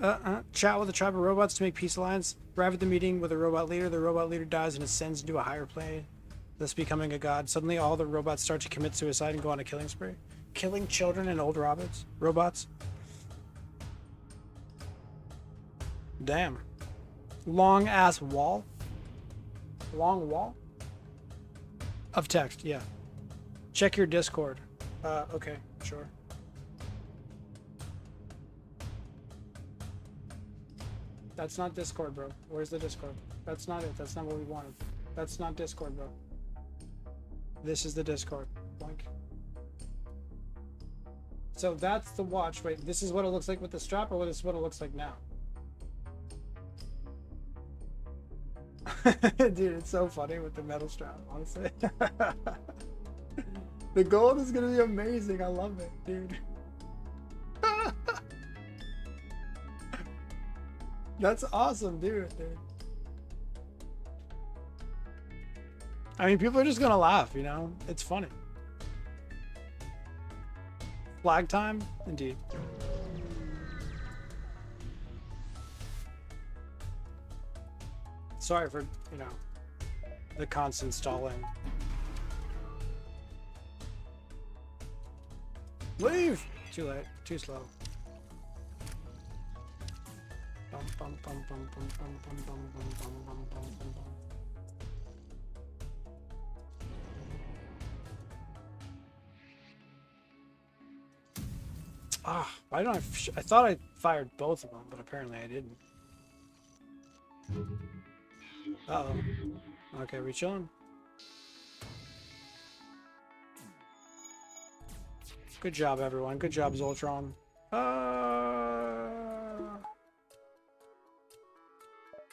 Chat with a tribe of robots to make peace alliance. Arrive at the meeting with a robot leader. The robot leader dies and ascends into a higher plane, thus becoming a god. Suddenly, all the robots start to commit suicide and go on a killing spree, killing children and old robots. Damn. Long ass wall. Long wall of text. Yeah. Check your Discord. Okay, sure. That's not Discord, bro. Where's the Discord? That's not it. That's not what we wanted. That's not Discord, bro. This is the Discord. Boink. So that's the watch. Wait, this is what it looks like with the strap, or this is what it looks like now? Dude, it's so funny with the metal strap, honestly. The gold is gonna be amazing. I love it, dude. That's awesome, dude. I mean, people are just gonna laugh, you know? It's funny. Flag time? Indeed. Sorry for, you know, the constant stalling. Leave! Too late. Too slow. Ah, why don't I thought I fired both of them, but apparently I didn't. Uh-oh. Okay, we chilling? Good job, everyone. Good job, Zoltron.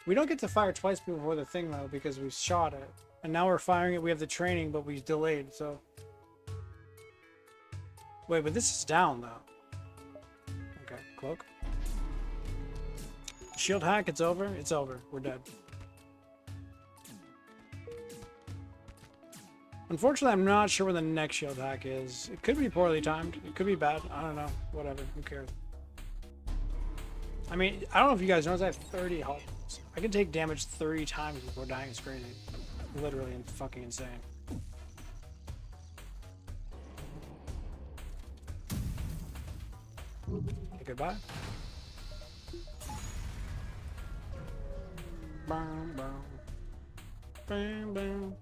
We don't get to fire twice before the thing, though, because we shot it. And now we're firing it. We have the training, but we delayed, so... Wait, but this is down, though. Okay, cloak. Shield hack, it's over. It's over. We're dead. Unfortunately, I'm not sure where the next shield hack is. It could be poorly timed. It could be bad. I don't know. Whatever. Who cares? I mean, I don't know if you guys know, I have 30 health. I can take damage 30 times before dying. It's crazy. Literally fucking insane. Okay, goodbye. Bam, bam. Bam, bam.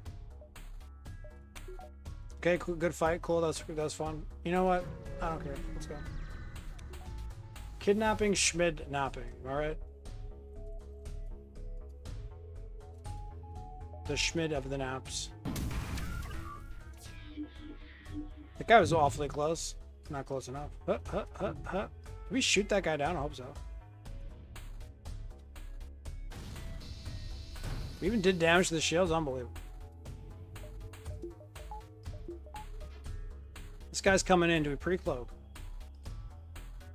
Okay, cool, good fight. Cool, that was fun. You know what? I don't care. Let's go. Kidnapping, Schmid napping. Alright. The Schmid of the naps. That guy was awfully close. Not close enough. Did we shoot that guy down? I hope so. We even did damage to the shields. Unbelievable. This guy's coming in to a pre-cloak.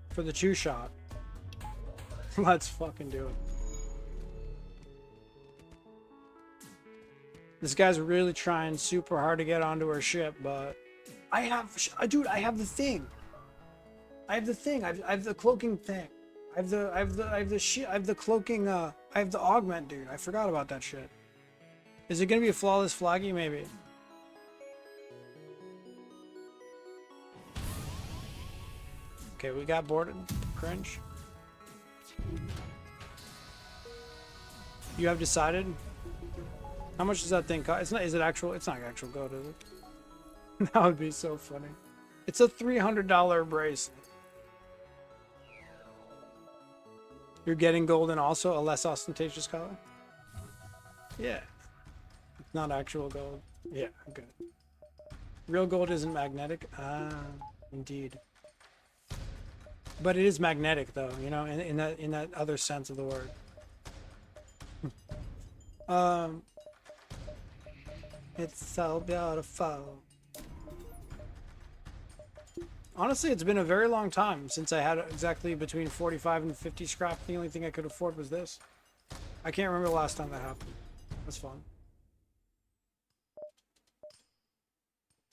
For the 2-shot. Let's fucking do it. This guy's really trying super hard to get onto our ship, but I have the thing. I have the cloaking thing. I have the cloaking, I have the augment, dude. I forgot about that shit. Is it gonna be a flawless flaggy? Maybe. Okay, we got boarded. Cringe. You have decided? How much does that thing cost? It's not, is it actual? It's not actual gold, is it? That would be so funny. It's a $300 bracelet. You're getting gold and also a less ostentatious color? Yeah. It's not actual gold. Yeah, good. Real gold isn't magnetic? Ah, indeed. But it is magnetic though, you know, in that other sense of the word. It's so beautiful. Honestly, it's been a very long time since I had exactly between 45 and 50 scrap. The only thing I could afford was this. I can't remember the last time that happened. That's fun.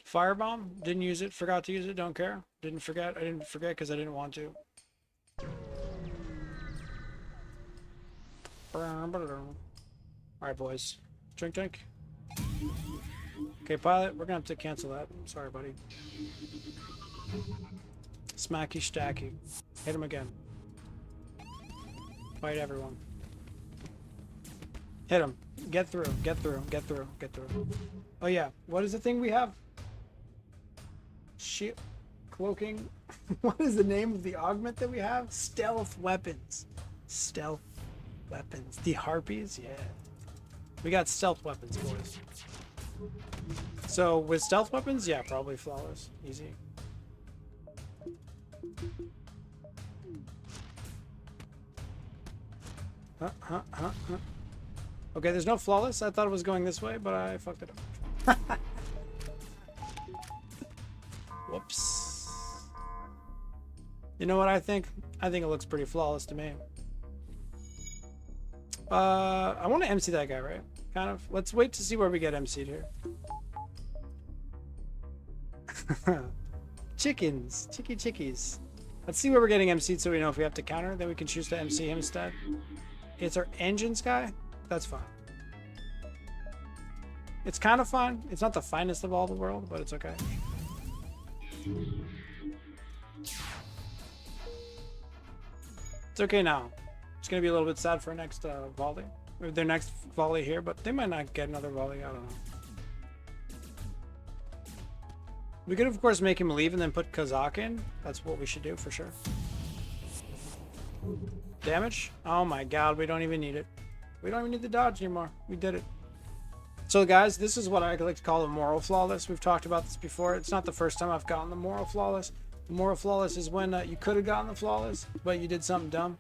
Firebomb, didn't use it, forgot to use it, don't care. Didn't forget, I didn't forget because I didn't want to. Alright, boys. Drink, drink. Okay, pilot, we're gonna have to cancel that. Sorry, buddy. Smacky stacky. Hit him again. Fight everyone. Hit him. Get through, get through, get through, get through. Oh yeah, what is the thing we have? Shield. Cloaking. What is the name of the augment that we have? Stealth weapons. Stealth weapons. The harpies? Yeah. We got stealth weapons, boys. So with stealth weapons, yeah, probably flawless. Easy. Okay, there's no flawless. I thought it was going this way, but I fucked it up. Whoops. You know what I think? I think it looks pretty flawless to me. I want to MC that guy, right? Kind of. Let's wait to see where we get MC'd here. Chickens. Chickies. Let's see where we're getting MC'd so we know if we have to counter. Then we can choose to MC him instead. It's our engines guy. That's fine. It's kind of fine. It's not the finest of all the world, but it's okay. It's okay now. It's gonna be a little bit sad for our next volley. Or their next volley here, but they might not get another volley. I don't know. We could, of course, make him leave and then put Kazakh in. That's what we should do for sure. Damage? Oh my god, we don't even need it. We don't even need the dodge anymore. We did it. So guys, this is what I like to call a moral flawless. We've talked about this before. It's not the first time I've gotten the moral flawless. The moral flawless is when you could have gotten the flawless, but you did something dumb.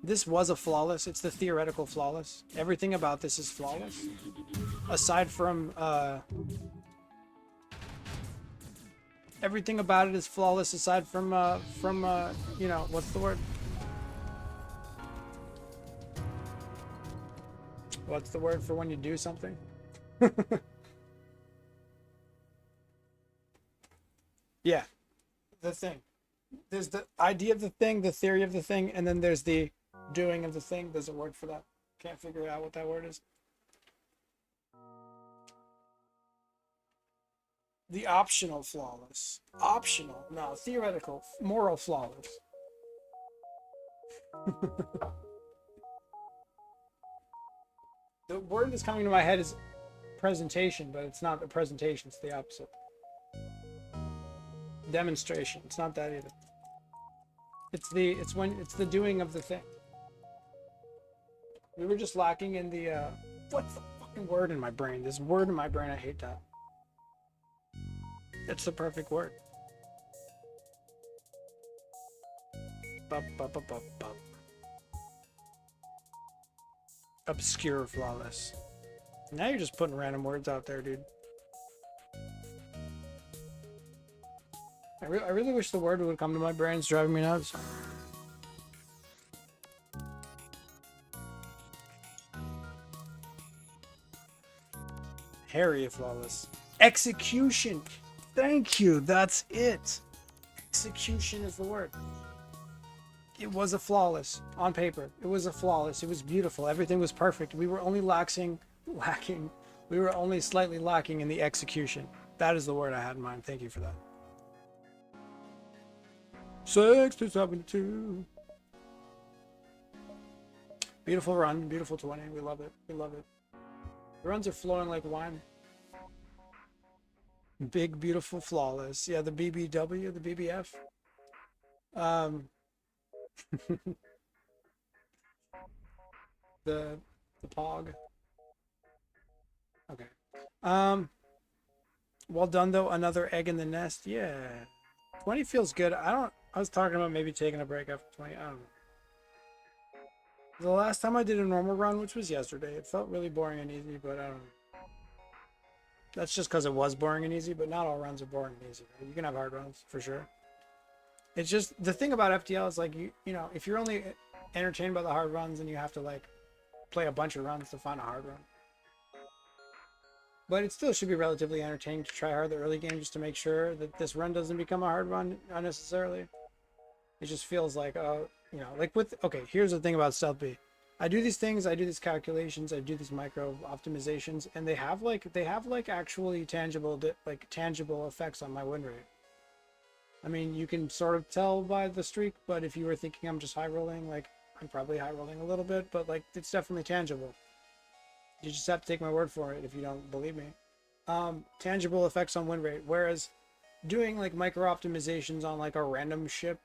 This was a flawless. It's the theoretical flawless. Everything about this is flawless. Aside from, everything about it is flawless aside from, you know, what's the word? What's the word for when you do something? Yeah. The thing. There's the idea of the thing, the theory of the thing, and then there's the doing of the thing. There's a word for that. Can't figure out what that word is. The optional flawless. Optional. No, theoretical. Moral flawless. The word that's coming to my head is presentation, but it's not the presentation, it's the opposite. Demonstration. It's not that either. It's the doing of the thing. We were just lacking in the what's the fucking word in my brain? This word in my brain, I hate that. It's the perfect word. Bup, bup, bup, bup, bup. Obscure flawless. Now you're just putting random words out there, dude. I really wish the word would come to my brain. It's driving me nuts. Harry flawless. Execution. Thank you. That's it. Execution is the word. It was a flawless on paper. It was a flawless. It was beautiful. Everything was perfect. We were only lacking. We were only slightly lacking in the execution. That is the word I had in mind. Thank you for that. 6 to 72. Beautiful run. Beautiful 20. We love it. We love it. The runs are flowing like wine. Big, beautiful, flawless. Yeah, the BBW, the BBF. The POG. Okay. Well done though. Another egg in the nest. Yeah. 20 feels good. I was talking about maybe taking a break after 20. I don't know. The last time I did a normal run, which was yesterday, it felt really boring and easy, but I don't know. That's just because it was boring and easy, but not all runs are boring and easy. Right? You can have hard runs for sure. It's just the thing about FTL is like you know, if you're only entertained by the hard runs, then you have to like play a bunch of runs to find a hard run. But it still should be relatively entertaining to try hard the early game just to make sure that this run doesn't become a hard run unnecessarily. It just feels like, you know, like with, okay, here's the thing about Stealth B. I do these things, I do these calculations, I do these micro optimizations, and they have like actually tangible effects on my win rate. I mean, you can sort of tell by the streak, but if you were thinking I'm just high rolling, like I'm probably high rolling a little bit, but like it's definitely tangible. You just have to take my word for it if you don't believe me. Tangible effects on win rate. Whereas doing like micro optimizations on like a random ship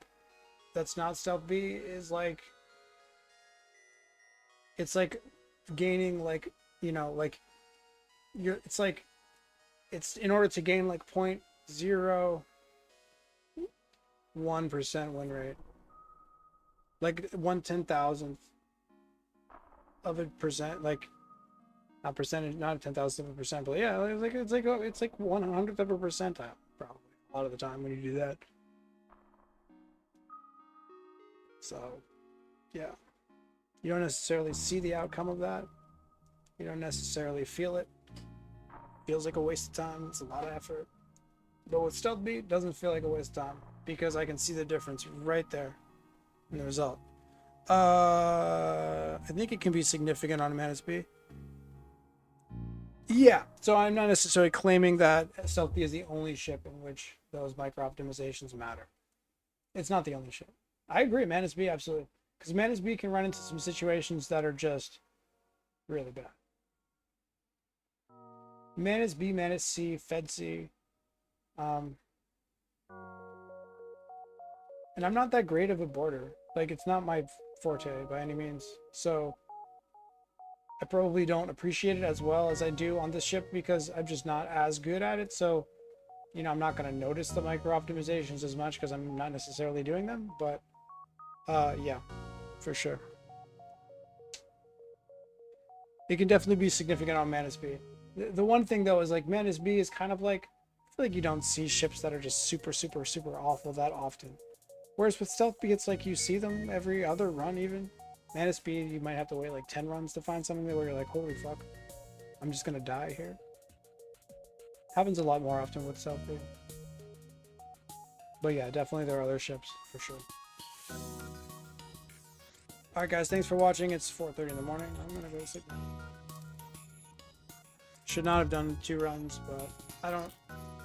that's not Stealth B is like, it's like gaining like, you know, like it's like, it's in order to gain like 0.01% win rate, like 1/10,000th of a percent, like not percentage, not 10,000th of a percent, but yeah, it's like 100th of a percentile probably a lot of the time when you do that. So yeah, you don't necessarily see the outcome of that. You don't necessarily feel it. Feels like a waste of time. It's a lot of effort. But with Stealth B, it doesn't feel like a waste of time because I can see the difference right there in the result. I think it can be significant on a Manus B. Yeah, so I'm not necessarily claiming that Stealth B is the only ship in which those micro optimizations matter. It's not the only ship. I agree, Manus B, absolutely. Because Manus B can run into some situations that are just really bad. Manus B, Manus C, Fed C. And I'm not that great of a boarder. Like, it's not my forte by any means. So I probably don't appreciate it as well as I do on this ship because I'm just not as good at it. So, you know, I'm not going to notice the micro optimizations as much because I'm not necessarily doing them. But, yeah, for sure. It can definitely be significant on Manus B. The one thing, though, is like Manus B is kind of like, I feel like you don't see ships that are just super, super, super awful that often. Whereas with Stealth B, it's like you see them every other run even. Manus B, you might have to wait like 10 runs to find something where you're like, holy fuck, I'm just gonna die here. Happens a lot more often with Stealth B. But yeah, definitely there are other ships, for sure. Alright guys, thanks for watching. It's 4:30 in the morning. I'm gonna go to sleep now. Should not have done 2 runs, but I don't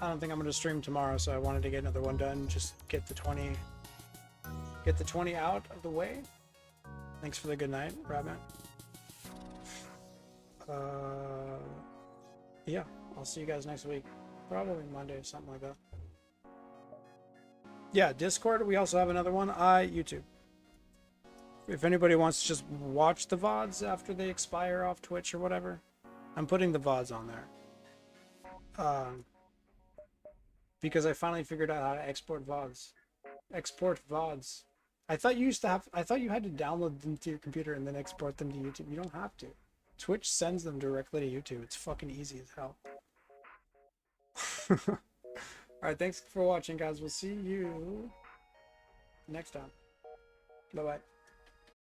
I don't think I'm gonna stream tomorrow, so I wanted to get another one done. Just get the 20 out of the way. Thanks for the good night, Rabbit. Yeah, I'll see you guys next week. Probably Monday or something like that. Yeah, Discord. We also have another one. YouTube. If anybody wants to just watch the VODs after they expire off Twitch or whatever, I'm putting the VODs on there. Because I finally figured out how to export VODs. I thought you had to download them to your computer and then export them to YouTube. You don't have to. Twitch sends them directly to YouTube. It's fucking easy as hell. Alright, thanks for watching, guys. We'll see you next time. Bye-bye.